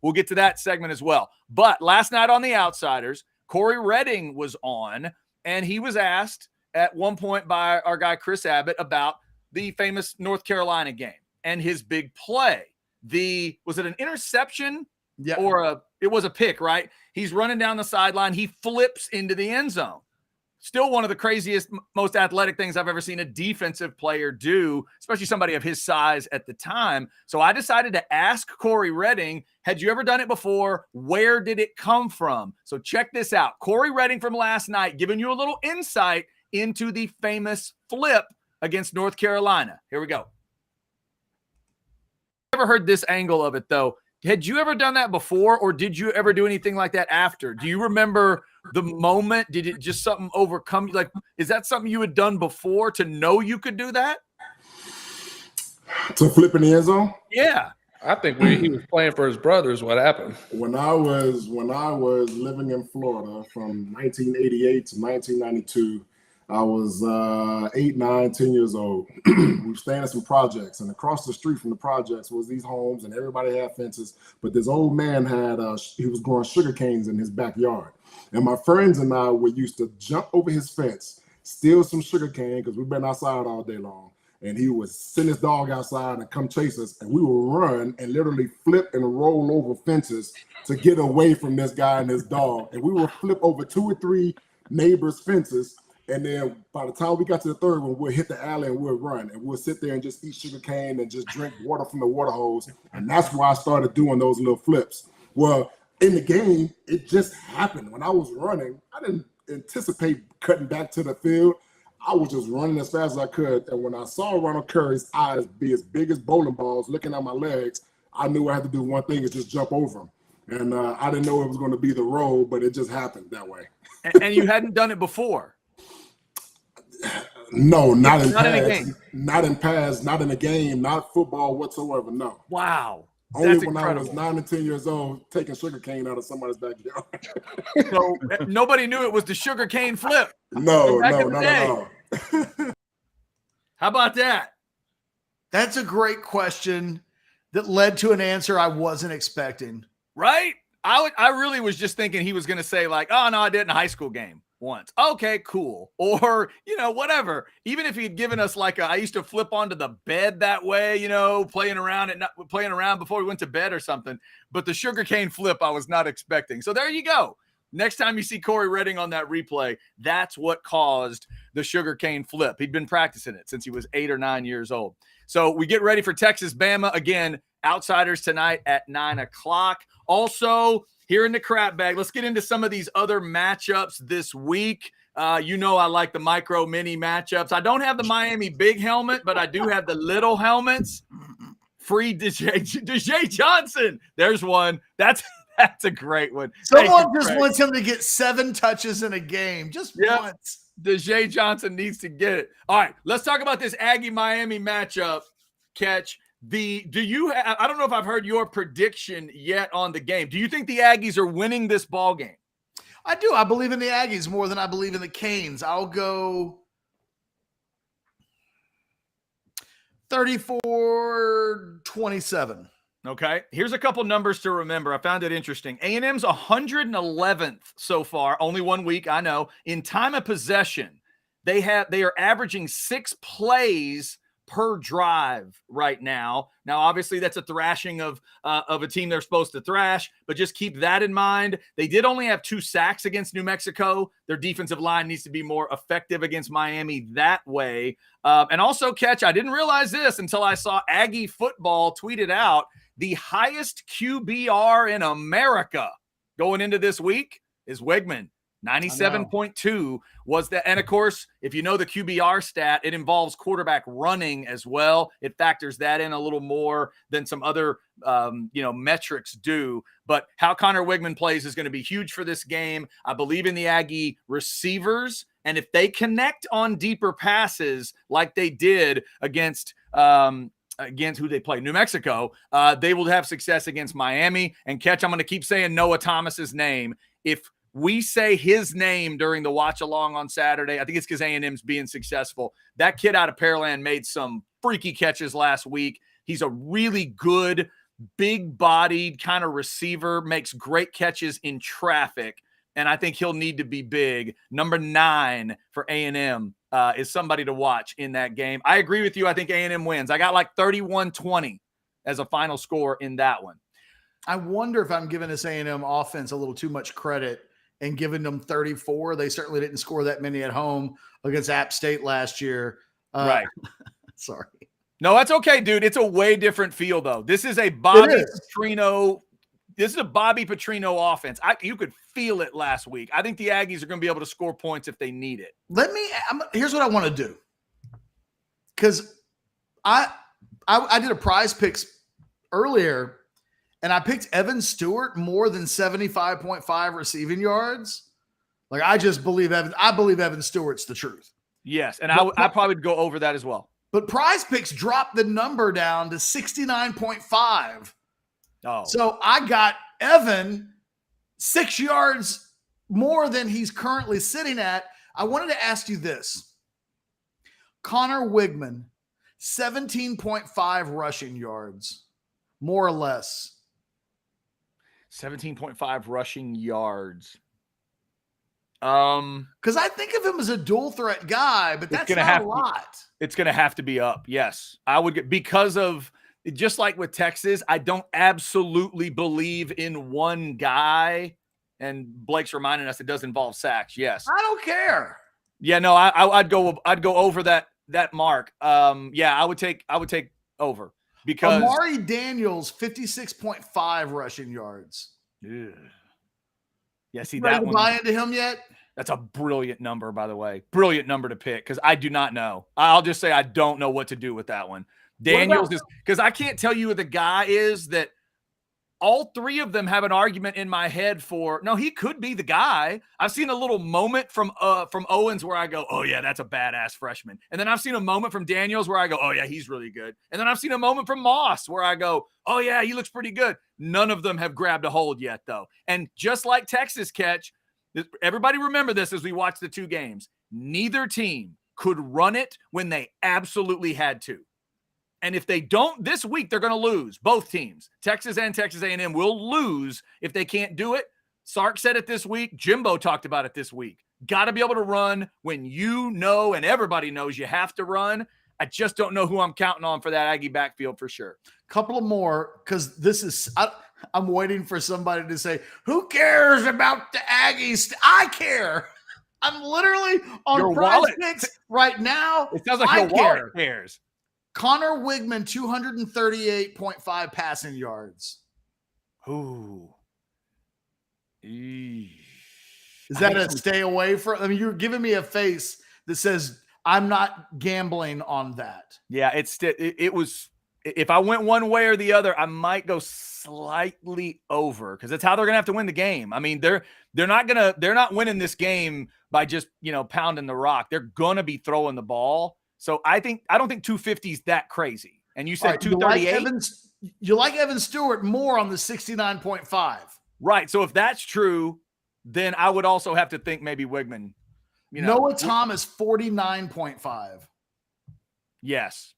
We'll get to that segment as well. But last night on The Outsiders, Corey Redding was on, and he was asked at one point by our guy Chris Abbott about the famous North Carolina game and his big play. Was it an interception? Yeah. Or it was a pick, right? He's running down the sideline. He flips into the end zone. Still one of the craziest, most athletic things I've ever seen a defensive player do, especially somebody of his size at the time. So I decided to ask Corey Redding, had you ever done it before? Where did it come from? So check this out. Corey Redding from last night giving you a little insight into the famous flip against North Carolina. Here we go. Never heard this angle of it, though. Had you ever done that before, or did you ever do anything like that after? Do you remember the moment? Did it just something overcome you? Like, is that something you had done before to know you could do that? To flip in the end zone? Yeah. I think he was playing for his brothers. What happened? When I was living in Florida from 1988 to 1992, I was 8, 9, 10 years old. We were staying in some projects, and across the street from the projects was these homes, and everybody had fences. But this old man he was growing sugar canes in his backyard. And my friends and I were used to jump over his fence, steal some sugar cane because we've been outside all day long. And he would send his dog outside and come chase us, and we would run and literally flip and roll over fences to get away from this guy and his dog. And we would flip over 2 or 3 neighbors' fences. And then by the time we got to the third one, we'll hit the alley and we'll run. And we'll sit there and just eat sugar cane and just drink water from the water hose. And that's why I started doing those little flips. Well, in the game, it just happened. When I was running, I didn't anticipate cutting back to the field. I was just running as fast as I could. And when I saw Ronald Curry's eyes be as big as bowling balls looking at my legs, I knew I had to do one thing, is just jump over him. And I didn't know it was going to be the roll, but it just happened that way. And you hadn't done it before? No, not in pass, not in a game, not football whatsoever. No. Wow. Only That's when incredible. I was 9 and 10 years old, taking sugar cane out of somebody's backyard. So nobody knew it was the sugar cane flip. No, Back no, in the not day. at all. How about that? That's a great question that led to an answer I wasn't expecting. Right? I really was just thinking he was going to say like, oh, no, I did in a high school game once. Okay, cool. Or, whatever. Even if he'd given us like I used to flip onto the bed that way, playing around before we went to bed or something. But the sugarcane flip I was not expecting. So there you go. Next time you see Corey Redding on that replay, that's what caused the sugarcane flip. He'd been practicing it since he was 8 or 9 years old. So we get ready for Texas Bama again. Outsiders tonight at 9 o'clock. Also, here in the crap bag, let's get into some of these other matchups this week. I like the micro mini matchups. I don't have the Miami big helmet, but I do have the little helmets. Free DJ Johnson. There's one. That's a great one. Someone just wants him to get 7 touches in a game. Just once. DJ Johnson needs to get it. All right, let's talk about this Aggie-Miami matchup, Ketch. I don't know if I've heard your prediction yet on the game. Do you think the Aggies are winning this ball game? I do. I believe in the Aggies more than I believe in the Canes. I'll go 34-27. Okay. Here's a couple numbers to remember. I found it interesting. A&M's 111th so far, only 1 week, I know. In time of possession, they are averaging 6 plays per drive right now. Now, obviously, that's a thrashing of a team they're supposed to thrash, but just keep that in mind. They did only have 2 sacks against New Mexico. Their defensive line needs to be more effective against Miami that way. And also, Ketch, I didn't realize this until I saw Aggie Football tweeted out the highest QBR in America going into this week is Wegman. 97.2 was that. And of course, if you know the QBR stat, it involves quarterback running as well. It factors that in a little more than some other, metrics do. But how Connor Wigman plays is going to be huge for this game. I believe in the Aggie receivers. And if they connect on deeper passes like they did against who they play, New Mexico, they will have success against Miami. And Ketch, I'm going to keep saying Noah Thomas's name. If we say his name during the watch along on Saturday, I think it's because A&M's being successful. That kid out of Pearland made some freaky catches last week. He's a really good, big-bodied kind of receiver, makes great catches in traffic, and I think he'll need to be big. Number 9 for A&M is somebody to watch in that game. I agree with you. I think A&M wins. I got like 31-20 as a final score in that one. I wonder if I'm giving this A&M offense a little too much credit and giving them 34. They certainly didn't score that many at home against App State last year. Right. Sorry. No, that's okay, dude. It's a way different feel, though. This is a Bobby Petrino. This is a Bobby Petrino offense. You could feel it last week. I think the Aggies are going to be able to score points if they need it. Here's what I want to do. Because I did a prize picks earlier, and I picked Evan Stewart more than 75.5 receiving yards. Like, I just believe Evan Stewart's the truth. Yes, and I probably would go over that as well. But prize picks dropped the number down to 69.5. Oh. So I got Evan 6 yards more than he's currently sitting at. I wanted to ask you this. Connor Wigman, 17.5 rushing yards, more or less. 17.5 rushing yards. Because I think of him as a dual threat guy, but that's not a lot. It's going to have to be up. Yes, I would get, because of just like with Texas, I don't absolutely believe in one guy. And Blake's reminding us it does involve sacks. Yes, I don't care. Yeah, no, I'd go over that mark. Yeah, I would take over. Because Amari Daniels, 56.5 rushing yards. Ugh. Yeah, see Ready that to one. Buy into him yet? That's a brilliant number, by the way. Brilliant number to pick, because I do not know. I'll just say I don't know what to do with that one. Daniels is, because I can't tell you who the guy is that all three of them have an argument in my head for, no, he could be the guy. I've seen a little moment from Owens where I go, oh, yeah, that's a badass freshman. And then I've seen a moment from Daniels where I go, oh, yeah, he's really good. And then I've seen a moment from Moss where I go, oh, yeah, he looks pretty good. None of them have grabbed a hold yet, though. And just like Texas, Ketch, everybody remember this as we watch the two games. Neither team could run it when they absolutely had to. And if they don't this week, they're going to lose. Both teams, Texas and Texas A&M, will lose if they can't do it. Sark said it this week. Jimbo talked about it this week. Got to be able to run when you know and everybody knows you have to run. I just don't know who I'm counting on for that Aggie backfield for sure. Couple of more, because this is I'm waiting for somebody to say, who cares about the Aggies? I care. I'm literally on Prize Picks right now. It sounds like your wallet cares. Connor Wigman, 238.5 passing yards. Ooh. Is that a stay away from? I mean, you're giving me a face that says I'm not gambling on that. Yeah, it was. If I went one way or the other, I might go slightly over, because that's how they're gonna have to win the game. I mean, they're not winning this game by just pounding the rock. They're gonna be throwing the ball. So I don't think 250 is that crazy. And you said 238. You like Evan Stewart more on the 69.5. Right. So if that's true, then I would also have to think maybe Wigman. Noah Thomas, 49.5. Yes.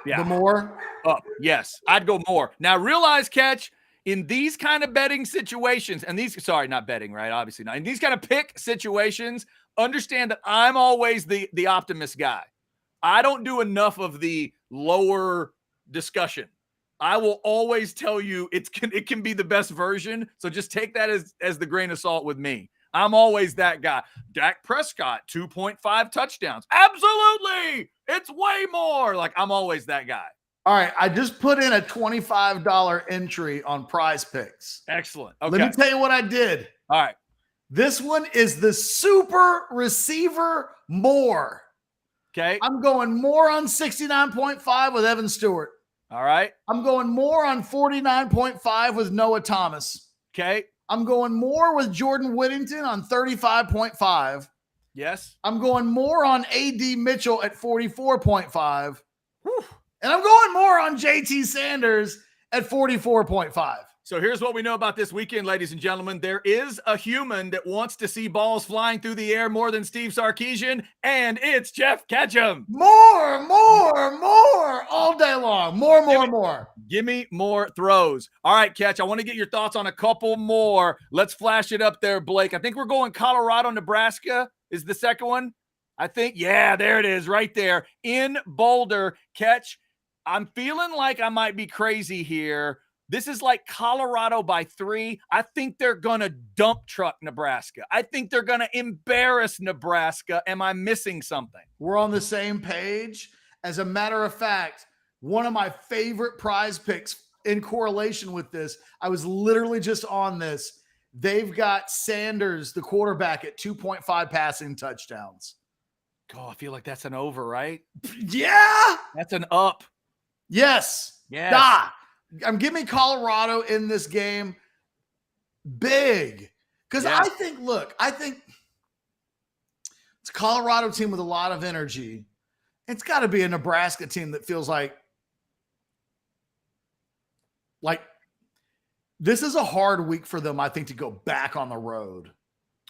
Yeah. The more? Up. Yes. I'd go more. Now realize, Ketch, in these kind of betting situations, and not betting, right? Obviously not. In these kind of pick situations, understand that I'm always the optimist guy. I don't do enough of the lower discussion. I will always tell you it can be the best version. So just take that as the grain of salt with me. I'm always that guy. Dak Prescott, 2.5 touchdowns. Absolutely. It's way more. Like, I'm always that guy. All right. I just put in a $25 entry on Prize Picks. Excellent. Okay. Let me tell you what I did. All right. This one is the super receiver Moore. Okay. I'm going more on 69.5 with Evan Stewart. All right. I'm going more on 49.5 with Noah Thomas. Okay. I'm going more with Jordan Whittington on 35.5. Yes. I'm going more on A.D. Mitchell at 44.5. And I'm going more on J.T. Sanders at 44.5. So here's what we know about this weekend, ladies and gentlemen. There is a human that wants to see balls flying through the air more than Steve Sarkisian, and it's Jeff Ketchum. More all day long. More. Give me more throws. All right, Ketch, I want to get your thoughts on a couple more. Let's flash it up there, Blake. I think we're going Colorado, Nebraska is the second one. I think, yeah, there it is right there in Boulder. Ketch, I'm feeling like I might be crazy here. This is like Colorado by 3. I think they're going to dump truck Nebraska. I think they're going to embarrass Nebraska. Am I missing something? We're on the same page. As a matter of fact, one of my favorite prize picks in correlation with this, I was literally just on this. They've got Sanders, the quarterback, at 2.5 passing touchdowns. Oh, I feel like that's an over, right? Yeah. That's an up. Yes. Yes. I'm giving Colorado in this game big. Because Yeah. I think it's a Colorado team with a lot of energy. It's got to be a Nebraska team that feels like this is a hard week for them, I think, to go back on the road.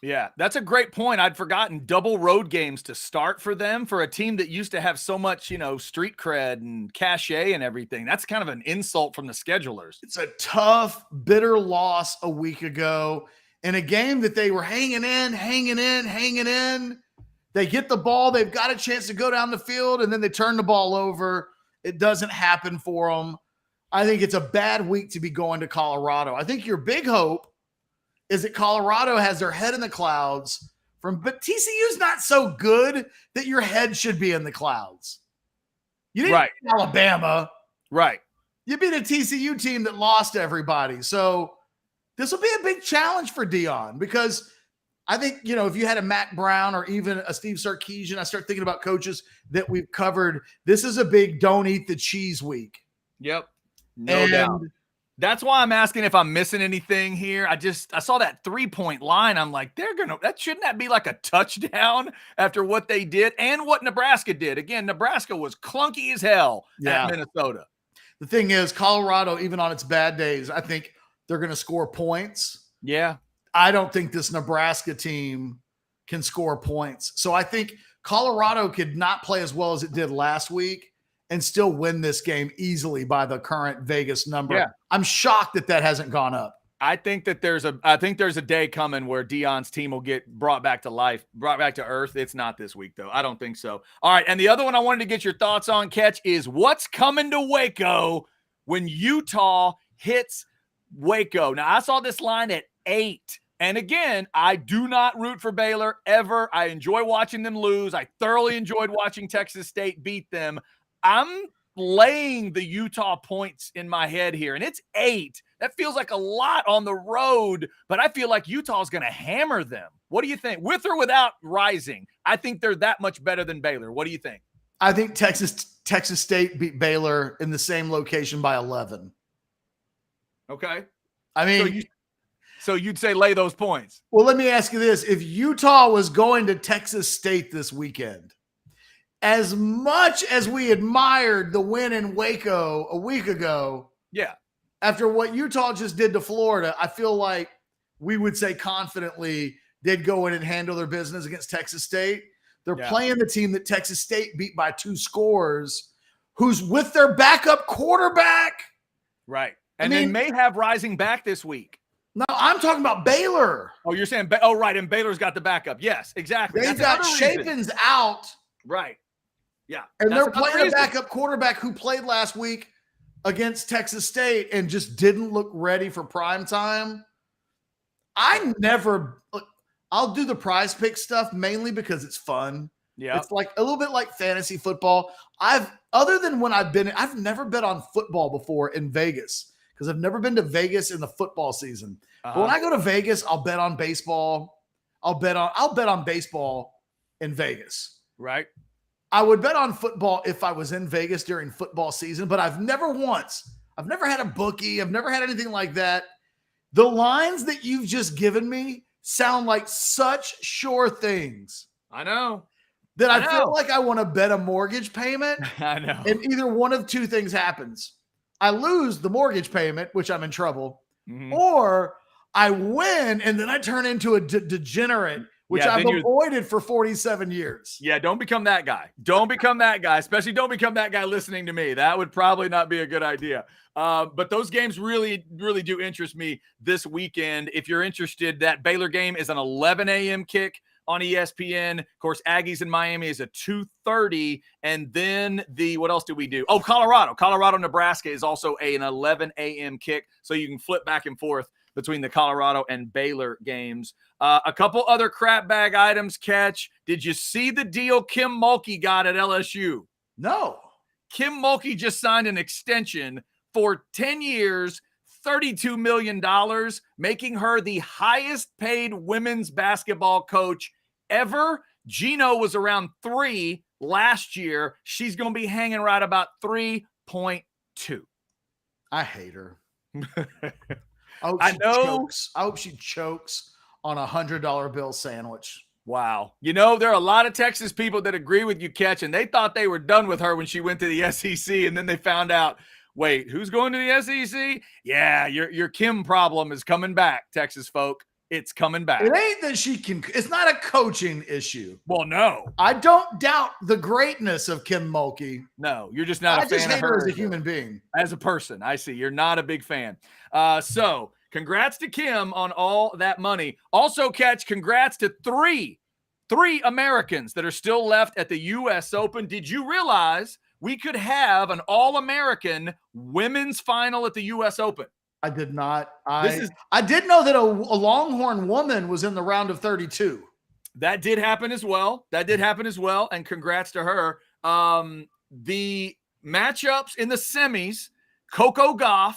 Yeah, that's a great point. I'd forgotten double road games to start for them, for a team that used to have so much, street cred and cachet and everything. That's kind of an insult from the schedulers. It's a tough, bitter loss a week ago in a game that they were hanging in. They get the ball. They've got a chance to go down the field, and then they turn the ball over. It doesn't happen for them. I think it's a bad week to be going to Colorado. I think your big hope is that Colorado has their head in the clouds but TCU's not so good that your head should be in the clouds. You didn't beat Alabama. Right. You beat a TCU team that lost everybody. So this will be a big challenge for Dion, because I think, if you had a Matt Brown or even a Steve Sarkisian, I start thinking about coaches that we've covered. This is a big don't eat the cheese week. Yep. No doubt. That's why I'm asking if I'm missing anything here. I saw that 3-point line. I'm like, shouldn't that be like a touchdown after what they did and what Nebraska did? Again, Nebraska was clunky as hell at Minnesota. The thing is, Colorado, even on its bad days, I think they're going to score points. Yeah. I don't think this Nebraska team can score points. So I think Colorado could not play as well as it did last week and still win this game easily by the current Vegas number. Yeah. I'm shocked that hasn't gone up. I think there's a day coming where Dion's team will get brought back to life, brought back to earth. It's not this week, though. I don't think so. All right, and the other one I wanted to get your thoughts on, Ketch, is what's coming to Waco when Utah hits Waco. Now, I saw this line at 8. And again, I do not root for Baylor ever. I enjoy watching them lose. I thoroughly enjoyed watching Texas State beat them. I'm laying the Utah points in my head here, and it's 8. That feels like a lot on the road, but I feel like Utah's going to hammer them. What do you think? With or without Rising, I think they're that much better than Baylor. What do you think? I think Texas State beat Baylor in the same location by 11. Okay. I mean, so you'd say lay those points. Well, let me ask you this. If Utah was going to Texas State this weekend, as much as we admired the win in Waco a week ago, after what Utah just did to Florida, I feel like we would say confidently they'd go in and handle their business against Texas State. They're playing the team that Texas State beat by 2 scores, who's with their backup quarterback. Right. And then may have Rising back this week. No, I'm talking about Baylor. Oh, you're saying, right, and Baylor's got the backup. Yes, exactly. They've got Chapin's out. Right. Yeah. And they're playing a backup quarterback who played last week against Texas State and just didn't look ready for prime time. I'll do the prize pick stuff mainly because it's fun. Yeah. It's like a little bit like fantasy football. I've never bet on football before in Vegas because I've never been to Vegas in the football season. But when I go to Vegas, I'll bet on baseball. I'll bet on baseball in Vegas. Right. I would bet on football if I was in Vegas during football season, but I've never had a bookie. I've never had anything like that. The lines that you've just given me sound like such sure things. I know. That I feel like I want to bet a mortgage payment. I know. And either one of two things happens. I lose the mortgage payment, which I'm in trouble, or I win and then I turn into a degenerate, which I've avoided for 47 years. Yeah, don't become that guy. Don't become that guy. Especially don't become that guy listening to me. That would probably not be a good idea. But those games really, really do interest me this weekend. If you're interested, that Baylor game is an 11 a.m. kick on ESPN. Of course, Aggies in Miami is a 2:30. And then what else do we do? Oh, Colorado, Nebraska is also an 11 a.m. kick. So you can flip back and forth between the Colorado and Baylor games. A couple other crap bag items, Ketch. Did you see the deal Kim Mulkey got at LSU? No. Kim Mulkey just signed an extension for 10 years, $32 million, making her the highest paid women's basketball coach ever. Gino was around 3 last year. She's going to be hanging right about 3.2. I hate her. I know. I hope she chokes on a $100 bill sandwich. Wow. You know, there are a lot of Texas people that agree with you, Ketch, and they thought they were done with her when she went to the SEC, and then they found out, wait, who's going to the SEC? Yeah, your Kim problem is coming back, Texas folk. It's coming back. It ain't that she can – it's not a coaching issue. Well, no. I don't doubt the greatness of Kim Mulkey. No, you're just not a fan of her. I just hate her as a human being. As a person, I see. You're not a big fan. So congrats to Kim on all that money. Also, Ketch, congrats to three Americans that are still left at the U.S. Open. Did you realize we could have an all-American women's final at the U.S. Open? I did not. I did know that a Longhorn woman was in the round of 32. That did happen as well. And congrats to her. The matchups in the semis, Coco Gauff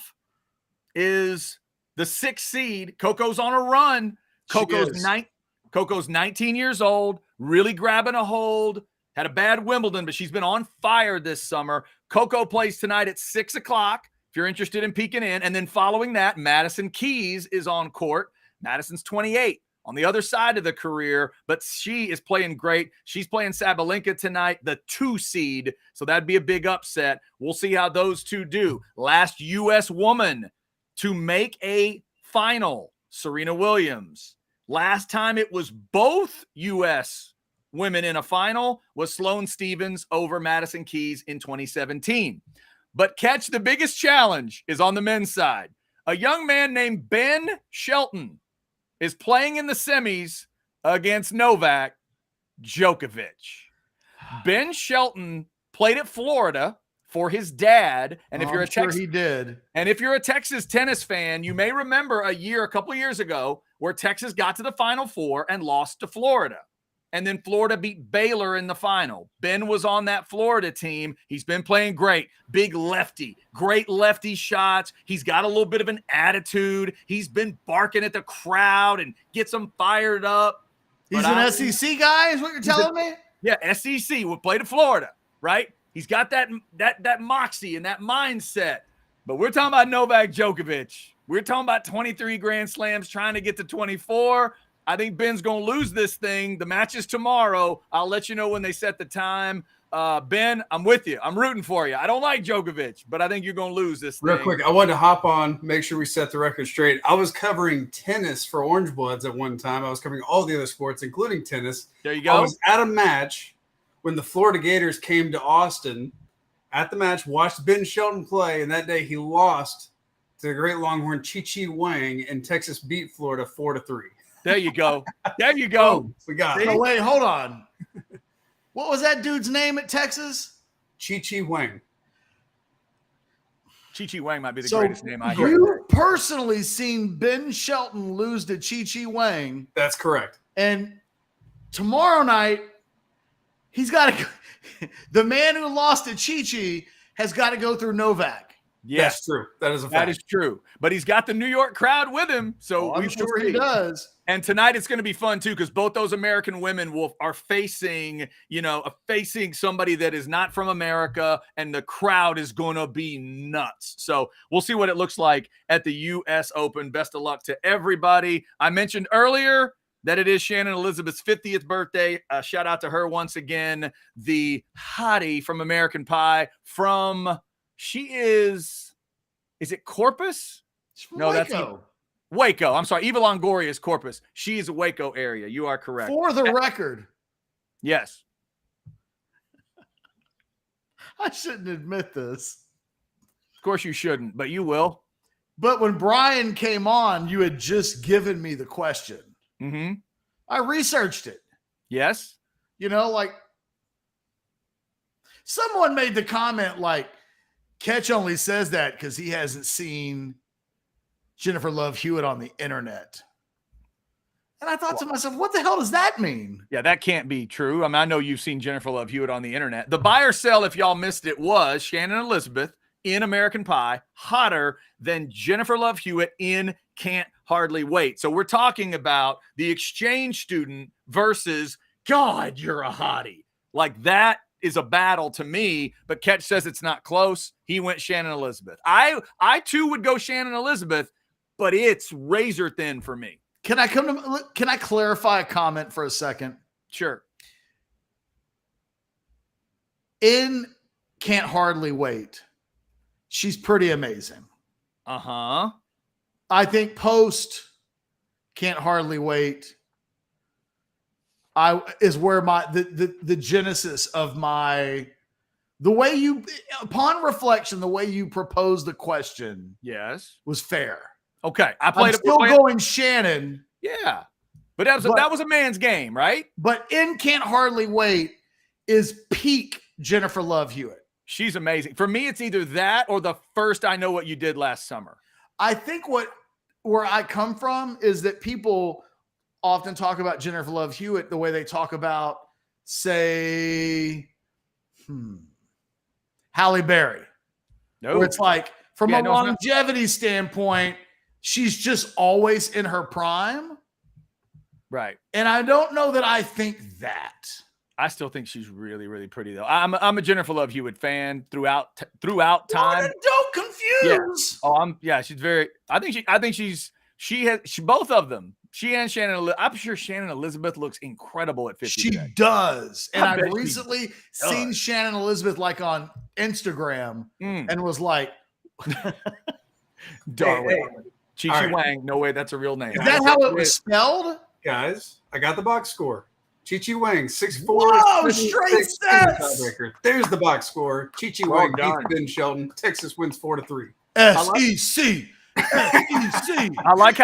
is the 6th seed. Coco's on a run. Coco's 19 years old, really grabbing a hold. Had a bad Wimbledon, but she's been on fire this summer. Coco plays tonight at 6 o'clock. If you're interested in peeking in. And then following that, Madison Keys is on court. Madison's 28 on the other side of the career, but she is playing great. She's playing Sabalenka tonight, the 2 seed. So that'd be a big upset. We'll see how those two do. Last U.S. woman to make a final, Serena Williams. Last time it was both U.S. women in a final was Sloane Stephens over Madison Keys in 2017. But Ketch, the biggest challenge is on the men's side. A young man named Ben Shelton is playing in the semis against Novak Djokovic. Ben Shelton played at Florida for his dad. And if you're a Texas tennis fan, you may remember a couple of years ago where Texas got to the Final Four and lost to Florida. And then Florida beat Baylor in the final. Ben was on that Florida team. He's been playing great. Big lefty. Great lefty shots. He's got a little bit of an attitude. He's been barking at the crowd and gets them fired up. He's an SEC guy is what you're telling me? Yeah, SEC. Will play to Florida, right? He's got that moxie and that mindset. But we're talking about Novak Djokovic. We're talking about 23 Grand Slams trying to get to 24. I think Ben's going to lose this thing. The match is tomorrow. I'll let you know when they set the time. Ben, I'm with you. I'm rooting for you. I don't like Djokovic, but I think you're going to lose this thing. Real quick, I wanted to hop on, make sure we set the record straight. I was covering tennis for Orangebloods at one time. I was covering all the other sports, including tennis. There you go. I was at a match when the Florida Gators came to Austin. At the match, watched Ben Shelton play, and that day he lost to the great Longhorn Chi Wang, and Texas beat Florida 4-3. There you go. There you go. Oh, we got it. Oh, wait, hold on. What was that dude's name at Texas? Chi Wang. Chi Wang might be the greatest name I heard. You personally seen Ben Shelton lose to Chi Wang. That's correct. And tomorrow night, he's got to – the man who lost to Chi has got to go through Novak. Yes, That's true. That is a fact. that is true. But he's got the New York crowd with him, so I'm we sure will he see. does. And tonight it's going to be fun too, because both those American women are facing, facing somebody that is not from America, and the crowd is going to be nuts. So we'll see what it looks like at the U.S. Open. Best of luck to everybody. I mentioned earlier that it is Shannon Elizabeth's 50th birthday. Shout out to her once again. The hottie from American Pie is it Corpus? No, that's Waco. I'm sorry. Eva Longoria is Corpus. She's a Waco area. You are correct. For the record. Yes. I shouldn't admit this. Of course you shouldn't, but you will. But when Brian came on, you had just given me the question. Mm-hmm. I researched it. Yes. Someone made the comment like, Ketch only says that because he hasn't seen Jennifer Love Hewitt on the internet. And I thought to myself, what the hell does that mean? Yeah, that can't be true. I mean, I know you've seen Jennifer Love Hewitt on the internet. The buy or sell, if y'all missed it, was Shannon Elizabeth in American Pie, hotter than Jennifer Love Hewitt in Can't Hardly Wait. So we're talking about the exchange student versus, God, you're a hottie. Like, that is a battle to me, but Ketch says it's not close. He went Shannon Elizabeth. I too would go Shannon Elizabeth, but it's razor thin for me. Can I clarify a comment for a second? Sure. In Can't Hardly Wait, she's pretty amazing. Uh-huh. I think post Can't Hardly Wait is where the genesis of the way you, upon reflection, the way you proposed the question, yes, was fair. Okay, I'm still going Shannon. Yeah, but that was a man's game, right? But in Can't Hardly Wait is peak Jennifer Love Hewitt. She's amazing. For me, it's either that or the first I Know What You Did Last Summer. I think where I come from is that people often talk about Jennifer Love Hewitt the way they talk about, say, Halle Berry. No, where it's like, from a longevity standpoint, she's just always in her prime. Right. And I don't know that I think that. I still think she's really, really pretty, though. I'm a Jennifer Love Hewitt fan throughout time. Don't confuse. Yeah. She's very. I think she has both of them. She and Shannon. I'm sure Shannon Elizabeth looks incredible at 50. She today. does, and I've recently seen Shannon Elizabeth like on Instagram, and was like, Darwin. Chi Wang. No way, that's a real name. Is that how it was spelled? Guys, I got the box score. Chi Wang, 6'4". Whoa, straight sets. Tiebreaker. There's the box score. Chi Wang beats Ben Shelton. Texas wins 4-3. SEC. I like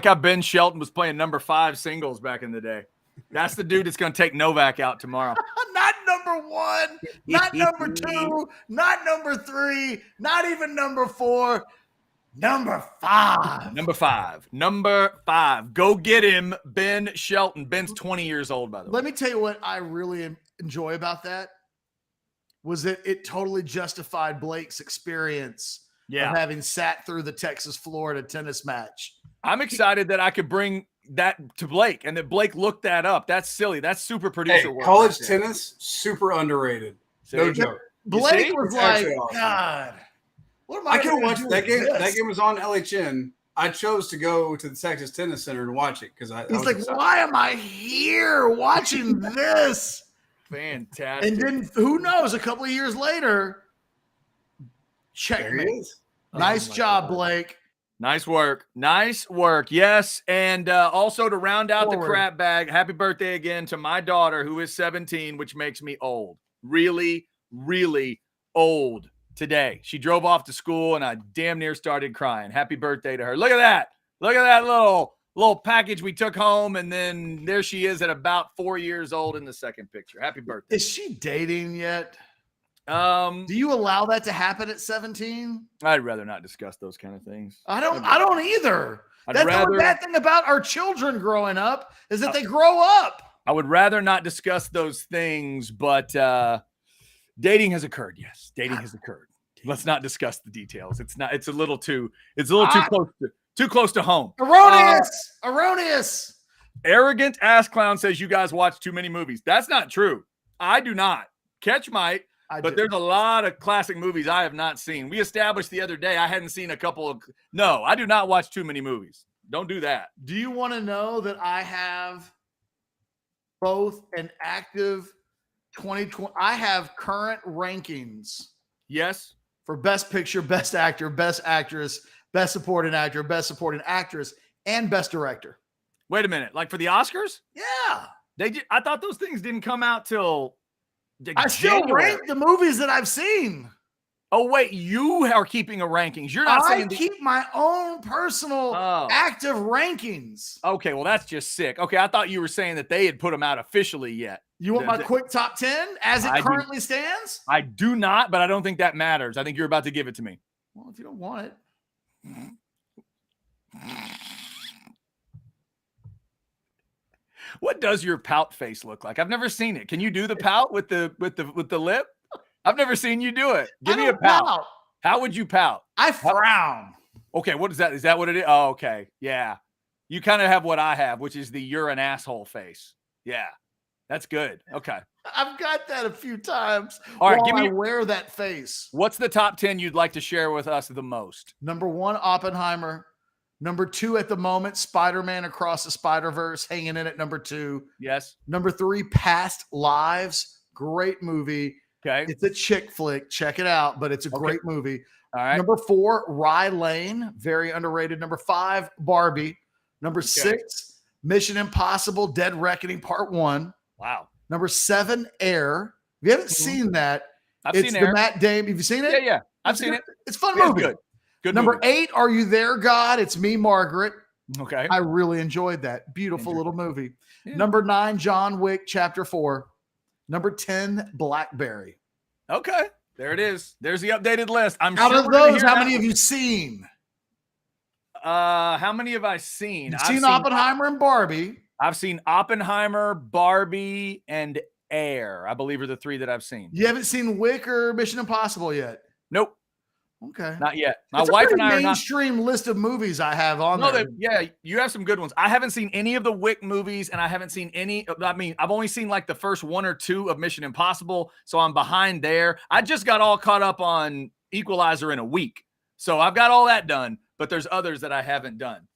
how Ben Shelton was playing number 5 singles back in the day. That's the dude that's going to take Novak out tomorrow. Not number 1, not number 2, not number 3, not even number 4. Number 5. Number 5. Go get him, Ben Shelton. Ben's 20 years old, by the way. Let me tell you what I really enjoy about that was that it totally justified Blake's experience of having sat through the Texas-Florida tennis match. I'm excited that I could bring that to Blake and that Blake looked that up. That's silly. That's super producer work. College tennis, super underrated. No joke. Blake was like, awesome. God. I could watch that game. That game was on LHN. I chose to go to the Texas Tennis Center and watch it because I was like, excited. why am I here watching this? Fantastic. And then who knows? A couple of years later, checkmate. Nice job, Blake. Nice work. Yes. And also to round out the crap bag, happy birthday again to my daughter, who is 17, which makes me old. Really, really old. Today. She drove off to school and I damn near started crying. Happy birthday to her. Look at that. Look at that little package we took home. And then there she is at about 4 years old in the second picture. Happy birthday. Is she dating yet? Do you allow that to happen at 17? I'd rather not discuss those kind of things. I don't either. That's the bad thing about our children growing up is that they grow up. I would rather not discuss those things, but dating has occurred. Yes, dating has occurred. Let's not discuss the details. It's a little too close to home. Erroneous. Arrogant ass clown says you guys watch too many movies. That's not true. I do not. Ketch might, but there's a lot of classic movies I have not seen. We established the other day I hadn't seen a couple of. No, I do not watch too many movies. Don't do that. Do you want to know that I have both an active 2020? I have current rankings. Yes. For Best Picture, Best Actor, Best Actress, Best Supporting Actor, Best Supporting Actress, and Best Director. Wait a minute. Like for the Oscars? Yeah. I thought those things didn't come out till I still rank the movies that I've seen. Oh, wait. You are keeping a rankings. You're not saying I keep my own personal active rankings. Okay, well, that's just sick. Okay, I thought you were saying that they had put them out officially yet. You want my quick top 10 as it currently stands? I do not, but I don't think that matters. I think you're about to give it to me. Well, if you don't want it. What does your pout face look like? I've never seen it. Can you do the pout with the lip? I've never seen you do it. Give me a pout. How would you pout? I frown. Okay, what is that? Is that what it is? Oh, okay. Yeah. You kind of have what I have, which is the you're an asshole face. Yeah. That's good. Okay. I've got that a few times. All right, I wear that face. What's the top 10 you'd like to share with us the most? Number 1, Oppenheimer. Number 2 at the moment, Spider-Man Across the Spider-Verse, hanging in at number 2. Yes. Number 3, Past Lives. Great movie. Okay. It's a chick flick. Check it out, but it's a great movie. All right. Number 4, Rye Lane. Very underrated. Number 5, Barbie. Number 6, Mission Impossible Dead Reckoning Part 1. Wow. Number 7, Air. If you haven't seen that, it's the Air. Matt Damon. Have you seen it? Yeah. I've seen it. It's a fun movie. Good. Good Number movie. 8, Are You There, God? It's Me, Margaret. Okay. I really enjoyed that. Beautiful little movie. Yeah. Number 9, John Wick, Chapter 4. Number 10, Blackberry. Okay. There it is. There's the updated list. Out of those, how many have you seen? How many have I seen? I've seen Oppenheimer and Barbie. I've seen Oppenheimer, Barbie, and Air. I believe are the 3 that I've seen. You haven't seen Wick or Mission Impossible yet? Nope. Okay. Not yet. My It's wife a and I are not. mainstream list of movies I have on there. Yeah, you have some good ones. I haven't seen any of the Wick movies, and I haven't seen any. I mean, I've only seen like the first 1 or 2 of Mission Impossible, so I'm behind there. I just got all caught up on Equalizer in a week, so I've got all that done. But there's others that I haven't done.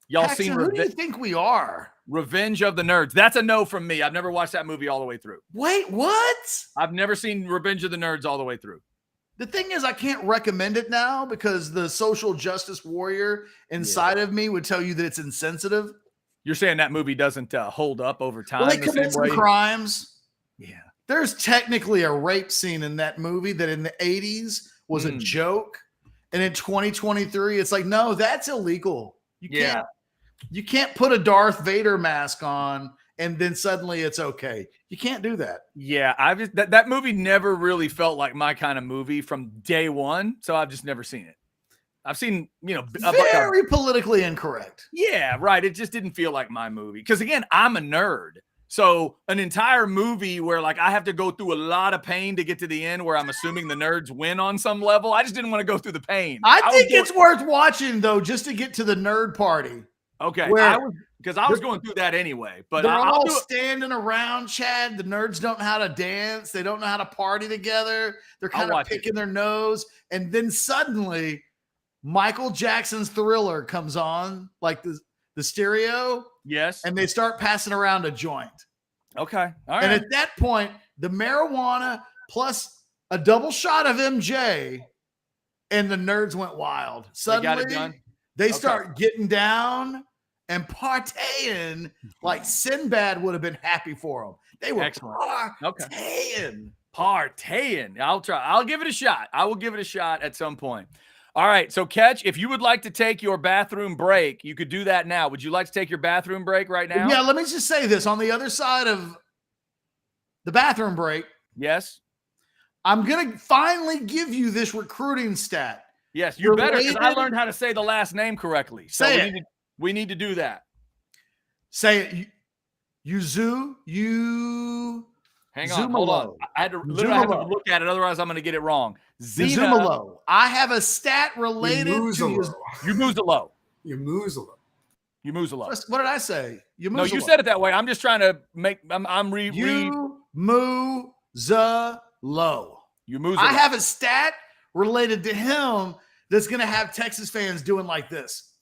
Y'all Jackson, seen? Who do you think we are? Revenge of the Nerds. That's a no from me. I've never watched that movie all the way through. Wait, what? I've never seen Revenge of the Nerds all the way through. The thing is, I can't recommend it now because the social justice warrior inside of me would tell you that it's insensitive. You're saying that movie doesn't hold up over time? Well, they commit some crimes. Yeah. There's technically a rape scene in that movie that in the 80s was a joke. And in 2023, it's like, no, that's illegal. You can't put a Darth Vader mask on and then suddenly it's okay. You can't do that. Yeah, that movie never really felt like my kind of movie from day one, so I've just never seen it. I've seen, very politically incorrect. Yeah, right. It just didn't feel like my movie. Because again, I'm a nerd. So an entire movie where like I have to go through a lot of pain to get to the end where I'm assuming the nerds win on some level. I just didn't want to go through the pain. I think it's worth watching though, just to get to the nerd party. Okay. Because I was going through that anyway. But they're all standing around, Chad. The nerds don't know how to dance. They don't know how to party together. They're kind of picking their nose. And then suddenly Michael Jackson's Thriller comes on, like the stereo. Yes. And they start passing around a joint. Okay. All right. And at that point, the marijuana plus a double shot of MJ and the nerds went wild. Suddenly, they start getting down and partying like Sinbad would have been happy for them. They were partying. Partying. I'll give it a shot. I will give it a shot at some point. All right. So, Ketch, if you would like to take your bathroom break, you could do that now. Would you like to take your bathroom break right now? Yeah, let me just say this. On the other side of the bathroom break, yes, I'm going to finally give you this recruiting stat. Yes, you better, because I learned how to say the last name correctly. So we need to do that. Say it. Hang on, hold on. I had to look at it, otherwise I'm going to get it wrong. Zumalo. I have a stat related to Umuzalo. Umuzalo. What did I say? No, you said it that way. I'm just trying to make. I'm Umuzalo. Umuzalo. I have a stat related to him that's going to have Texas fans doing like this.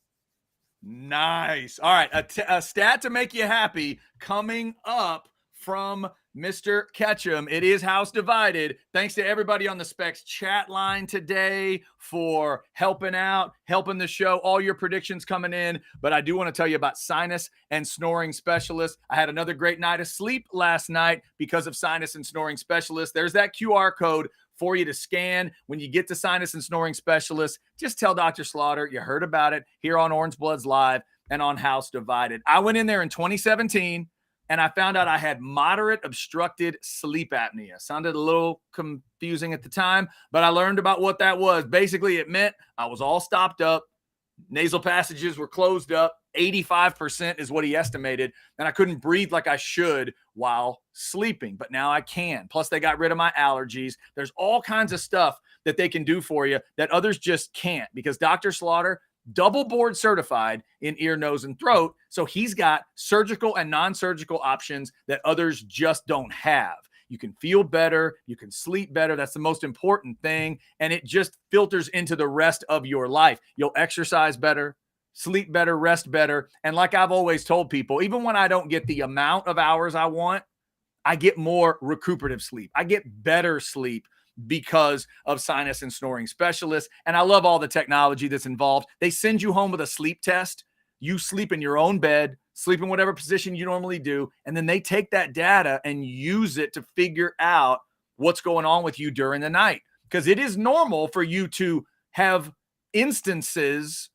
Nice. All right, a stat to make you happy coming up from Mr. Ketchum. It is House Divided. Thanks to everybody on the Specs chat line today for helping out, helping the show. All your predictions coming in. But I do want to tell you about sinus and snoring specialists. I had another great night of sleep last night because of sinus and snoring specialists. There's that QR code for you to scan. When you get to sinus and snoring specialists, just tell Dr. Slaughter you heard about it here on Orangebloods Live and on House Divided. I went in there in 2017. And I found out I had moderate obstructed sleep apnea. Sounded a little confusing at the time, but I learned about what that was. Basically, it meant I was all stopped up. Nasal passages were closed up. 85% is what he estimated. And I couldn't breathe like I should while sleeping, but now I can. Plus, they got rid of my allergies. There's all kinds of stuff that they can do for you that others just can't, because Dr. Slaughter, double board certified in ear, nose, and throat. So he's got surgical and non-surgical options that others just don't have. You can feel better. You can sleep better. That's the most important thing. And it just filters into the rest of your life. You'll exercise better, sleep better, rest better. And like I've always told people, even when I don't get the amount of hours I want, I get more recuperative sleep. I get better sleep because of sinus and snoring specialists. And I love all the technology that's involved. They send you home with a sleep test. You sleep in your own bed, sleep in whatever position you normally do. And then they take that data and use it to figure out what's going on with you during the night. Because it is normal for you to have instances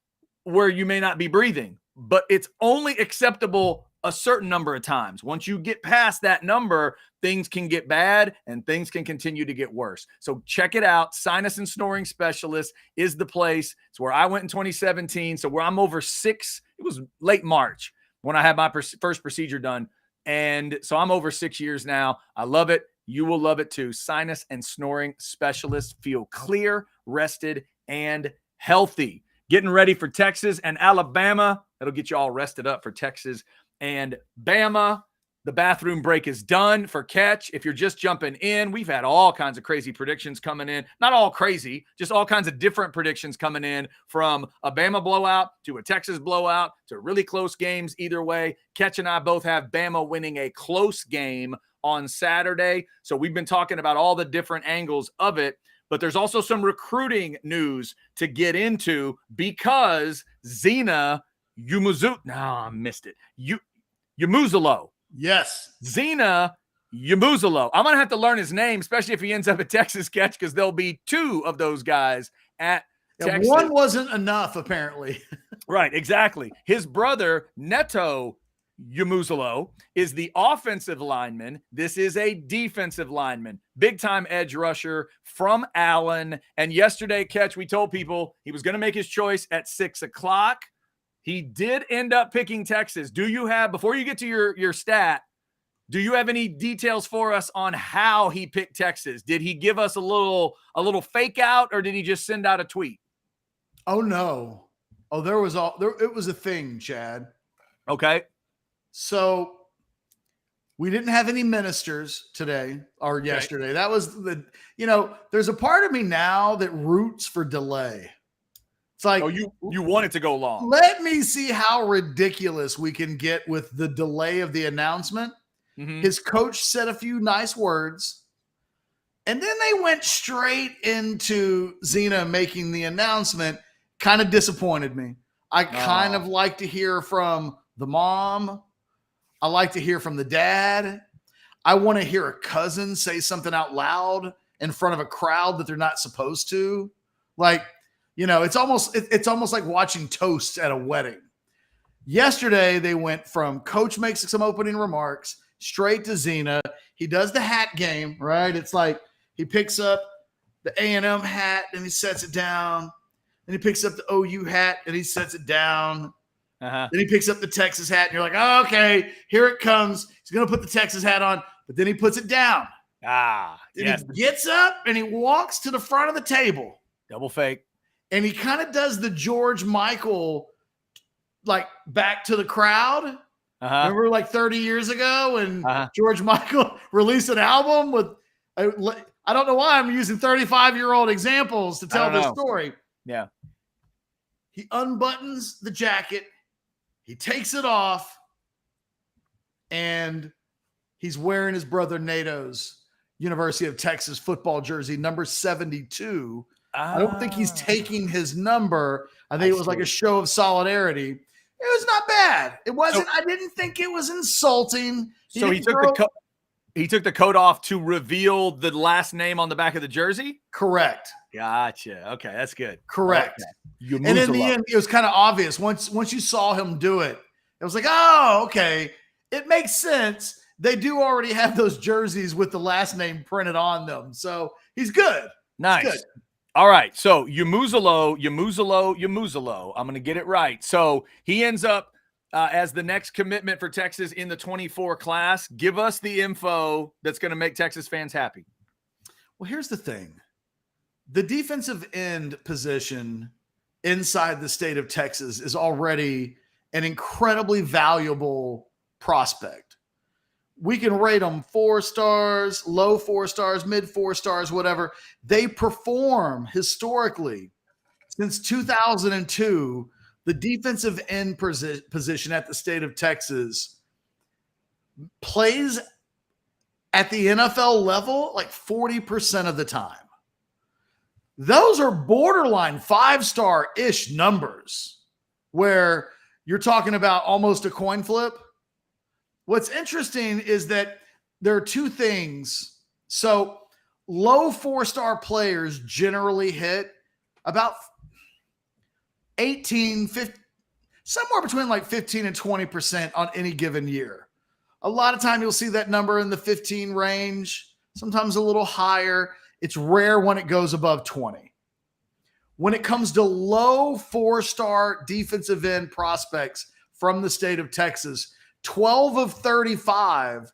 where you may not be breathing, but it's only acceptable a certain number of times. Once you get past that number, things can get bad and things can continue to get worse. So check it out. Sinus and Snoring Specialist is the place. It's where I went in 2017. So where I'm over 6, it was late March when I had my first procedure done. And so I'm over 6 years now. I love it. You will love it too. Sinus and Snoring Specialists. Feel clear, rested, and healthy. Getting ready for Texas and Alabama. That'll get you all rested up for Texas and Bama. The bathroom break is done for Ketch. If you're just jumping in, we've had all kinds of crazy predictions coming in. Not all crazy, just all kinds of different predictions coming in, from a Bama blowout to a Texas blowout to really close games either way. Ketch and I both have Bama winning a close game on Saturday. So we've been talking about all the different angles of it. But there's also some recruiting news to get into, because Zena Umuzalo. No, I missed it. Umuzalo. Yes. Zena Umuzalo. I'm going to have to learn his name, especially if he ends up at Texas, Ketch, because there'll be 2 of those guys at Texas. One wasn't enough, apparently. Right, exactly. His brother, Neto Umuzalo, is the offensive lineman. This is a defensive lineman. Big-time edge rusher from Allen. And yesterday, Ketch, we told people he was going to make his choice at 6 o'clock. He did end up picking Texas. Do you have, before you get to your stat, do you have any details for us on how he picked Texas? Did he give us a little fake out, or did he just send out a tweet? Oh, no. Oh, it was a thing, Chad. Okay. So we didn't have any ministers today or yesterday. That was there's a part of me now that roots for delay. It's like, you want it to go long. Let me see how ridiculous we can get with the delay of the announcement. Mm-hmm. His coach said a few nice words, and then they went straight into Zena making the announcement. Kind of disappointed me. I kind of like to hear from the mom. I like to hear from the dad. I want to hear a cousin say something out loud in front of a crowd that they're not supposed to. Like, it's almost like watching toasts at a wedding. Yesterday, they went from coach makes some opening remarks straight to Zena. He does the hat game, right? It's like he picks up the A&M hat and he sets it down. Then he picks up the OU hat and he sets it down. Uh-huh. Then he picks up the Texas hat and you're like, oh, okay, here it comes. He's going to put the Texas hat on. but then he puts it down. Then he gets up and he walks to the front of the table. Double fake. And he kind of does the George Michael, like back to the crowd. Remember like 30 years ago when George Michael released an album with, I don't know why I'm using 35-year-old examples to tell this story. Yeah. He unbuttons the jacket. He takes it off. And he's wearing his brother Nato's University of Texas football jersey, number 72. I don't think he's taking his number. I think it was like a show of solidarity. It was not bad. It wasn't. I didn't think it was insulting. He took the coat off to reveal the last name on the back of the jersey? Correct. Gotcha. Okay, that's good. Correct. Okay. And in the end, it was kind of obvious. Once you saw him do it, it was like, oh, okay. It makes sense. They do already have those jerseys with the last name printed on them. So he's good. Nice. He's good. All right. So Yamuzalo. I'm going to get it right. So he ends up as the next commitment for Texas in the 24 class. Give us the info that's going to make Texas fans happy. Well, here's the thing. The defensive end position inside the state of Texas is already an incredibly valuable prospect. We can rate them 4 stars, low 4 stars, mid 4 stars, whatever. They perform historically since 2002. The defensive end position at the state of Texas plays at the NFL level like 40% of the time. Those are borderline 5-star-ish numbers where you're talking about almost a coin flip. What's interesting is that there are 2 things. So low 4-star players generally hit about 18, 15, somewhere between like 15 and 20% on any given year. A lot of time you'll see that number in the 15 range, sometimes a little higher. It's rare when it goes above 20. When it comes to low 4-star defensive end prospects from the state of Texas, 12 of 35,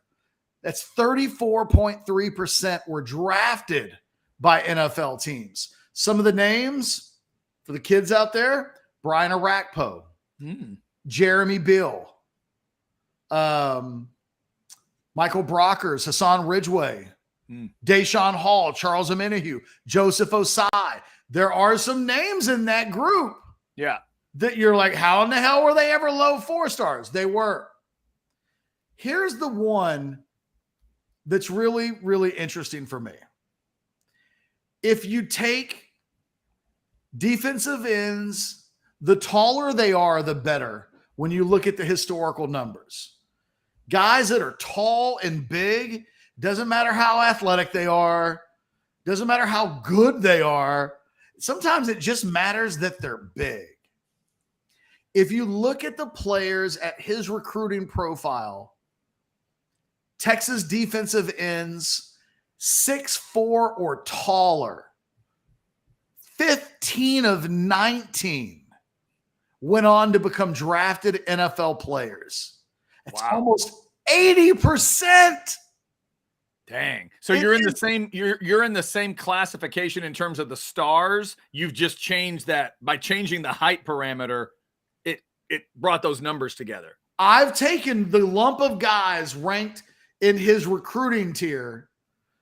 that's 34.3% were drafted by NFL teams. Some of the names for the kids out there: Brian Arakpo, Jeremy Bill, Michael Brockers, Hassan Ridgeway, Deshaun Hall, Charles Omenihu, Joseph Osai. There are some names in that group that you're like, how in the hell were they ever low 4 stars? They were. Here's the one that's really, really interesting for me. If you take defensive ends, the taller they are, the better when you look at the historical numbers. Guys that are tall and big, doesn't matter how athletic they are, doesn't matter how good they are. Sometimes it just matters that they're big. If you look at the players at his recruiting profile, Texas defensive ends 6'4" or taller, 15 of 19 went on to become drafted NFL players. It's almost 80%. Dang. So you're in the same you're in the same classification in terms of the stars. You've just changed that by changing the height parameter. It brought those numbers together. I've taken the lump of guys ranked in his recruiting tier,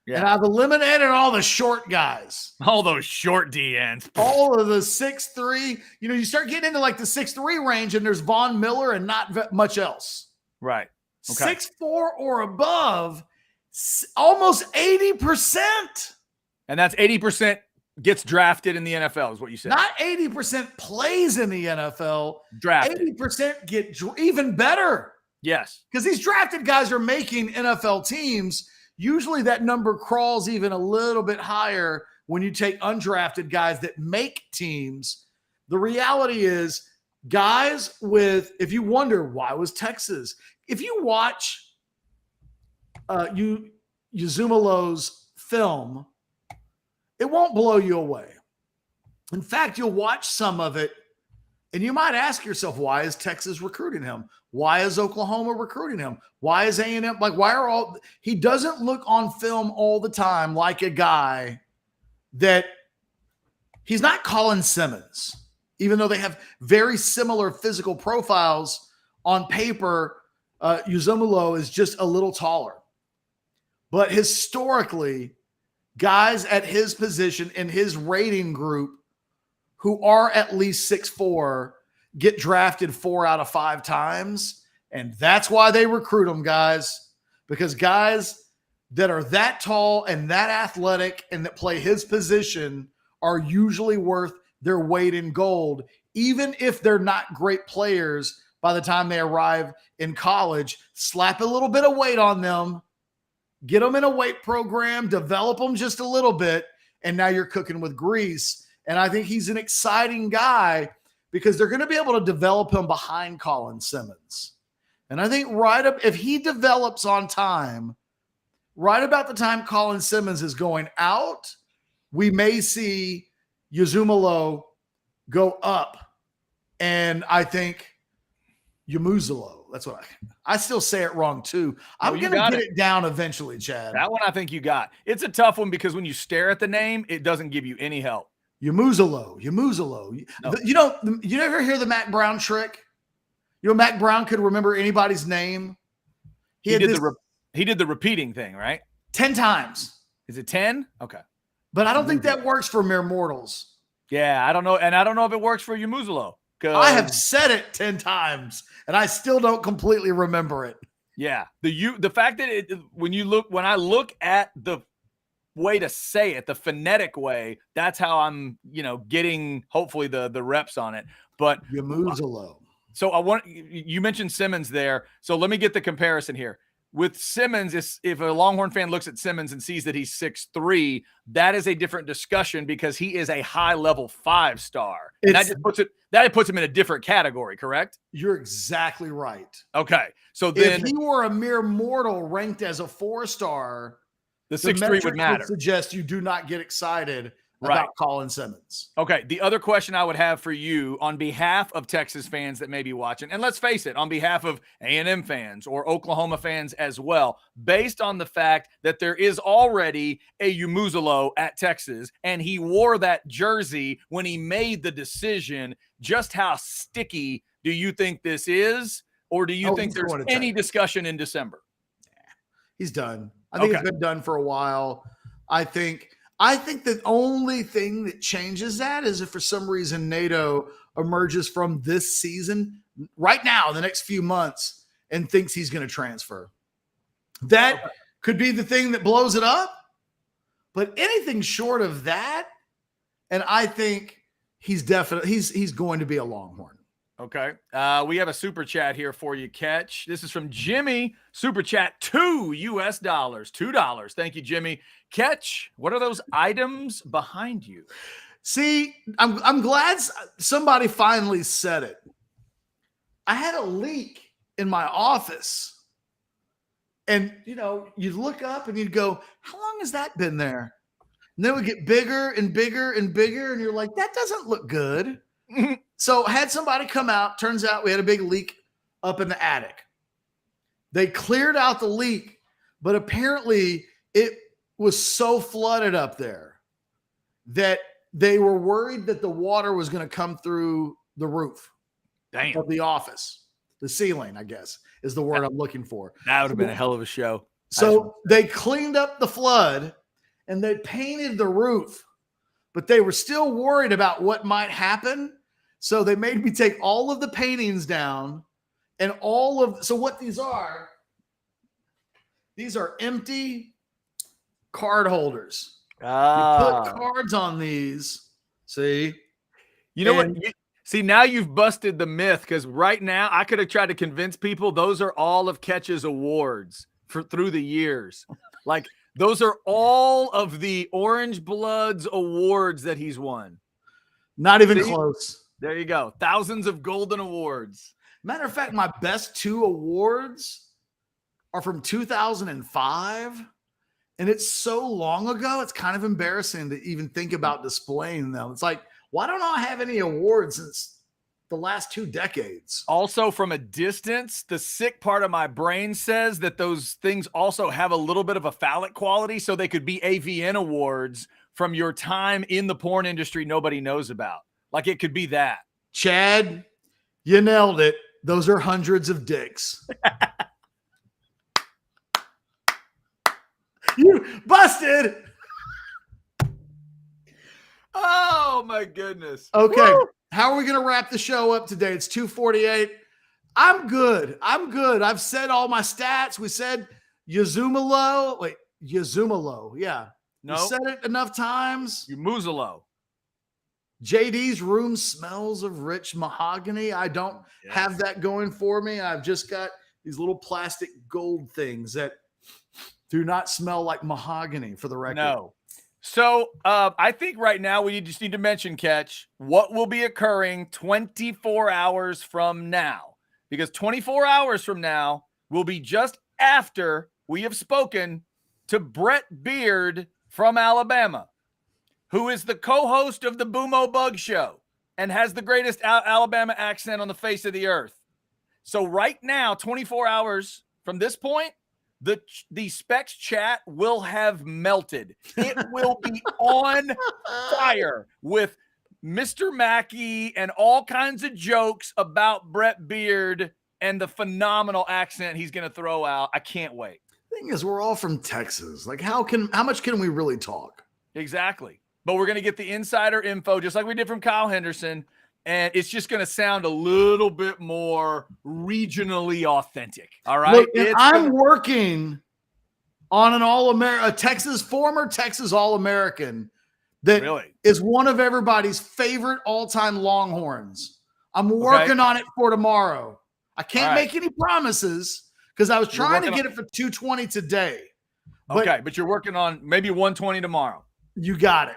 and I've eliminated all the short guys. All those short DNs. All of the 6'3". You know, you start getting into like the 6'3" range, and there's Von Miller and not much else. Right. Okay. 6'4" or above, almost 80%. And that's 80% gets drafted in the NFL is what you said. Not 80% plays in the NFL. Drafted. 80% get even better. Yes. Because these drafted guys are making NFL teams. Usually that number crawls even a little bit higher when you take undrafted guys that make teams. The reality is, guys with, if you wonder why was Texas, if you watch Yuzumalo's film, it won't blow you away. In fact, you'll watch some of it And you might ask yourself, why is Texas recruiting him? Why is Oklahoma recruiting him? Why is A&M? Like, why are all – he doesn't look on film all the time like a guy that – he's not Colin Simmons, even though they have very similar physical profiles on paper. Uzumulo is just a little taller. But historically, guys at his position in his rating group who are at least 6'4" get drafted 4 out of 5 times. And that's why they recruit them, guys, because guys that are that tall and that athletic and that play his position are usually worth their weight in gold, even if they're not great players by the time they arrive in college. Slap a little bit of weight on them, get them in a weight program, develop them just a little bit, and now you're cooking with grease. And I think he's an exciting guy because they're going to be able to develop him behind Colin Simmons. And I think if he develops on time, right about the time Colin Simmons is going out, we may see Uzumulo go up. And I think Yamuzalo. That's what I still say it wrong too. I'm going to get it down eventually, Chad. That one I think you got. It's a tough one because when you stare at the name, it doesn't give you any help. Yamuzalo. No. You never hear the Mac Brown trick? You know, Mac Brown could remember anybody's name. He did the repeating thing, right? 10 times. Is it 10? Okay. But I don't think that works for mere mortals. Yeah, I don't know. And I don't know if it works for Yamuzalo. I have said it 10 times, and I still don't completely remember it. Yeah. The fact that when I look at the way to say it, the phonetic way, that's how I'm, getting hopefully the reps on it. But Yamuzalo. So you mentioned Simmons there. So let me get the comparison here. With Simmons, if a Longhorn fan looks at Simmons and sees that he's 6'3", that is a different discussion because he is a high-level 5-star. And that puts him in a different category, correct? You're exactly right. Okay. So then if he were a mere mortal ranked as a 4-star, the 6'3" would matter. Suggest you do not get excited about Colin Simmons. Okay. The other question I would have for you on behalf of Texas fans that may be watching, and let's face it, on behalf of A&M fans or Oklahoma fans as well, based on the fact that there is already a Yamuzalo at Texas and he wore that jersey when he made the decision, just how sticky do you think this is? Or do you think there's any discussion in December? He's done. I think it's been done for a while. I think the only thing that changes that is if for some reason NATO emerges from this season right now, the next few months, and thinks he's going to transfer. That could be the thing that blows it up. But anything short of that, and I think he's going to be a Longhorn. Okay. We have a super chat here for you, Ketch. This is from Jimmy. Super chat, $2. $2. Thank you, Jimmy. Ketch, what are those items behind you? See, I'm glad somebody finally said it. I had a leak in my office. And, you'd look up and you'd go, how long has that been there? And then it would get bigger and bigger and bigger. And you're like, that doesn't look good. So had somebody come out. Turns out we had a big leak up in the attic. They cleared out the leak, but apparently it was so flooded up there that they were worried that the water was going to come through the roof of the office. The ceiling, I guess, is the word I'm looking for. That would have been a hell of a show. So they cleaned up the flood and they painted the roof, but they were still worried about what might happen. So they made me take all of the paintings down and so what these are empty card holders. You put cards on these. See? You know what? See, now you've busted the myth because right now I could have tried to convince people those are all of Ketch's awards through the years. Like those are all of the Orangebloods awards that he's won. Not even close. There you go. Thousands of golden awards. Matter of fact, my best 2 awards are from 2005. And it's so long ago, it's kind of embarrassing to even think about displaying them. It's like, why don't I have any awards since the last 2 decades. Also, from a distance, the sick part of my brain says that those things also have a little bit of a phallic quality, so they could be AVN awards from your time in the porn industry nobody knows about. Like, it could be that. Chad, you nailed it. Those are hundreds of dicks. You busted. Oh, my goodness. Okay. Woo! How are we going to wrap the show up today? It's 2:48. I'm good. I've said all my stats. We said Yazumalo. Wait, Yazumalo. Yeah. No. You said it enough times. You Muzalo. JD's room smells of rich mahogany. I don't have that going for me. I've just got these little plastic gold things that do not smell like mahogany, for the record. No. So I think right now we just need to mention, Ketch, what will be occurring 24 hours from now. Because 24 hours from now will be just after we have spoken to Brett Beard from Alabama, who is the co-host of the Boomo Bug Show and has the greatest Alabama accent on the face of the earth. So right now, 24 hours from this point, the Specs chat will have melted. It will be on fire with Mr. Mackey and all kinds of jokes about Brett Beard and the phenomenal accent he's going to throw out. I can't wait. Thing is, we're all from Texas. Like, how much can we really talk? Exactly. But we're going to get the insider info just like we did from Kyle Henderson. And it's just going to sound a little bit more regionally authentic. All right. Look, I'm working on an former Texas All-American that is one of everybody's favorite all-time Longhorns. I'm working on it for tomorrow. I can't make any promises because I was trying to get it for 220 today. But you're working on maybe 120 tomorrow. You got it.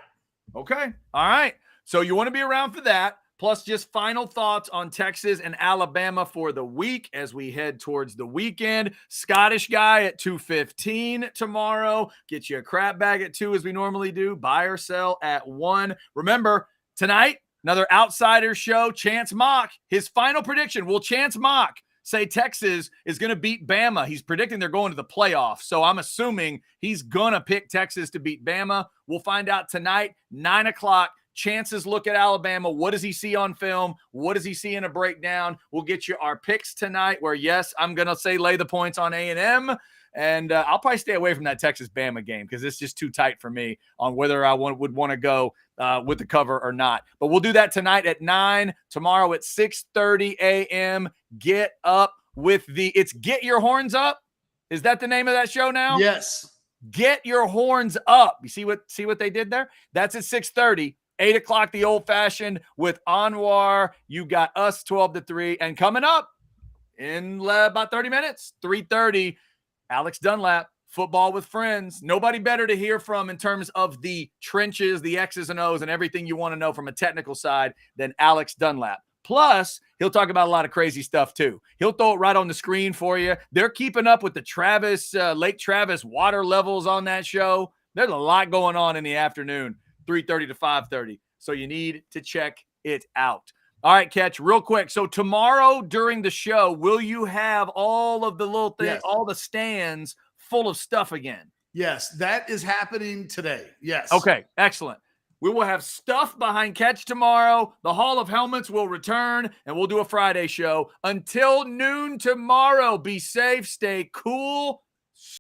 Okay. All right. So you want to be around for that. Plus, just final thoughts on Texas and Alabama for the week as we head towards the weekend. Scottish guy at 2:15 tomorrow. Get you a crap bag at 2 as we normally do. Buy or sell at 1. Remember, tonight, another outsider show. Chance Mock, his final prediction. Will Chance Mock say Texas is going to beat Bama? He's predicting they're going to the playoffs. So I'm assuming he's going to pick Texas to beat Bama. We'll find out tonight, 9 o'clock. Chance's look at Alabama. What does he see on film? What does he see in a breakdown? We'll get you our picks tonight where, yes, I'm going to say lay the points on A&M. And I'll probably stay away from that Texas-Bama game because it's just too tight for me on whether I would want to go with the cover or not. But we'll do that tonight at 9, tomorrow at 6:30 a.m. Get up with it's Get Your Horns Up. Is that the name of that show now? Yes. Get Your Horns Up. You see what they did there? That's at 6:30. 8 o'clock, the old-fashioned with Anwar. You got us 12 to 3. And coming up in about 30 minutes, 3:30, Alex Dunlap, Football with Friends. Nobody better to hear from in terms of the trenches, the X's and O's, and everything you want to know from a technical side than Alex Dunlap. Plus, he'll talk about a lot of crazy stuff, too. He'll throw it right on the screen for you. They're keeping up with the Lake Travis water levels on that show. There's a lot going on in the afternoon. 3:30 to 5:30. So you need to check it out. All right, Ketch, real quick. So tomorrow during the show, will you have all of the little things, all the stands full of stuff again? Yes, that is happening today. Yes. Okay, excellent. We will have stuff behind Ketch tomorrow. The Hall of Helmets will return, and we'll do a Friday show. Until noon tomorrow, be safe, stay cool,